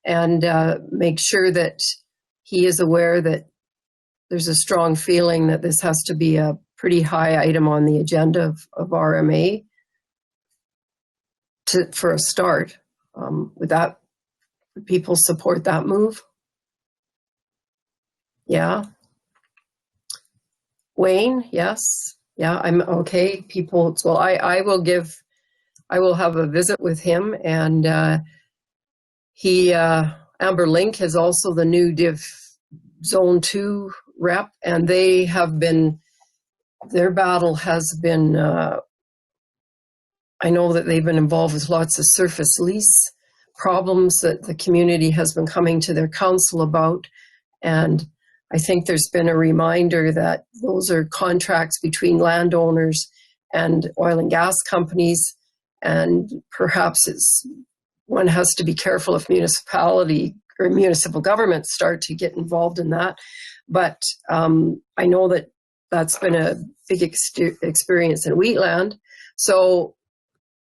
and make sure that he is aware that there's a strong feeling that this has to be a pretty high item on the agenda of RMA for a start. Would people support that move? Yeah. Wayne, yes. Yeah, I'm okay. Well, I will have a visit with him, and Amber Link is also the new Div Zone 2 rep, and their battle has been, I know that they've been involved with lots of surface lease problems that the community has been coming to their council about, and I think there's been a reminder that those are contracts between landowners and oil and gas companies, and perhaps one has to be careful if municipality or municipal governments start to get involved in that. But I know that that's been a big experience in Wheatland. So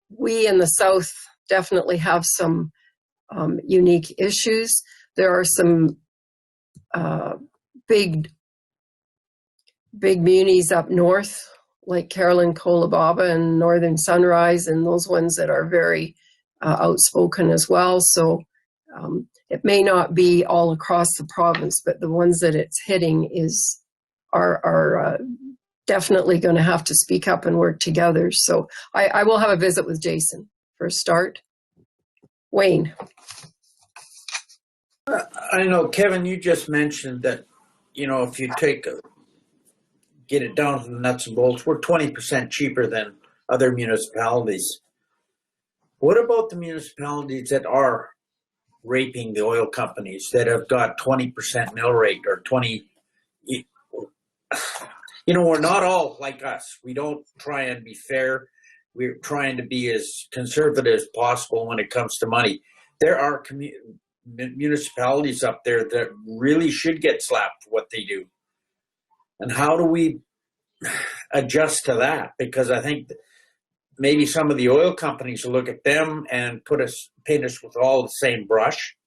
we in the South definitely have some unique issues. There are some big munis up north, like Carolyn Kolobaba and Northern Sunrise, and those ones that are very outspoken as well. So it may not be all across the province, but the ones that it's hitting are definitely going to have to speak up and work together. So I will have a visit with Jason for a start. Wayne. I know, Kevin, you just mentioned that, if you get it down to the nuts and bolts, we're 20% cheaper than other municipalities. What about the municipalities that are raping the oil companies, that have got 20% mill rate or 20? We're not all like us. We don't try and be fair. We're trying to be as conservative as possible when it comes to money. There are municipalities up there that really should get slapped for what they do. And how do we adjust to that? Because I think maybe some of the oil companies will look at them and paint us with all the same brush.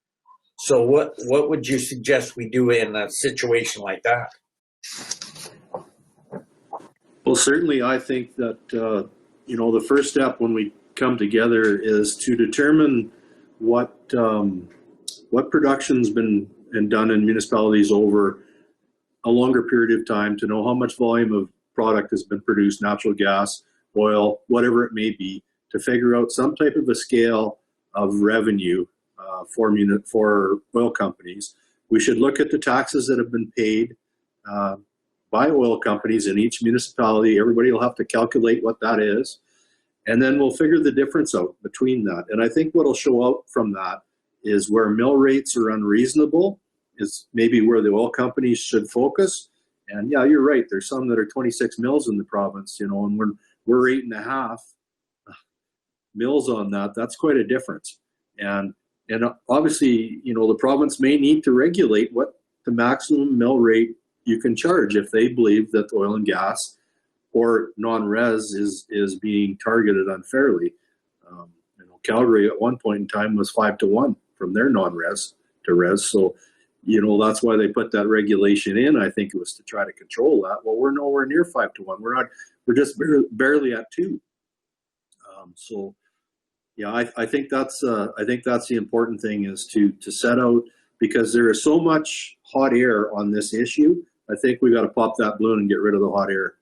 So what would you suggest we do in a situation like that? Well, certainly I think that, the first step when we come together is to determine what production's been done in municipalities over a longer period of time, to know how much volume of product has been produced, natural gas, oil, whatever it may be, to figure out some type of a scale of revenue for oil companies. We should look at the taxes that have been paid by oil companies in each municipality. Everybody will have to calculate what that is, and then we'll figure the difference out between that. And I think what will show out from that is where mill rates are unreasonable is maybe where the oil companies should focus. And yeah, you're right. There's some that are 26 mills in the province, and we're 8.5 mills on that. That's quite a difference. And obviously, the province may need to regulate what the maximum mill rate you can charge if they believe that oil and gas or non-res is being targeted unfairly. Calgary at one point in time was 5-1 from their non-res to res. So, that's why they put that regulation in. I think it was to try to control that. Well, we're nowhere near 5-1. We're just barely at 2. So, yeah, I think that's the important thing is to set out, because there is so much hot air on this issue. I think we got to pop that balloon and get rid of the hot air.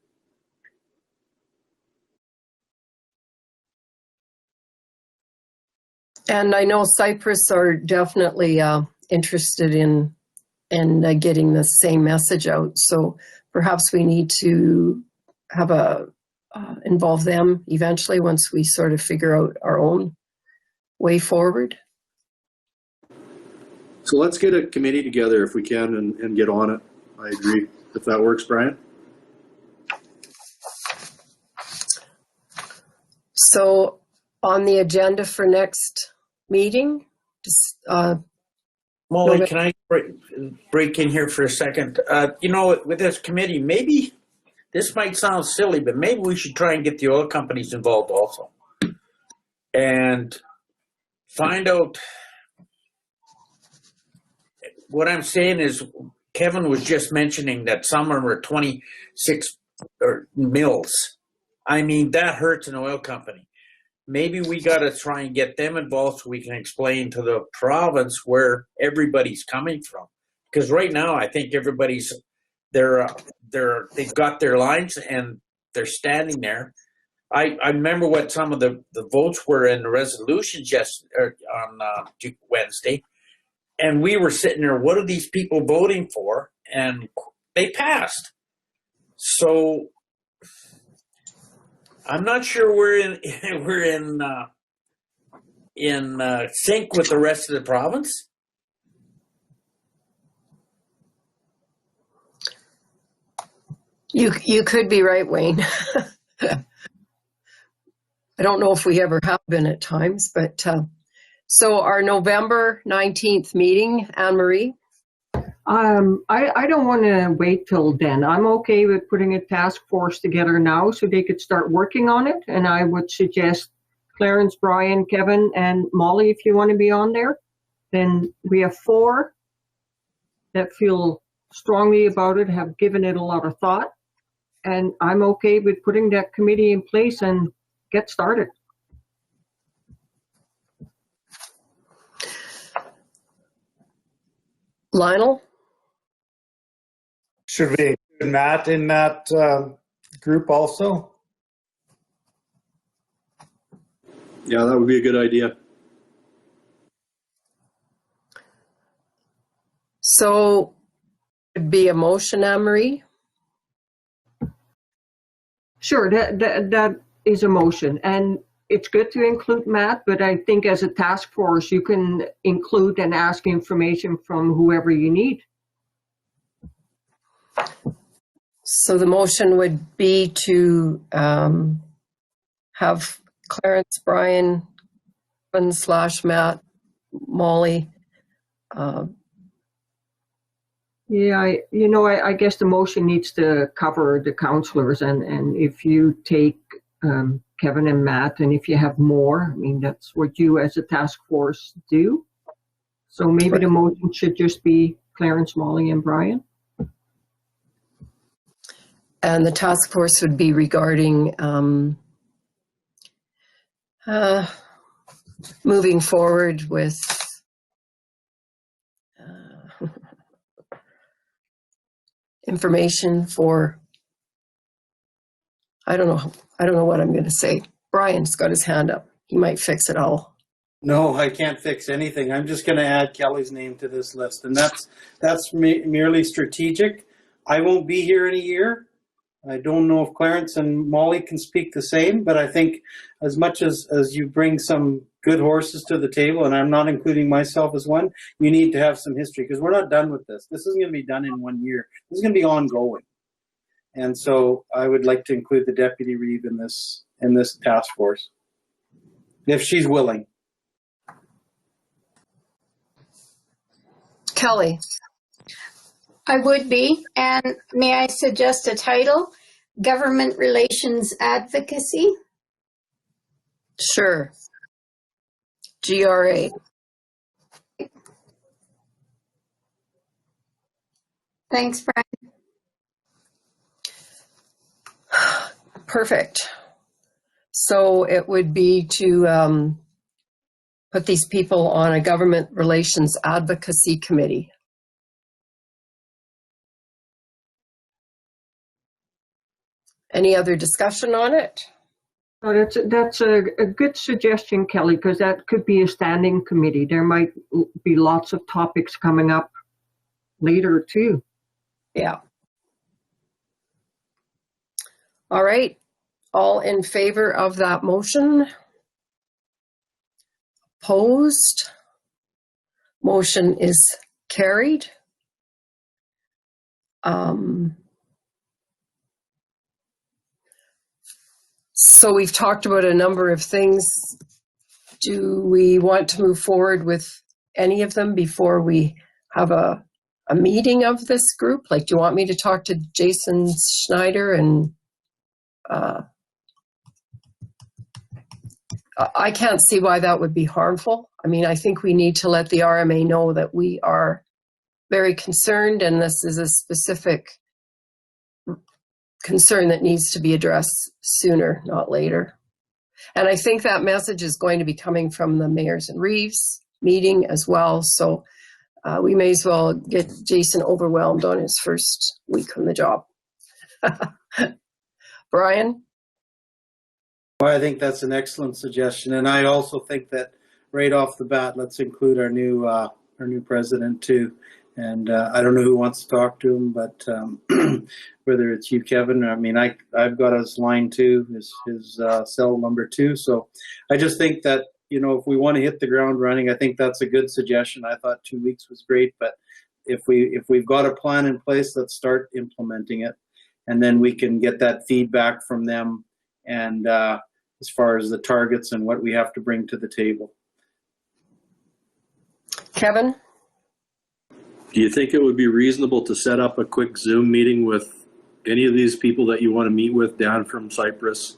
And I know Cyprus are definitely interested in getting the same message out. So perhaps we need to have involve them eventually once we sort of figure out our own way forward. So let's get a committee together if we can and get on it. I agree. If that works, Brian. So on the agenda for next meeting, Molly, can I break in here for a second? With this committee, maybe this might sound silly, but maybe we should try and get the oil companies involved also. And find out. What I'm saying is, Kevin was just mentioning that some of them are 26 mills. I mean, that hurts an oil company. Maybe we got to try and get them involved so we can explain to the province where everybody's coming from. Because right now, I think everybody's they've got their lines and they're standing there. I remember what some of the votes were in the resolutions on Wednesday, and we were sitting there. What are these people voting for? And they passed. So I'm not sure we're in sync with the rest of the province. You could be right, Wayne. I don't know if we ever have been at times, but so our November 19th meeting, Anne-Marie? I don't want to wait till then. I'm okay with putting a task force together now so they could start working on it. And I would suggest Clarence, Brian, Kevin, and Molly, if you want to be on there. Then we have 4 that feel strongly about it, have given it a lot of thought. And I'm okay with putting that committee in place and get started. Lionel? Should we include Matt in that group also? Yeah, that would be a good idea. So it'd be a motion, Anne-Marie? Sure, that is a motion. And it's good to include Matt, but I think as a task force, you can include and ask information from whoever you need. So the motion would be to have Clarence, Brian, /Matt, Molly. Yeah, I guess the motion needs to cover the councillors, and if you take Kevin and Matt, and if you have more, I mean, that's what you as a task force do. So maybe the motion should just be Clarence, Molly, and Brian. And the task force would be regarding moving forward with information for, I don't know what I'm going to say. Brian's got his hand up. He might fix it all. No, I can't fix anything. I'm just going to add Kelly's name to this list, and that's merely strategic. I won't be here in a year. I don't know if Clarence and Molly can speak the same, but I think as much as you bring some good horses to the table, and I'm not including myself as one, you need to have some history, because we're not done with this. This isn't going to be done in 1 year. This is going to be ongoing. And so I would like to include the Deputy Reeve in this task force, if she's willing. Kelly. I would be, and may I suggest a title? Government Relations Advocacy. Sure. GRA. Thanks, Brian. Perfect. So it would be to put these people on a government relations advocacy committee. Any other discussion on it? Oh, that's a good suggestion, Kelly, because that could be a standing committee. There might be lots of topics coming up later too. Yeah. All right. All in favor of that motion? Opposed? Motion is carried. So we've talked about a number of things. Do we want to move forward with any of them before we have a meeting of this group? Like, do you want me to talk to Jason Schneider and I can't see why that would be harmful. I mean, I think we need to let the RMA know that we are very concerned and this is a specific concern that needs to be addressed sooner, not later. And I think that message is going to be coming from the Mayors and Reeves meeting as well. So we may as well get Jason overwhelmed on his first week on the job. Brian? Well, I think that's an excellent suggestion. And I also think that right off the bat, let's include our new president too. And I don't know who wants to talk to him, but whether it's you, Kevin, I mean, I've got his line too, his cell number too. So I just think that, you know, if we want to hit the ground running, I think that's a good suggestion. I thought 2 weeks was great, but if we've got a plan in place, let's start implementing it. And then we can get that feedback from them and as far as the targets and what we have to bring to the table. Kevin? Do you think it would be reasonable to set up a quick Zoom meeting with any of these people that you want to meet with, Dan from Cyprus,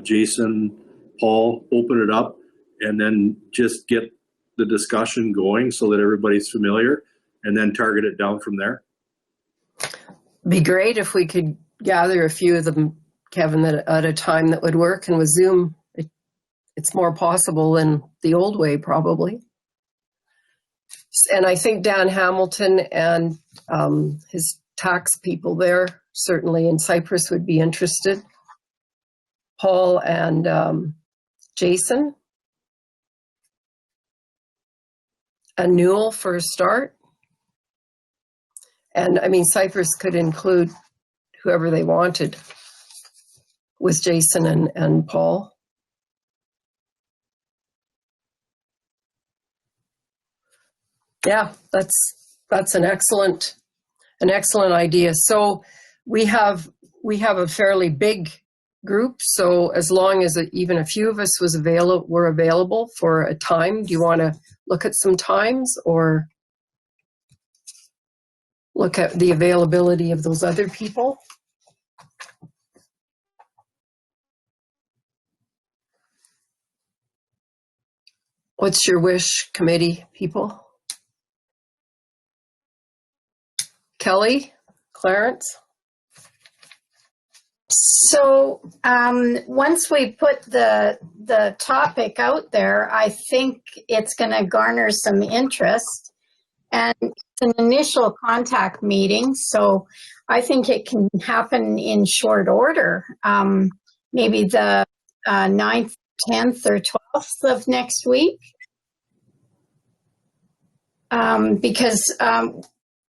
Jason, Paul, open it up and then just get the discussion going so that everybody's familiar and then target it down from there? Be great if we could gather a few of them, Kevin, at a time that would work. And with Zoom, it's more possible than the old way, probably. And I think Dan Hamilton and his tax people there, certainly in Cyprus, would be interested. Paul and Jason. And Newell for a start. And I mean, Cyprus could include whoever they wanted with Jason and Paul. Yeah, that's an excellent idea. So we have a fairly big group. So as long as even a few of us were available for a time, do you want to look at some times or look at the availability of those other people? What's your wish, committee people? Kelly, Clarence? So once we put the topic out there, I think it's going to garner some interest. And it's an initial contact meeting, so I think it can happen in short order. Maybe the 9th, 10th, or 12th of next week. Because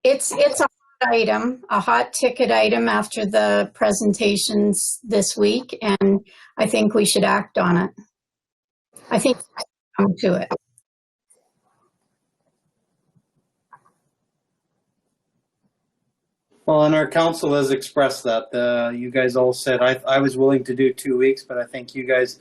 it's a hot item, a hot ticket item after the presentations this week, and I think we should act on it. I think we should come to it. Well, and our council has expressed that. You guys all said, I was willing to do 2 weeks, but I think you guys,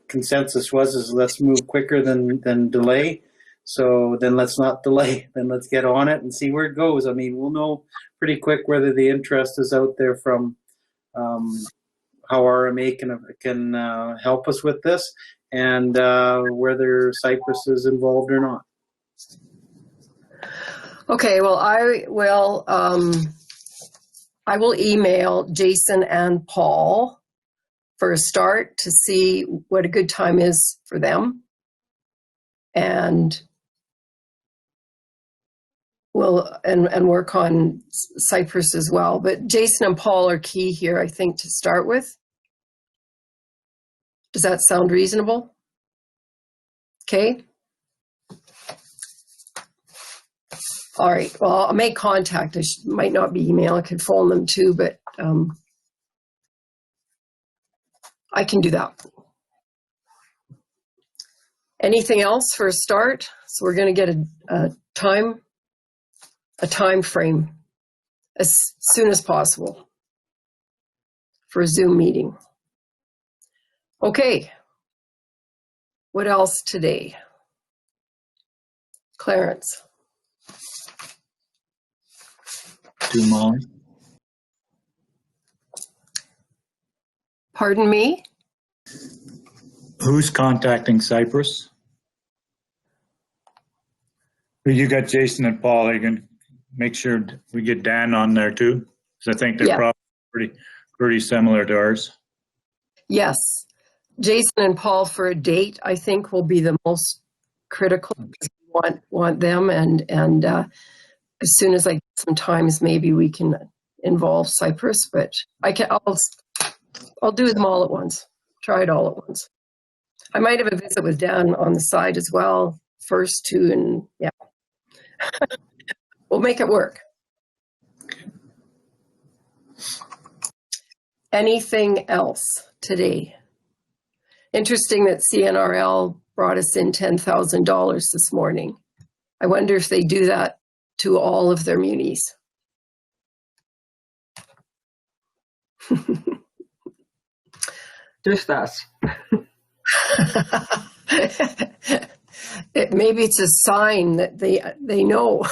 consensus is let's move quicker than delay. So then let's not delay, then let's get on it and see where it goes. I mean, we'll know pretty quick whether the interest is out there from how RMA can help us with this, and whether Cypress is involved or not. Okay, well, I will email Jason and Paul for a start to see what a good time is for them. And we'll and work on Cypress as well. But Jason and Paul are key here, I think, to start with. Does that sound reasonable? Okay. All right, well, I'll make contact. I might not be email, I could phone them too, but I can do that. Anything else for a start? So we're going to get a time frame as soon as possible for a Zoom meeting. Okay, what else today? Clarence. Do Molly? Pardon me? Who's contacting Cypress? You got Jason and Paul. You can make sure we get Dan on there too, because I think they're probably pretty similar to ours. Yes, Jason and Paul for a date, I think, will be the most critical. We want them, and as soon as I get some times, maybe we can involve Cypress. But I'll do them all at once. Try it all at once. I might have a visit with Dan on the side as well, first too, and yeah, we'll make it work. Anything else today? Interesting that CNRL brought us in $10,000 this morning. I wonder if they do that to all of their munis. Just us. Maybe it's a sign that they know.